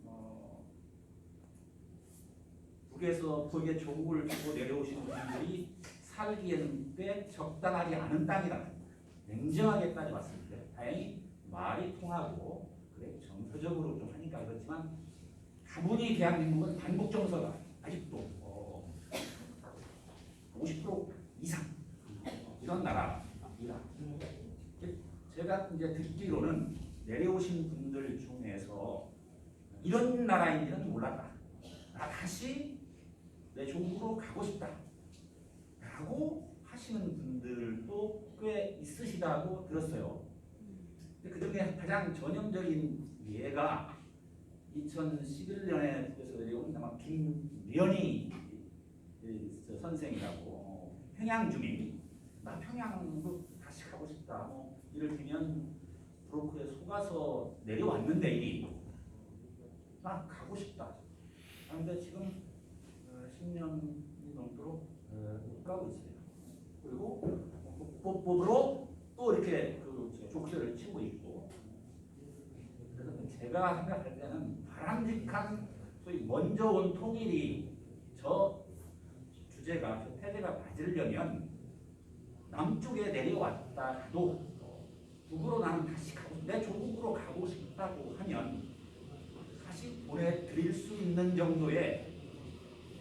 북의 조국을 두고 내려오시는 분들이 살기에는 꽤 적당하지 않은 땅이다. 냉정하게 따져봤을 때 다행히 말이 통하고 그래 정서적으로 좀 하니까 그렇지만 다분히 대한민국은 반복 정서가 아직도 50% 이상 이런 나라이다. 제가 이제 듣기로는 내려오신 분들 중에서 이런 나라인지는 몰랐다. 나 다시 내 조국으로 가고 싶다 라고 하시는 분들도 꽤 있으시다고 들었어요. 근데 그중에 가장 전형적인 예가 2011년에 그래서 내려온 아마 김련희 선생이라고 평양 주민, 나 평양도 다시 가고 싶다. 뭐 이를 들면 브로커에 속아서 내려왔는데 이리 나 가고 싶다. 그런데 지금 10년이 넘도록 못 가고 있어요. 그리고 국보법으로 또 이렇게 그 족쇄를 치고 있고. 그래서 제가 생각할 때는 바람직한 소위 먼저 온 통일이 저 주제가 저 태제가 맞으려면 남쪽에 내려왔다도 북으로 나는 다시 가고 내 조국으로 가고 싶다고 하면 다시 보내드릴 수 있는 정도의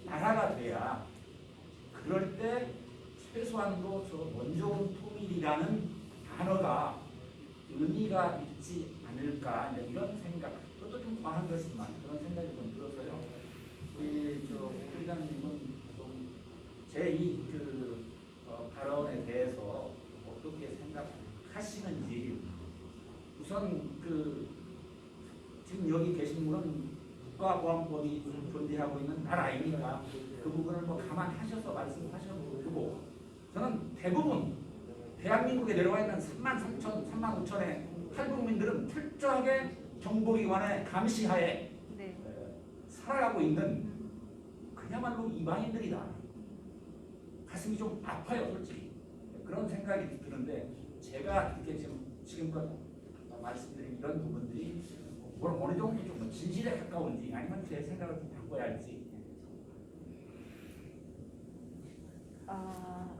나라가 돼야 그럴 때 최소한도 저 먼저 온 통일이라는 단어가 의미가 있지 않을까 이런 생각. 그것도 좀 과한 것이지만 그런 생각이 좀 들어서요. 우리 저 회장님은 좀 제 이 발언에 대해서 어떻게 생각하시는지. 우선 지금 여기 계신 분은 국가보안법이 존재하고 있는 나라이니까 그 부분을 뭐 감안하셔서 말씀하셔도 되고, 저는 대부분 대한민국에 내려와 있는 3만 5천의 탈북민들은 철저하게 정보기관의 감시하에 네. 살아가고 있는 그야말로 이방인들이다. 가슴이 좀 아파요, 솔직히. 그런 생각이 드는데 제가 이렇게 지금껏 말씀드린 이런 부분들이 어느 정도 좀 진실에 가까운지 아니면 제 생각을 좀 바꿔야 할지.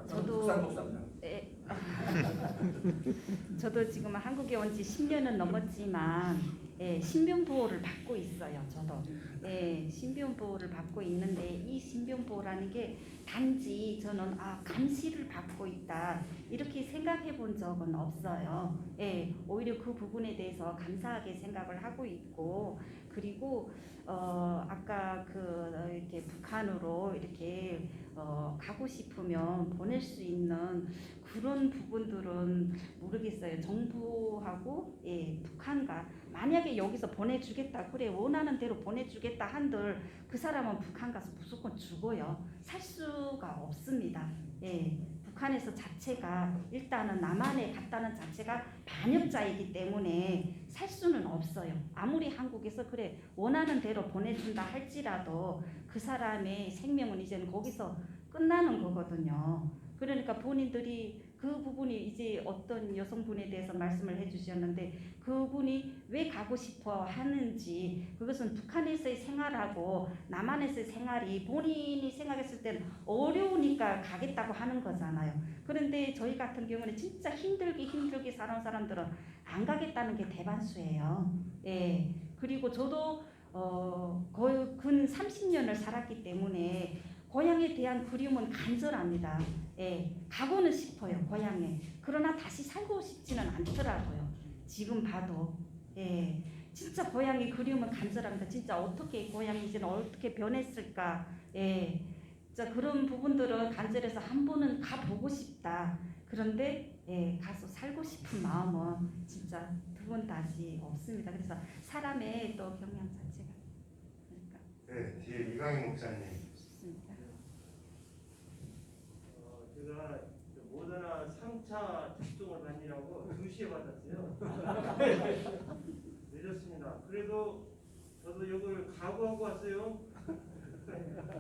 저도 목사입니다. 네. 저도 지금 한국에 온 지 10년은 넘었지만 신변 보호를 받고 있어요. 저도 신변 보호를 받고 있는데 이 신변 보호라는 게 단지 저는 감시를 받고 있다 이렇게 생각해 본 적은 없어요. 오히려 그 부분에 대해서 감사하게 생각을 하고 있고, 그리고 아까 이렇게 북한으로 이렇게 가고 싶으면 보낼 수 있는 그런 부분들은 모르겠어요. 정부하고 북한과 만약에 여기서 보내주겠다 그래 원하는 대로 보내주겠다 한들 그 사람은 북한 가서 무조건 죽어요. 살 수가 없습니다. 북한에서 자체가 일단은 남한에 갔다는 자체가 반역자이기 때문에 살 수는 없어요. 아무리 한국에서 그래 원하는 대로 보내준다 할지라도 그 사람의 생명은 이제는 거기서 끝나는 거거든요. 그러니까 본인들이 그 부분이 이제 어떤 여성분에 대해서 말씀을 해주셨는데 그분이 왜 가고 싶어 하는지, 그것은 북한에서의 생활하고 남한에서의 생활이 본인이 생각했을 때는 어려우니까 가겠다고 하는 거잖아요. 그런데 저희 같은 경우는 진짜 힘들게 사는 사람들은 안 가겠다는 게 대반수예요. 그리고 저도 거의 근 30년을 살았기 때문에 고향에 대한 그리움은 간절합니다. 예, 가고는 싶어요, 고향에. 그러나 다시 살고 싶지는 않더라고요. 지금 봐도. 예, 진짜 고향의 그리움은 간절합니다. 진짜 어떻게 고향이 이제는 어떻게 변했을까. 예, 진짜 그런 부분들은 간절해서 한 번은 가보고 싶다. 그런데 예, 가서 살고 싶은 마음은 진짜 두 번 다시 없습니다. 그래서 사람의 또 경향 자체가 그러니까 네, 뒤에 이강인 목사님. 좋습니다. 제가 모더나 3차 특종을 받느라고 2시에 받았어요. 늦었습니다. 그래도 저도 이걸 각오하고 왔어요.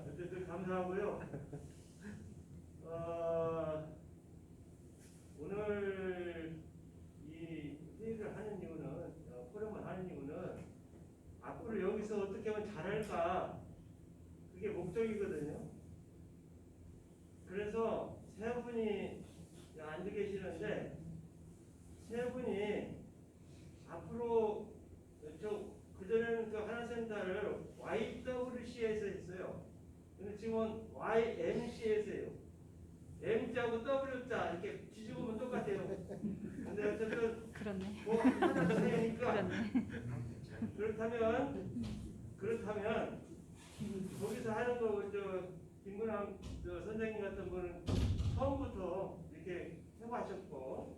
어쨌든 감사하고요. 오늘 이 회의를 하는 이유는 포럼을 하는 이유는 앞으로 여기서 어떻게 하면 잘할까 그게 목적이거든요. 그래서 세 분이 앉아 계시는데 세 분이 앞으로 그전에는 그 하나센터를 YWC에서 했어요. 근데 지금은 YMC에서 해요. M자고 W자 이렇게 뒤집으면 똑같아요. 근데 어쨌든 그렇네. 뭐 하나 세니까 그렇네. 그렇다면 거기서 하는 거 김근황 선생님 같은 분은 처음부터 이렇게 해보셨고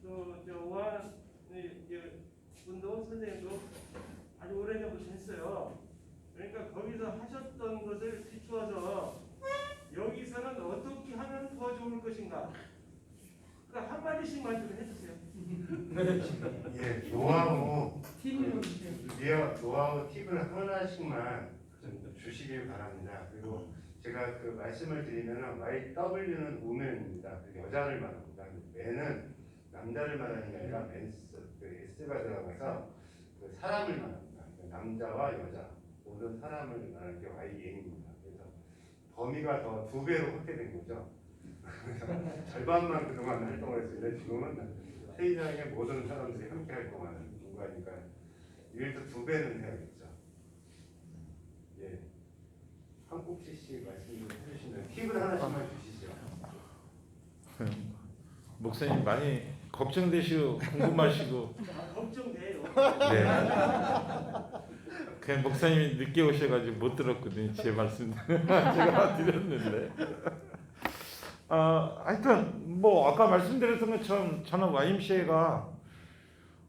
또 오한 분도 선생님도 아주 오래전부터 했어요. 그러니까 거기서 하셨던 것을 비추어서 여기서는 어떻게 하면 더 좋을 것인가. 그러니까 한 마디씩만 좀 해주세요. 예, 노하우 팁을 하나씩만 좀 주시길 바랍니다. 그리고 제가 그 말씀을 드리면은 YW는 우먼입니다. 그 여자를 말합니다. 맨은 남자를 말하는 게 아니라 맨스 그 S가 들어가서 그 사람을 말합니다. 그러니까 남자와 여자 모든 사람을 말하는 게 YN입니다. 그래서 범위가 더 2배로 확대된 거죠. 그래서 절반만 그동안 활동을 했는데 지금은 세상의 모든 사람들이 함께 활동하는 공간이니까 일도 2배는 해야겠죠. 예, 한국 CC 말씀 좀 해주시면 팁을 하나씩만 주시죠. 목사님 많이 걱정되시고 궁금하시고 걱정돼요. 네. 그냥 목사님이 늦게 오셔가지고 못 들었거든요. 제 말씀 제가 드렸는데 하여튼 뭐 아까 말씀드렸던 것처럼 저는 YMCA가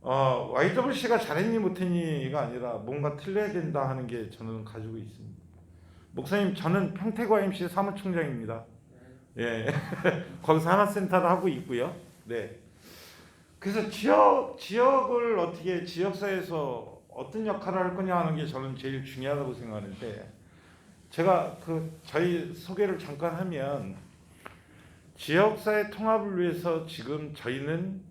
YWC가 잘했니 못했니가 아니라 뭔가 틀려야 된다 하는 게 저는 가지고 있습니다. 목사님 저는 평택 YMCA 사무총장입니다. 예, 거기서 하나센터를 하고 있고요. 네. 그래서 지역을 어떻게 지역사회에서 어떤 역할을 할 거냐 하는 게 저는 제일 중요하다고 생각하는데 제가 저희 소개를 잠깐 하면 지역사회 통합을 위해서 지금 저희는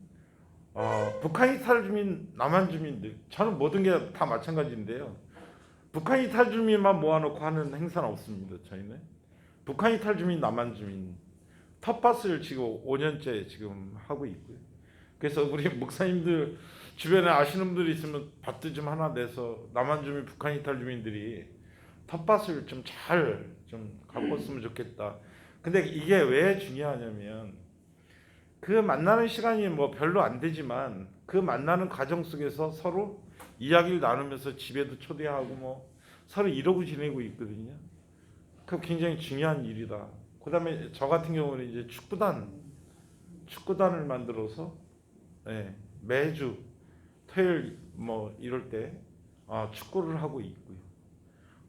북한 이탈 주민, 남한 주민들 저는 모든 게 다 마찬가지인데요. 북한 이탈 주민만 모아놓고 하는 행사는 없습니다. 저희는 북한 이탈 주민, 남한 주민 텃밭을 지금 5년째 지금 하고 있고요. 그래서 우리 목사님들 주변에 아시는 분들이 있으면 밭도 좀 하나 내서 남한 주민, 북한 이탈 주민들이 텃밭을 좀 잘 좀 가꿨으면 좋겠다. 근데 이게 왜 중요하냐면 그 만나는 시간이 뭐 별로 안 되지만 그 만나는 과정 속에서 서로 이야기를 나누면서 집에도 초대하고 뭐 서로 이러고 지내고 있거든요. 그 굉장히 중요한 일이다. 그다음에 저 같은 경우는 이제 축구단을 만들어서 매주 토요일 뭐 이럴 때 축구를 하고 있고요.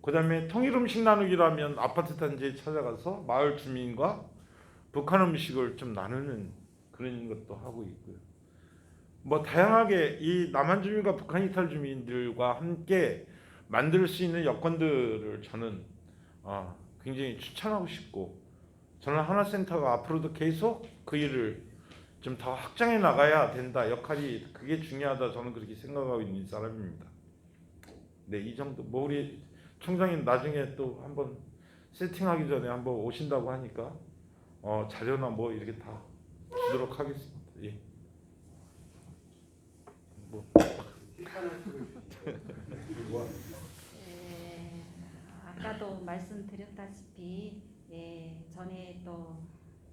그다음에 통일 음식 나누기라면 아파트 단지에 찾아가서 마을 주민과 북한 음식을 좀 나누는 그런 것도 하고 있고요. 뭐 다양하게 이 남한 주민과 북한 이탈 주민들과 함께 만들 수 있는 여건들을 저는 굉장히 추천하고 싶고 저는 하나센터가 앞으로도 계속 그 일을 좀 더 확장해 나가야 된다. 역할이 그게 중요하다. 저는 그렇게 생각하고 있는 사람입니다. 네, 이 정도. 뭐 우리 총장님 나중에 또 한번 세팅하기 전에 한번 오신다고 하니까 자료나 뭐 이렇게 다 주도록 하겠습니다. 예. 뭐. 아까도 말씀드렸다시피 예, 전에 또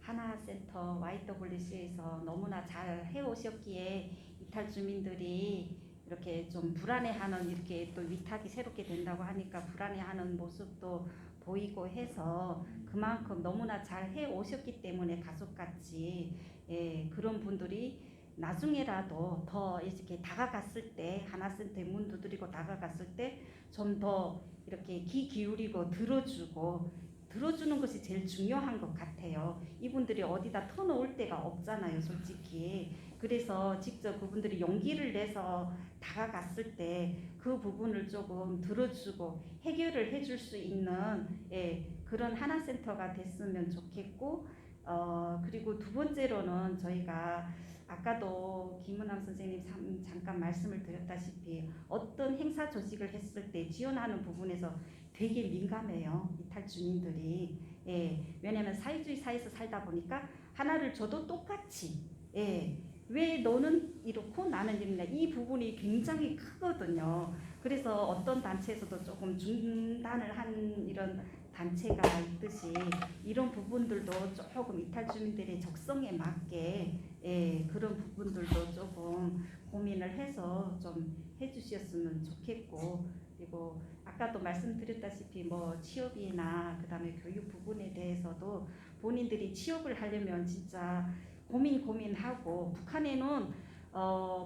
하나센터 YWC에서 너무나 잘 해오셨기에 이탈 주민들이 이렇게 좀 불안해하는 이렇게 또 위탁이 새롭게 된다고 하니까 불안해하는 모습도 보이고 해서 그만큼 너무나 잘 해오셨기 때문에 가족같이 예, 그런 분들이 나중에라도 더 이렇게 다가갔을 때 하나센터에 문 두드리고 다가갔을 때 좀 더 이렇게 귀 기울이고 들어주는 것이 제일 중요한 것 같아요. 이분들이 어디다 터놓을 데가 없잖아요, 솔직히. 그래서 직접 그분들이 용기를 내서 다가갔을 때 그 부분을 조금 들어주고 해결을 해줄 수 있는 예, 그런 하나센터가 됐으면 좋겠고 그리고 두 번째로는 저희가 아까도 김은남 선생님 잠깐 말씀을 드렸다시피 어떤 행사 조직을 했을 때 지원하는 부분에서 되게 민감해요. 이탈 주민들이. 예, 왜냐하면 사회주의 사회에서 살다 보니까 하나를 줘도 똑같이 예, 왜 너는 이렇고 나는 이렇냐 이 부분이 굉장히 크거든요. 그래서 어떤 단체에서도 조금 중단을 한 이런 단체가 있듯이 이런 부분들도 조금 이탈 주민들의 적성에 맞게 예, 그런 부분들도 조금 고민을 해서 좀 해주셨으면 좋겠고 그리고 아까도 말씀드렸다시피 뭐 취업이나 그다음에 교육 부분에 대해서도 본인들이 취업을 하려면 진짜 고민하고 북한에는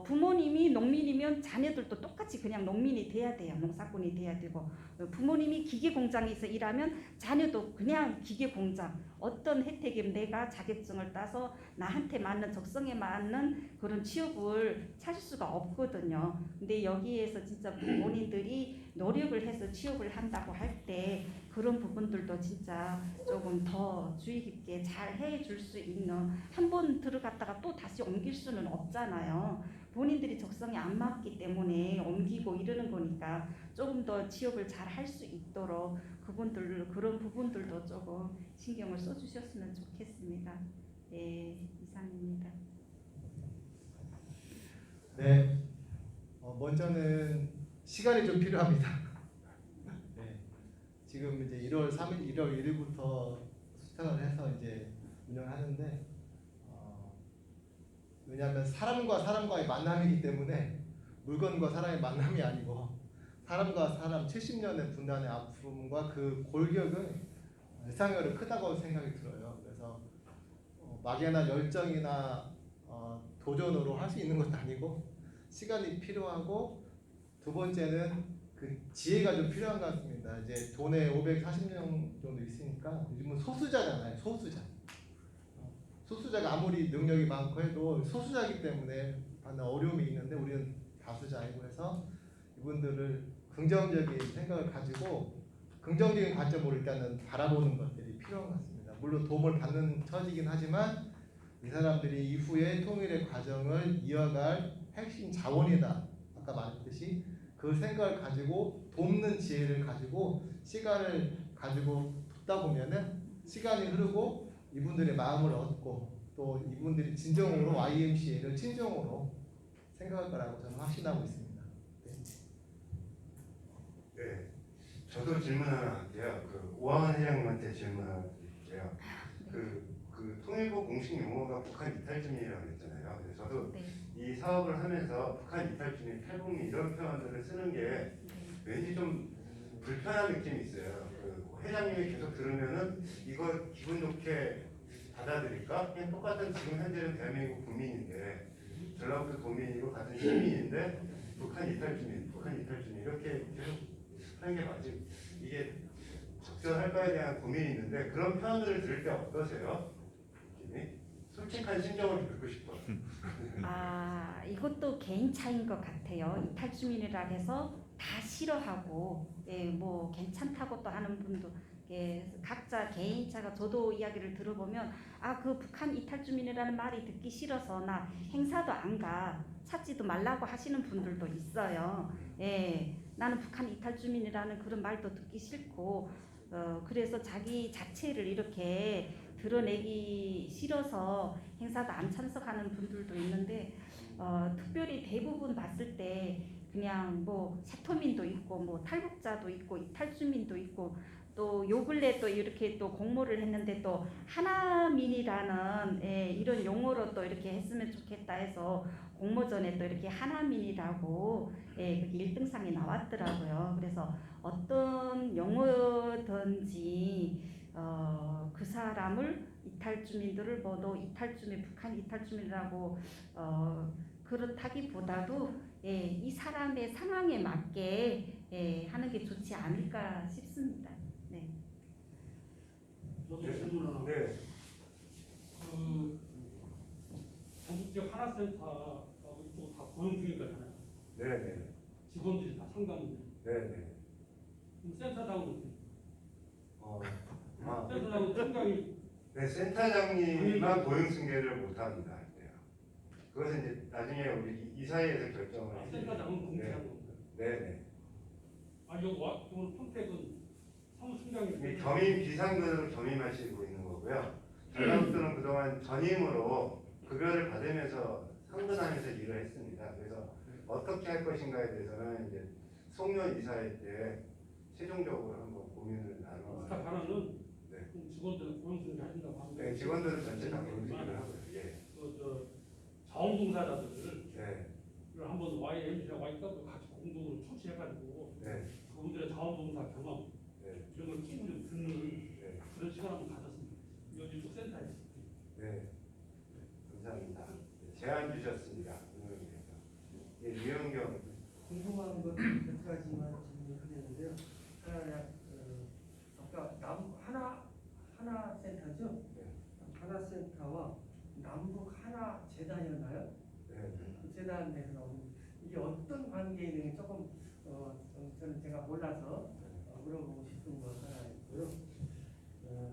부모님이 농민이면 자녀들도 똑같이 그냥 농민이 돼야 돼요. 농사꾼이 돼야 되고 부모님이 기계 공장에서 일하면 자녀도 그냥 기계 공장 어떤 혜택이면 내가 자격증을 따서 나한테 맞는 적성에 맞는 그런 취업을 찾을 수가 없거든요. 근데 여기에서 진짜 본인들이 노력을 해서 취업을 한다고 할 때 그런 부분들도 진짜 조금 더 주의 깊게 잘 해줄 수 있는 한 번 들어갔다가 또 다시 옮길 수는 없잖아요. 본인들이 적성에 안 맞기 때문에 옮기고 이러는 거니까 조금 더 취업을 잘 할 수 있도록 그런 부분들도 조금 신경을 써주셨으면 좋겠습니다. 네, 이상입니다. 네, 먼저는 시간이 좀 필요합니다. 네, 지금 이제 1월 1일부터 수탁을 해서 이제 운영하는데 왜냐하면 사람과 사람과의 만남이기 때문에 물건과 사람의 만남이 아니고 사람과 사람 70년의 분단의 아픔과 그 골격은 예상외로 크다고 생각이 들어요. 그래서 막연한 열정이나 도전으로 할 수 있는 것도 아니고 시간이 필요하고 두 번째는 그 지혜가 좀 필요한 것 같습니다. 이제 돈에 540명 정도 있으니까 요즘은 소수자잖아요. 소수자가 아무리 능력이 많고 해도 소수자이기 때문에 받는 어려움이 있는데 우리는 다수자이고 해서 이분들을 긍정적인 생각을 가지고 긍정적인 관점으로 일단은 바라보는 것들이 필요한 것 같습니다. 물론 도움을 받는 처지긴 하지만 이 사람들이 이후에 통일의 과정을 이어갈 핵심 자원이다. 아까 말했듯이 그 생각을 가지고 돕는 지혜를 가지고 시간을 가지고 돕다 보면은 시간이 흐르고 이분들의 마음을 얻고 또 이분들이 진정으로 YMCA를 진정으로 생각할 거라고 저는 확신하고 있습니다. 네, 저도 질문 하나 할게요. 그 오하원 회장님한테 질문 하나 드릴게요. 그 통일부 공식 용어가 북한 이탈주민이라고 했잖아요. 그래서 저도 네. 이 사업을 하면서 북한 이탈주민, 탈북민 이런 표현들을 쓰는 게 왠지 좀 불편한 느낌이 있어요. 그 회장님이 계속 들으면은 이거 기분 좋게 받아들일까? 그냥 똑같은 지금 현재는 대한민국 국민인데 전라북도 도민이고 같은 시민인데 북한 이탈주민 이렇게 계속 하는 게 맞지? 이게 적절할까에 대한 고민이 있는데 그런 표현들을 들을 때 어떠세요? 솔직한 심정을 듣고 싶어요. 이것도 개인 차이인 것 같아요. 이탈 주민이라 해서 다 싫어하고 뭐 괜찮다고 또 하는 분도 각자 개인차가 저도 이야기를 들어보면 그 북한 이탈 주민이라는 말이 듣기 싫어서 나 행사도 안 가 찾지도 말라고 하시는 분들도 있어요. 나는 북한 이탈 주민이라는 그런 말도 듣기 싫고 그래서 자기 자체를 이렇게 드러내기 싫어서 행사도 안 참석하는 분들도 있는데 특별히 대부분 봤을 때 그냥 뭐 세토민도 있고 뭐 탈북자도 있고 이탈주민도 있고 또 요 근래 또 이렇게 또 공모를 했는데 또 하나민이라는 이런 용어로 또 이렇게 했으면 좋겠다 해서 공모전에 또 이렇게 하나민이라고 그게 1등상에 나왔더라고요. 그래서 어떤 용어든지 그 사람을 이탈 주민들을 모두 이탈 주민, 북한 이탈 주민이라고 그렇다기보다도 이 사람의 상황에 맞게 하는 게 좋지 않을까 싶습니다. 네. 저도 질문 하나. 네. 그 전국적 하나센터 이쪽 다 고용 중인 거잖아요. 네네. 직원들이 다 상담인데. 네네. 그럼 센터장은 아, 센터장은 총장이 네, 센터장님만 고용 승계를 못합니다. 네. 그것은 이제 나중에 우리 이사회에서 결정을 해요. 센터장은 공개하는 겁니다. 네네. 아 여기 오늘 평택은 사무총장이 이게 겸임 비상근으로 겸임하시고 있는 거고요. 전라북도는 그동안 전임으로 급여를 받으면서 상근하면서 일을 했습니다. 그래서 어떻게 할 것인가에 대해서는 이제 송년 이사회 때 최종적으로 한번 고민을 나눠. 스타 하나는 네. 직원들은 고용승계 하신다고 하는데. 네, 직원들은 전체 다 고용 승계를 하고요. 예. 저 자원봉사자들을 네. 한번 YMC랑 YW도 같이 공동으로 초치해가지고 네. 그분들의 자원봉사 경험 네. 이런 걸 끼고 좀 듣는 네. 그런 시간 한번 가졌습니다. 여기 쪽 센터에. 네. 감사합니다. 네, 제안 주셨습니다. 의원님께서. 예, 유영경. 궁금한 것 몇 가지만 질문드렸는데요. 아까 하나 센터죠? 네. 하나 센터와 남북 하나 재단이었나요? 네. 그 재단에서 나오는 이게 어떤 관계에 있는지 조금 저는 제가 몰라서 물어보고 싶은 거 하나 있고요.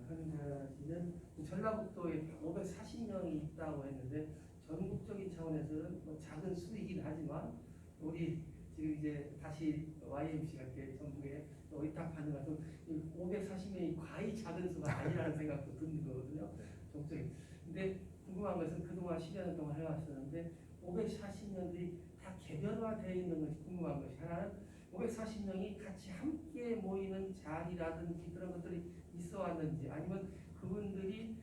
한 가지는 전라북도에 540명이 있다고 했는데 전국적인 차원에서는 뭐 작은 수이긴 하지만 우리 지금 이제 다시 YMC가 이렇게 전국에 의탁하는 것 같은 540명이 과히 작은 수가 아니라는 생각도 드는 거거든요. 정적인. 근데 궁금한 것은 그동안 10여 년 동안 해왔었는데 540명들이 다 개별화되어 있는 것이 궁금한 것이 하나는 540명이 같이 함께 모이는 자리라든지 그런 것들이 있어 왔는지 아니면 그분들이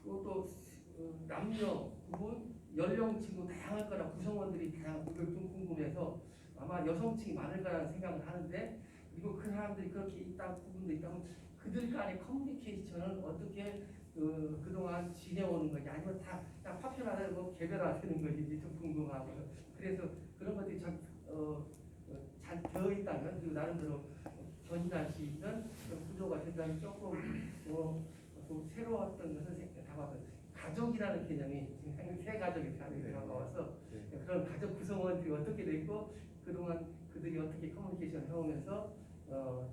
그것도 남녀 구분 연령층도 다양할 거라 구성원들이 다양한 그걸 좀 궁금해서 아마 여성층이 많을 거라는 생각을 하는데 그리고 그 사람들이 그렇게 있다 부분도 있다면 그들 간의 커뮤니케이션은 어떻게 그동안 지내오는 건지 아니면 다 그냥 파편화되고 개별화되는 건지 좀 궁금하고요. 그래서 그런 것들이 잘 되어 있다면 그리고 나름대로 견인할 수 있는 구조가 된다면 조금 좀 새로웠던 것은 다가왔던 가족이라는 개념이 지금 세 가족이 다가와서 그런 가족 구성원들이 어떻게 됐고 그동안 그들이 어떻게 커뮤니케이션 해오면서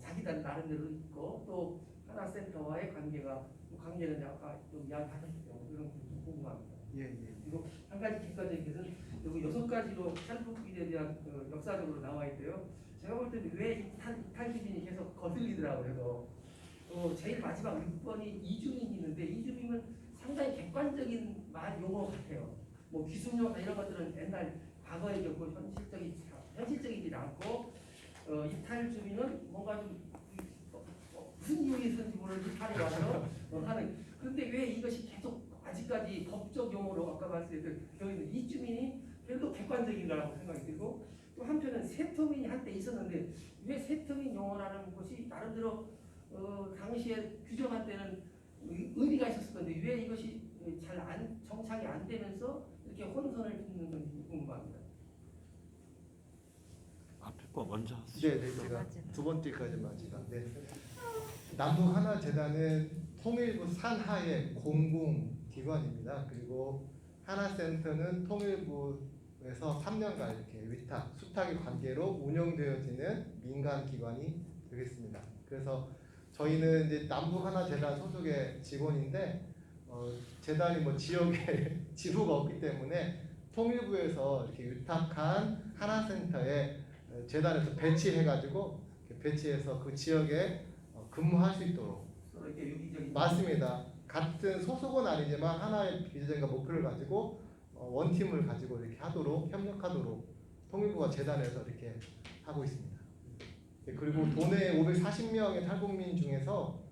자기들 나름대로 있고 또 하나센터와의 관계는 아까 좀 이야기하셨죠. 그런 게 좀 궁금합니다. 예. 그리고 한 가지 뒷가지에 대해서는 여기 6가지로 탈북일에 대한 역사적으로 나와 있대요. 제가 볼 때는 왜 이탈 기준이 계속 거슬리더라고요. 제일 마지막 6번이 이주민이 있는데 이주민은 상당히 객관적인 용어 같아요. 뭐 기술용어나 이런 것들은 옛날 과거의 경우 현실적이지 않고 이탈 주민은 뭔가 좀 무슨 이유에 있었는지 모르는 이탈에 와서 하는. 그런데 왜 이것이 계속 아직까지 법적 용어로 아까 말씀드린 경우에는 이 주민이 별로 객관적인가라고 생각이 들고 또 한편은 세터민이 한때 있었는데 왜 세터민 용어라는 것이 나름대로 당시에 규정할 때는 의미가 있었을 건데 왜 이것이 정착이 안 되면서 이렇게 혼선을 빚는 건지 궁금합니다. 앞에 거 먼저 하시죠. 네, 제가 두 번째까지 마지막. 네. 남북 하나 재단은 통일부 산하의 공공기관입니다. 그리고 하나센터는 통일부에서 3년간 이렇게 위탁, 수탁의 관계로 운영되어지는 민간 기관이 되겠습니다. 그래서 저희는 이제 남북 하나 재단 소속의 직원인데 재단이 뭐 지역에 지부가 없기 때문에 통일부에서 이렇게 위탁한 하나센터에 재단에서 배치해가지고 배치해서 그 지역에 근무할 수 있도록. 서로 이렇게 유기적인. 맞습니다. 같은 소속은 아니지만 하나의 비전과 목표를 가지고 원팀을 가지고 이렇게 하도록 협력하도록 통일부와 재단에서 이렇게 하고 있습니다. 그리고 도내 540명의 탈북민 중에서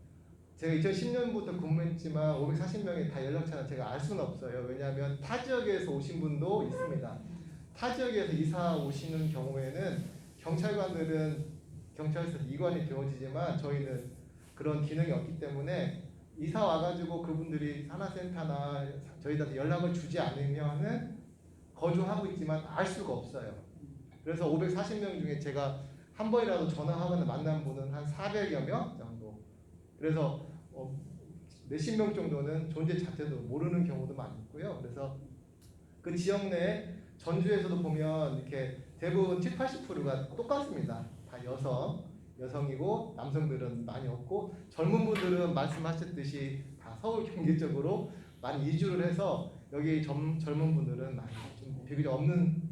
제가 2010년부터 근무했지만 540명이 다 연락처는 제가 알 수는 없어요. 왜냐하면 타 지역에서 오신 분도 있습니다. 타 지역에서 이사 오시는 경우에는 경찰관들은 경찰서 이관이 되어지지만 저희는 그런 기능이 없기 때문에 이사 와가지고 그분들이 산하센터나 저희한테 연락을 주지 않으면은 거주하고 있지만 알 수가 없어요. 그래서 540명 중에 제가 한 번이라도 전화하거나 만난 분은 한 400여 명 정도. 그래서 몇십 명 정도는 존재 자체도 모르는 경우도 많이 있고요. 그래서 그 지역 내 전주에서도 보면 이렇게 대부분 70, 80%가 똑같습니다. 다 여성이고 남성들은 많이 없고 젊은 분들은 말씀하셨듯이 다 서울 경기 쪽으로 많이 이주를 해서 여기 젊은 분들은 많이 좀 비교적 없는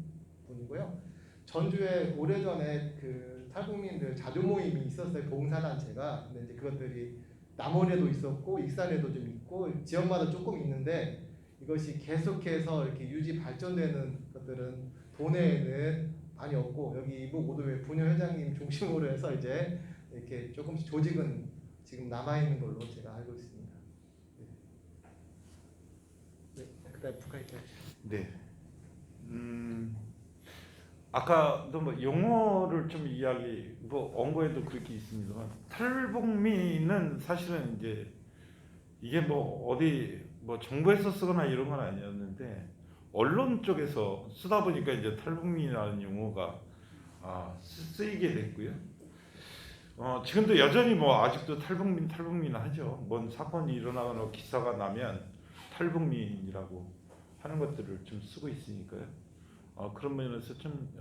분이고요. 전주에 오래전에 그 탈북민들 자조 모임이 있었어요. 봉사단체가. 근데 이제 그것들이 남원에도 있었고 익산에도 좀 있고 지역마다 조금 있는데 이것이 계속해서 이렇게 유지 발전되는 것들은 도내에는 많이 없고 여기 이북 오도회 분녀 회장님 중심으로 해서 이제 이렇게 조금씩 조직은 지금 남아 있는 걸로 제가 알고 있습니다. 네, 그다음 북한 입장. 네. 아까도 뭐 용어를 좀 이야기 뭐 언거에도 그렇게 있습니다만 탈북민은 사실은 이제 이게 뭐 어디 뭐 정부에서 쓰거나 이런 건 아니었는데 언론 쪽에서 쓰다 보니까 이제 탈북민이라는 용어가 쓰이게 됐고요. 지금도 여전히 뭐 아직도 탈북민 하죠. 뭔 사건이 일어나거나 기사가 나면 탈북민이라고 하는 것들을 좀 쓰고 있으니까요. 그런 면에서 좀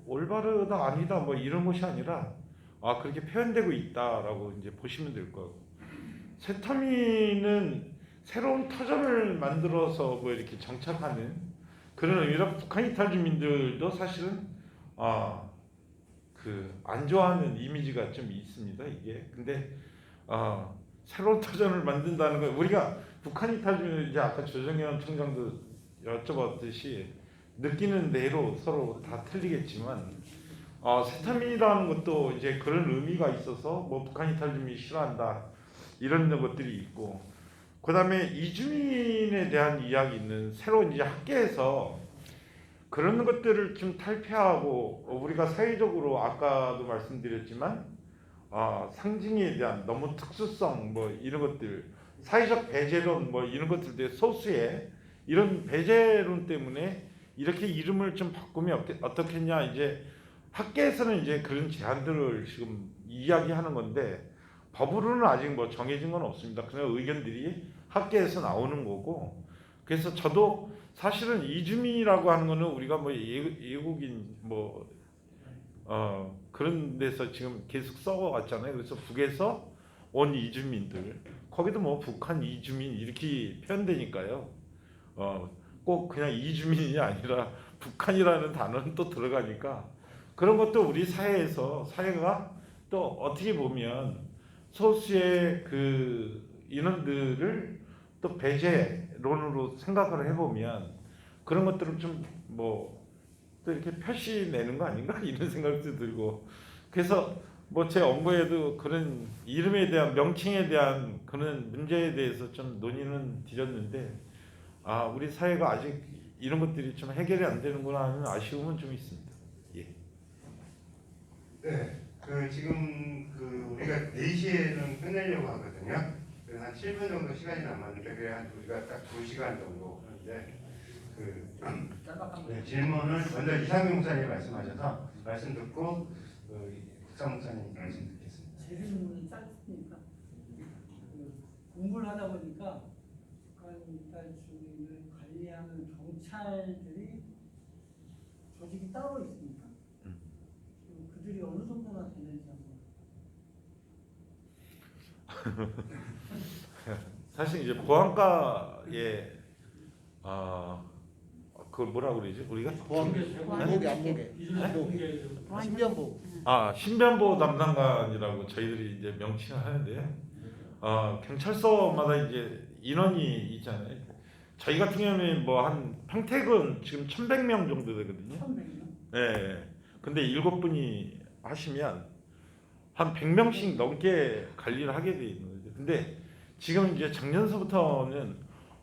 올바르다 아니다 뭐 이런 것이 아니라 그렇게 표현되고 있다라고 이제 보시면 될 거고. 새터미는 새로운 터전을 만들어서 뭐 이렇게 정착하는 그런 의미라 북한 이탈 주민들도 사실은 그 안 좋아하는 이미지가 좀 있습니다. 이게 근데 새로운 터전을 만든다는 거 우리가 북한 이탈 주민 이제 아까 조정현 총장도 여쭤봤듯이 느끼는 대로 서로 다 틀리겠지만 새터민이라는 것도 이제 그런 의미가 있어서 뭐 북한 이탈 주민이 싫어한다 이런 것들이 있고 그다음에 이주민에 대한 이야기는 새로운 이제 학계에서 그런 것들을 좀 탈피하고 우리가 사회적으로 아까도 말씀드렸지만 상징에 대한 너무 특수성 뭐 이런 것들 사회적 배제론 뭐 이런 것들도 소수의 이런 배제론 때문에 이렇게 이름을 좀 바꾸면 어떻겠냐 이제 학계에서는 이제 그런 제안들을 지금 이야기하는 건데 법으로는 아직 뭐 정해진 건 없습니다. 그냥 의견들이 학계에서 나오는 거고 그래서 저도 사실은 이주민이라고 하는 거는 우리가 뭐 외국인 뭐 그런 데서 지금 계속 써왔잖아요. 그래서 북에서 온 이주민들 거기도 뭐 북한 이주민 이렇게 표현되니까요. 꼭 그냥 이주민이 아니라 북한이라는 단어는 또 들어가니까 그런 것도 우리 사회가 또 어떻게 보면 소수의 그 인원들을 또 배제론으로 생각을 해보면 그런 것들을 좀 뭐 또 이렇게 표시 내는 거 아닌가 이런 생각도 들고 그래서 뭐 제 원고에도 그런 이름에 대한 명칭에 대한 그런 문제에 대해서 좀 논의는 드렸는데 우리 사회가 아직 이런 것들이 좀 해결이 안 되는구나 하는 아쉬움은 좀 있습니다. 예. 네, 지금 우리가 4시에는 끝내려고 하거든요. 그래서 한 7분 정도 시간이 남았는데 그래 우리가 딱 2시간 정도 하는데 질문을 먼저 이상민 목사님 말씀하셔서 말씀 듣고 국사 목사님 말씀 듣겠습니다. 제 질문은 짧습니다. 공부를 하다 보니까 북한 이탈 주민을 관리하는 경찰들이 조직이 따로 있습니까? 그들이 어느 정도나 되는지 한번. 사실 이제 보안과에 그걸 뭐라고 그러지 우리가 안목에 신변보 신변보 담당관이라고 저희들이 이제 명칭을 하는데 경찰서마다 이제 인원이 있잖아요. 저희 같은 경우는 뭐 한 평택은 지금 1,100명 정도 되거든요. 1,100명? 네. 근데 7분이 하시면 한 100명씩 넘게 관리를 하게 돼 있는 거죠. 근데 지금 이제 작년서부터는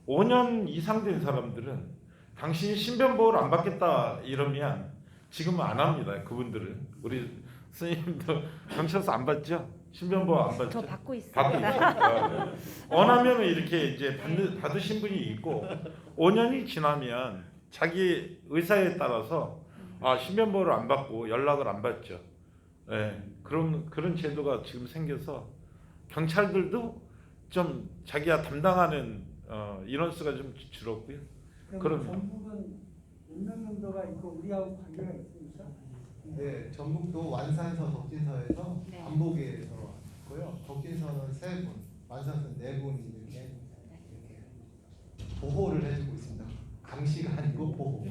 5년 이상 된 사람들은 당신이 신변보호를 안 받겠다 이러면 지금은 안 합니다. 그분들은 우리 스님도 경찰서 안 받죠? 신변보호 안 받죠? 저 받고 받고 있습니다. 있어요. 원하면 이렇게 이제 받으신 분이 있고 5년이 지나면 자기 의사에 따라서 신변보호를 안 받고 연락을 안 받죠. 예, 그런 제도가 지금 생겨서 경찰들도 좀 자기가 담당하는 인원수가 좀 줄었고요. 그럼 전북은 몇 명 정도가 있고 우리하고 관계가 있습니까? 네, 전북도 완산서, 덕진서에서 네. 반복에서 있고요. 덕진서는 3분, 완산서는 4분이 이렇게 보호를 해주고 있습니다. 감시가 아니고 보호.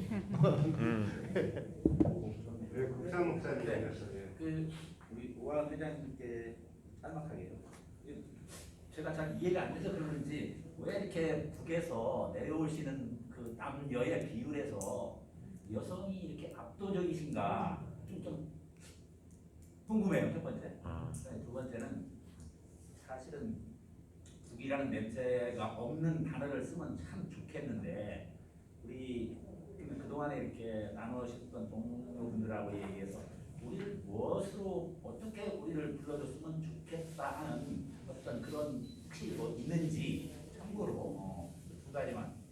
네, 국상 목사님이었어요. 우리 오광 회장님께 짤막하게요. 제가 잘 이해가 안 돼서 그러는지 왜 이렇게 북에서 내려오시는 그 남녀의 비율에서 여성이 이렇게 압도적이신가 좀 궁금해요. 첫 번째. 두 번째는 사실은 북이라는 냄새가 없는 단어를 쓰면 참 좋겠는데 우리 그동안에 이렇게 나누셨던 동료분들하고 얘기해서 우리를 무엇으로 어떻게 우리를 불러줬으면 좋겠다 하는 어떤 그런 혹시 뭐 있는지 참고로 두 가지만.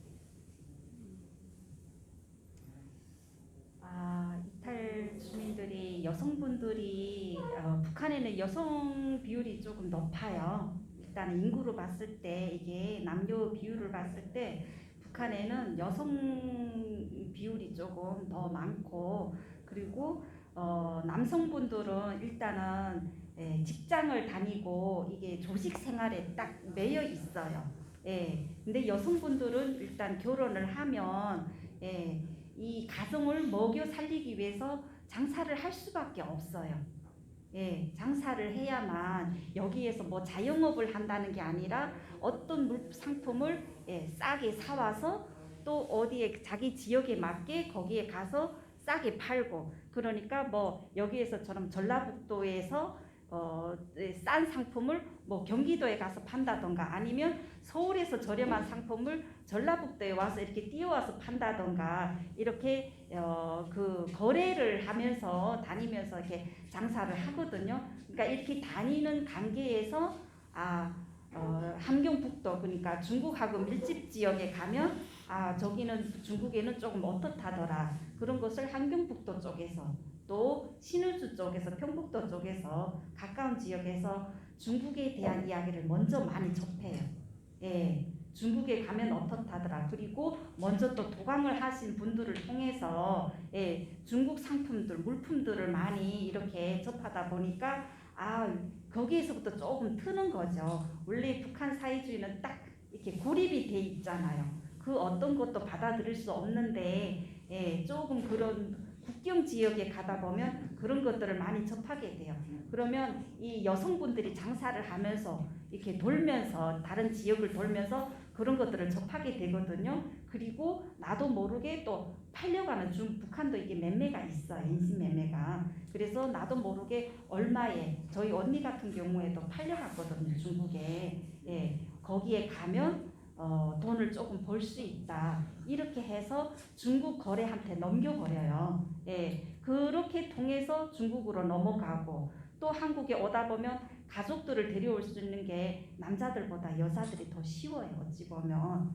이탈 주민들이 여성분들이 북한에는 여성 비율이 조금 높아요. 일단 인구로 봤을 때 이게 남녀 비율을 봤을 때 북한에는 여성 비율이 조금 더 많고 그리고 남성분들은 일단은 직장을 다니고 이게 조직 생활에 딱 매여 있어요. 근데 여성분들은 일단 결혼을 하면 이 가정을 먹여 살리기 위해서 장사를 할 수밖에 없어요. 장사를 해야만 여기에서 뭐 자영업을 한다는 게 아니라 어떤 상품을 싸게 사와서 또 어디에 자기 지역에 맞게 거기에 가서 싸게 팔고 그러니까 뭐 여기에서처럼 전라북도에서 싼 상품을 뭐 경기도에 가서 판다던가 아니면 서울에서 저렴한 상품을 전라북도에 와서 이렇게 뛰어와서 판다던가 이렇게 그 거래를 하면서 다니면서 이렇게 장사를 하거든요. 그러니까 이렇게 다니는 관계에서 함경북도 그러니까 중국하고 밀집 지역에 가면 저기는 중국에는 조금 어떻다더라 그런 것을 함경북도 쪽에서 또 신의주 쪽에서 평북도 쪽에서 가까운 지역에서 중국에 대한 이야기를 먼저 많이 접해요. 중국에 가면 어떻다더라. 그리고 먼저 또 도강을 하신 분들을 통해서 중국 상품들, 물품들을 많이 이렇게 접하다 보니까 거기에서부터 조금 트는 거죠. 원래 북한 사회주의는 딱 이렇게 고립이 돼 있잖아요. 그 어떤 것도 받아들일 수 없는데 조금 그런 국경 지역에 가다 보면 그런 것들을 많이 접하게 돼요. 그러면 이 여성분들이 장사를 하면서 이렇게 돌면서 다른 지역을 돌면서 그런 것들을 접하게 되거든요. 그리고 나도 모르게 또 팔려가는 북한도 이게 매매가 있어요. 인신 매매가. 그래서 나도 모르게 얼마에 저희 언니 같은 경우에도 팔려갔거든요. 중국에. 거기에 가면 돈을 조금 벌 수 있다. 이렇게 해서 중국 거래한테 넘겨버려요. 그렇게 통해서 중국으로 넘어가고 또 한국에 오다 보면 가족들을 데려올 수 있는 게 남자들보다 여자들이 더 쉬워요. 어찌 보면.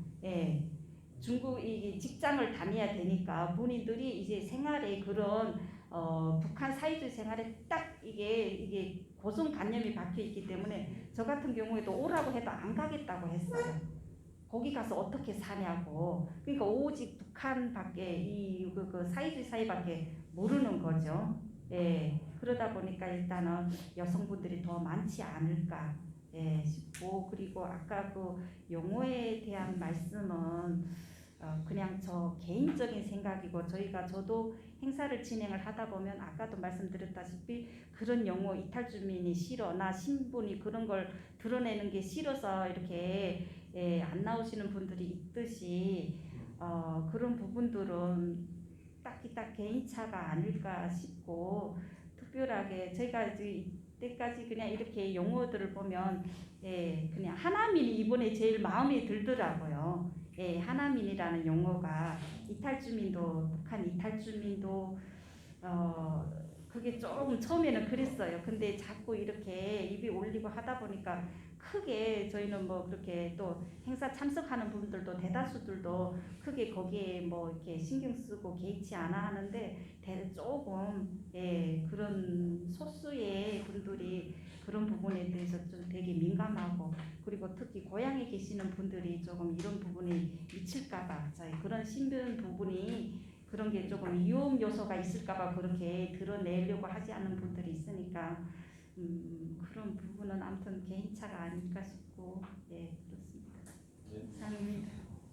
중국 이 직장을 다녀야 되니까 본인들이 이제 생활에 그런 북한 사회주의 생활에 딱 이게 고정관념이 박혀 있기 때문에 저 같은 경우에도 오라고 해도 안 가겠다고 했어요. 거기 가서 어떻게 사냐고. 그러니까 오직 북한밖에 그 사회주의 사회밖에 모르는 거죠. 그러다 보니까 일단은 여성분들이 더 많지 않을까 싶고 그리고 아까 그 용어에 대한 말씀은 그냥 저 개인적인 생각이고 저도 행사를 진행을 하다 보면 아까도 말씀드렸다시피 그런 용어 이탈 주민이 싫어 나 신분이 그런 걸 드러내는 게 싫어서 이렇게 안 나오시는 분들이 있듯이 그런 부분들은 딱히 딱 개인차가 아닐까 싶고 특별하게 제가 이때까지 그냥 이렇게 용어들을 보면 그냥 하나민이 이번에 제일 마음에 들더라고요. 하나민이라는 용어가 이탈주민도 북한 이탈주민도 그게 조금 처음에는 그랬어요. 근데 자꾸 이렇게 입이 올리고 하다 보니까 크게 저희는 뭐 그렇게 또 행사 참석하는 분들도 대다수들도 크게 거기에 뭐 이렇게 신경 쓰고 개의치 않아 하는데 조금 그런 소수의 분들이 그런 부분에 대해서 좀 되게 민감하고 그리고 특히 고향에 계시는 분들이 조금 이런 부분에 미칠까봐 저희 그런 신변 부분이 그런 게 조금 위험 요소가 있을까봐 그렇게 드러내려고 하지 않는 분들이 있으니까 그런 부분은 아무튼 개인차가 아닐까 싶고 그렇습니다. 이상입니다.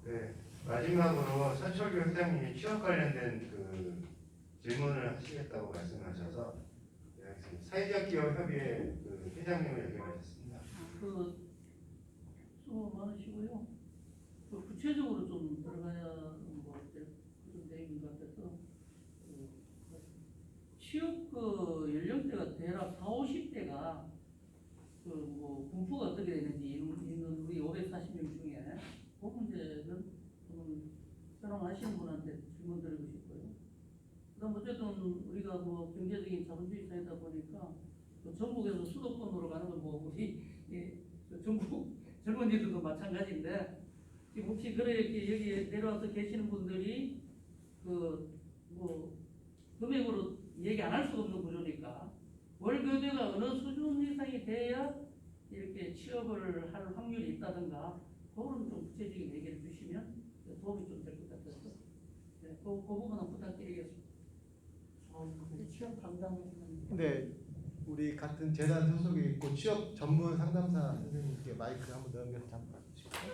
네, 마지막으로 서철규 회장님이 취업 관련된 그 질문을 하시겠다고 말씀하셔서 사회적 기업 협의회 그 회장님을 연결하셨습니다. 수고 많으시고요. 구체적으로 좀 들어가야 뭐 그런 내용인 것 같아서 취업 연령대가 대략 40, 50대가 뭐 분포가 어떻게 되는지 있는 우리 540명 중에 그 문제는 저랑 아시는 분한테 질문 드리고 싶고요. 그다음 어쨌든 우리가 뭐 경제적인 자본주의 사회다 보니까 전국에서 수도권으로 가는 건 뭐 우리 전국 젊은이들도 마찬가지인데 지금 혹시 그렇게 여기 내려와서 계시는 분들이 뭐 금액으로 얘기 안 할 수가 없는 구조니까 월급대가 어느 수준 이상이 돼야 이렇게 취업을 할 확률이 있다든가 그거는 좀 구체적인 얘기를 주시면 도움이 좀 될 것 같아서 그 부분은 부탁드리겠습니다. 취업 담당하시는 네, 우리 같은 재단 소속에 있고 취업 전문 상담사 선생님께 마이크 한번 넘겨서 잠깐 주시고요.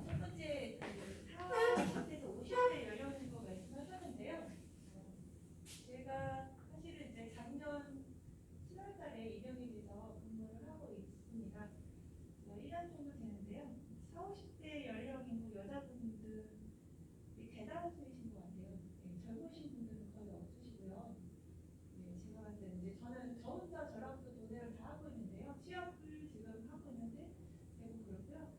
첫 번째 40대에서 50대 연령인 거 말씀하셨는데요. 제가 사실은 이제 작년 7월달에 임용이 돼서 근무를 하고 있습니다. 1년 정도 되는데요. 40, 50대 연령 인구 여자분들이 대다수이신 것 같아요. 젊으신 분들은 거의 없으시고요. 제가 봤을 때는 이제 저는 저 혼자 저랑도 도전을 다 하고 있는데요. 취업을 지금 하고 있는데 대부분 그렇고요.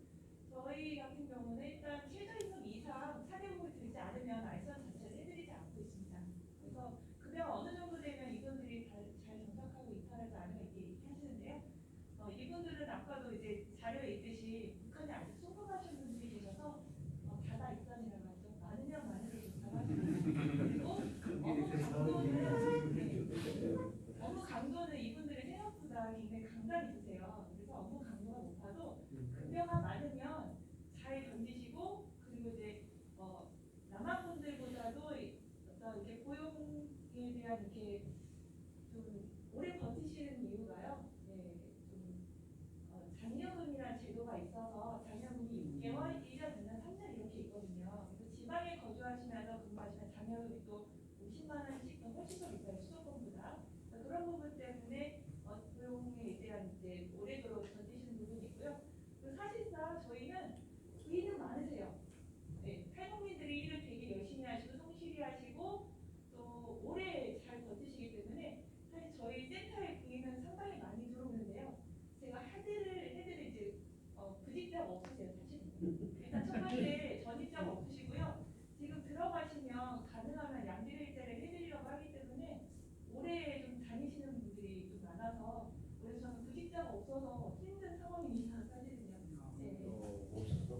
저희 같은 경우는 일단 최저임금 이상 사대보험이 들지 않으면 알선 자체를 해드리지 않고 있습니다. 그래서 급여가 어느 정도 되면 이분들이 잘 정착하고 이탈하지 않으면 이렇게 하시는데요. 이분들은 아까도 이제 자료에 있듯이 북한에 아직 송금하신 분들이 계셔서 바다 입단이라고 하죠. 많으면 많으면 좋다고 하시고요. 그리고 업무 강도는 이분들이 생각보다 굉장히 강단이 있으세요. 그래서 업무 강도가 높아도 급여가 많으면 잘 견디시고 그리고 이제 남한분들보다도 어떤 이렇게 고용에 대한 이렇게 좀 오래 버티시는 이유가요. 장려금이라는 제도가 있어서 장려금이 6개월, 1년, 2년, 3년 이렇게 있거든요. 그래서 지방에 거주하시면서 근무하시면 장려금이 또 50만 원씩 더 훨씬 더 있어요. 수도권보다. 그런 부분 때문에 고용에 대한 이제 오래도록 견디시는 부분이 있고요. 그리고 사실상 저희는 부인은 많으세요. 탈북민들이 일을 되게 열심히 하시고 성실히 하시고 또 오래 잘 버티시기 때문에 사실 저희 센터의 부인은 상당히 많이 들어오는데요. 제가 해드릴 이제 부직자가 없으세요, 사실. 일단 첫 번째 전입자가 없으시고요. 지금 들어가시면 가능하면 양질일자를 해드리려고 하기 때문에 오래 좀 다니시는 분들이 좀 많아서 그래서 저는 부직자가 없어서 힘든 상황입니다, 사실은요.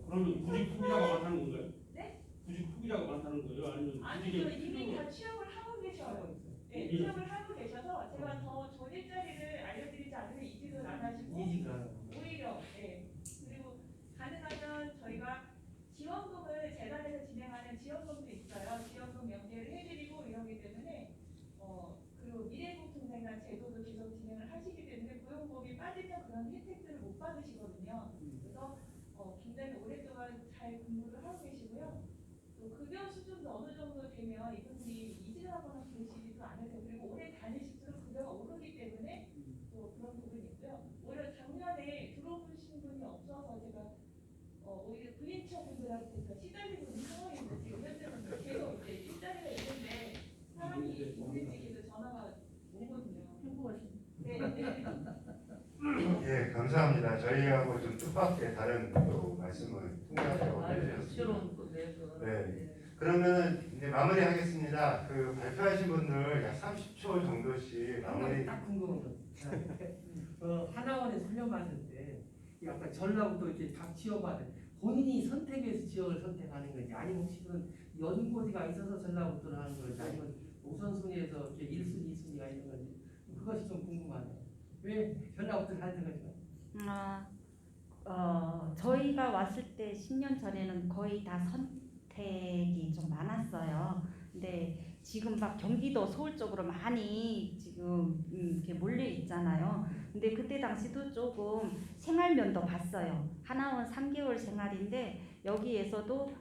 그러면 구직 투기자가 많다는 건가요? 네? 구직 투기자가 많다는 거예요? 아니면 아니요, 이미 다 취업을 하고 계셔요. 취업을 하고 계셔서 제가 더 좋은 일자리를 알려드리지 않으면 이직을 안 하시고 오히려 그리고 가능하면 저희가 지원금을 재단에서 진행하는 지원금도 있어요. 지원금 연계를 해드리고 이러기 때문에 그리고 미래국통생산 제도도 계속 진행을 하시기 때문에 고용보험이 빠지면 그런 혜택들을 못 받으시거든요. 그래서 굉장히 오랫동안 잘 근무를 하고 계시고요. 또 급여 수준도 어느 정도 되면 이분들이 이직하거나 그러시지도 않으세요. 그리고 오래 다니실수록 급여가 오르기 때문에 또 그런 부분이 있고요. 오히려 작년에 이제 군인처분들한테 시달리고 있는 상황인데 지금 현재는 계속 이제 일자리가 있는데 사람이 우리 집에서 전화가 오거든요. 네, 네. 예, 감사합니다. 저희하고 좀 뜻밖의 다른 또 말씀을 통해서 해주셨습니다. 네. 그러면 이제 마무리하겠습니다. 그 발표하신 분들 약 30초 정도씩 마무리. 딱 궁금한 거. 하나원에 훈련받을 때 약간 전라북도 이렇게 각 지역마다 본인이 선택해서 지역을 선택하는 건지 아니면 혹시 그런 연고지가 있어서 전라북도를 하는 건지 아니면 우선순위에서 이렇게 1순위, 2순위가 있는 건지 그것이 좀 궁금하네요. 왜 전라북도를 하는 건지. 저희가 왔을 때 10년 전에는 거의 다 선택이 좀 많았어요. 근데 지금 막 경기도 서울 쪽으로 많이 지금 이렇게 몰려 있잖아요. 근데 그때 당시도 조금 생활면도 봤어요. 하나원 3개월 생활인데 여기에서도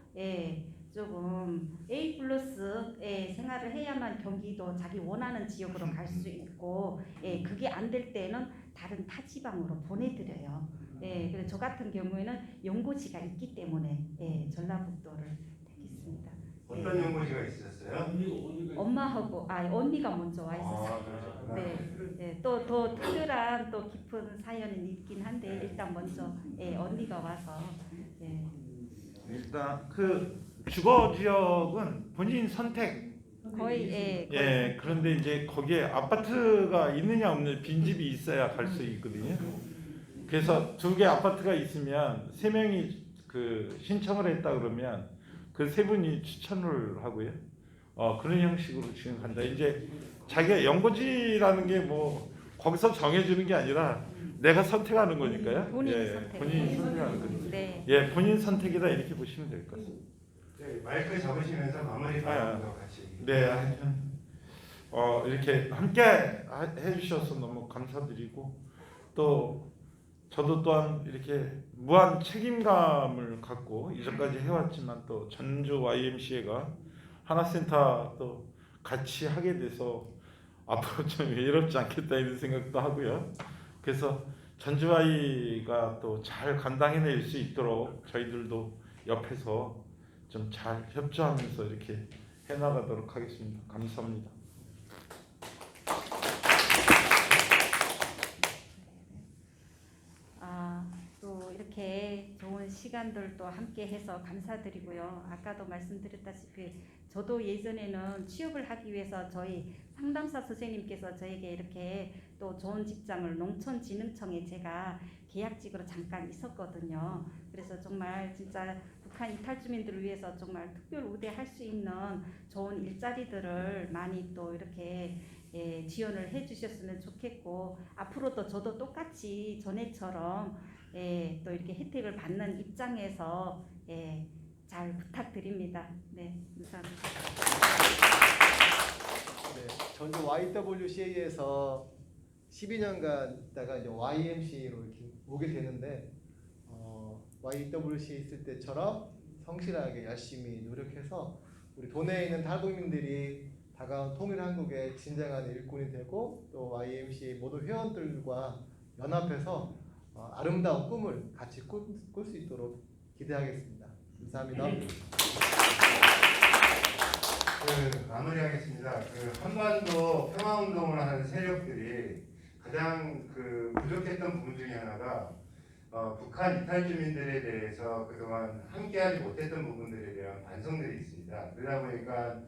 조금 A 플러스의 생활을 해야만 경기도 자기 원하는 지역으로 갈 수 있고 그게 안 될 때는 다른 타 지방으로 보내드려요. 그래서 저 같은 경우에는 연고지가 있기 때문에 전라북도를 택했습니다. 어떤 연고지가 있으셨어요? 엄마하고 언니가 먼저 와 있었어요. 그러셨구나. 또 더 특별한 또 깊은 사연은 있긴 한데 일단 먼저 언니가 와서 일단 그 주거 지역은 본인 선택. 거의 그런데 이제 거기에 아파트가 있느냐 없느냐 빈집이 있어야 갈 수 있거든요. 그래서 2개 아파트가 있으면 3명이 그 신청을 했다 그러면 그 3분이 추천을 하고요. 그런 형식으로 지금 간다. 이제 자기가 연고지라는 게 뭐 거기서 정해주는 게 아니라 내가 선택하는 거니까요. 본인이 선택하는 거니까. 본인 선택이다 이렇게 보시면 될 것 같습니다. 네, 마이크 잡으시면서 마무리 발언도 같이. 네, 하여튼 이렇게 함께 해주셔서 너무 감사드리고 또 저도 또한 이렇게 무한 책임감을 갖고 이전까지 해왔지만 또 전주 YMCA가 하나센터 또 같이 하게 돼서 앞으로 좀 외롭지 않겠다 이런 생각도 하고요. 그래서 전주 Y가 또 잘 감당해낼 수 있도록 저희들도 옆에서 좀 잘 협조하면서 이렇게 해나가도록 하겠습니다. 감사합니다. 또 이렇게 좋은 시간들도 함께 해서 감사드리고요. 아까도 말씀드렸다시피 저도 예전에는 취업을 하기 위해서 저희 상담사 선생님께서 저에게 이렇게 또 좋은 직장을 농촌진흥청에 제가 계약직으로 잠깐 있었거든요. 그래서 정말 진짜 북한 이탈 주민들을 위해서 정말 특별 우대할 수 있는 좋은 일자리들을 많이 또 이렇게 지원을 해주셨으면 좋겠고 앞으로도 저도 똑같이 전에처럼 또 이렇게 혜택을 받는 입장에서 잘 부탁드립니다. 네, 감사합니다. 네, 전주 YWCA에서 12년간 있다가 이제 YMCA로 이렇게 오게 되는데 YWCA 있을 때처럼 성실하게 열심히 노력해서 우리 도내에 있는 탈북민들이 다가온 통일한국의 진정한 일꾼이 되고 또 YMCA 모든 회원들과 연합해서 아름다운 꿈을 같이 꿀 수 있도록 기대하겠습니다. 감사합니다. 마무리하겠습니다. 한반도 평화운동을 하는 세력들이 가장 부족했던 부분 중에 하나가 북한 이탈 주민들에 대해서 그동안 함께하지 못했던 부분들에 대한 반성들이 있습니다. 그러다 보니까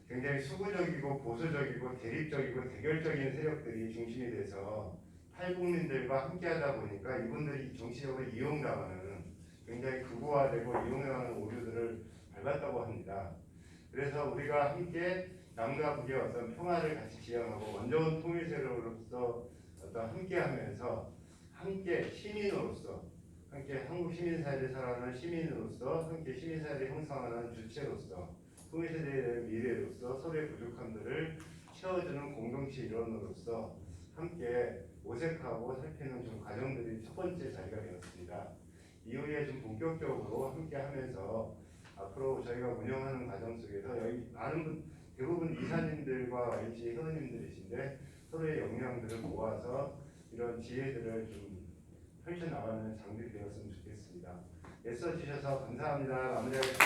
굉장히 수구적이고 보수적이고 대립적이고 대결적인 세력들이 중심이 돼서 탈북민들과 함께하다 보니까 이분들이 정치적으로 이용당하는 굉장히 극우화되고 이용당하는 오류들을 밟았다고 합니다. 그래서 우리가 함께 남과 북의 어떤 평화를 같이 지향하고 원조원 통일 세력으로서 함께하면서 함께 시민으로서 함께 한국 시민사회를 살아가는 시민으로서 함께 시민사회를 형성하는 주체로서 통일세대에 대한 미래로서 서로의 부족함들을 채워주는 공동체 일원으로서 함께 모색하고 살피는 좀 과정들이 첫 번째 자리가 되었습니다. 이후에 좀 본격적으로 함께하면서 앞으로 저희가 운영하는 과정 속에서 여기 많은 대부분 이사님들과 YMCA 회원님들이신데 서로의 역량들을 모아서 이런 지혜들을 좀 펼쳐 나가는 장들이 되었으면 좋겠습니다. 애써주셔서 감사합니다. 마무리하겠습니다.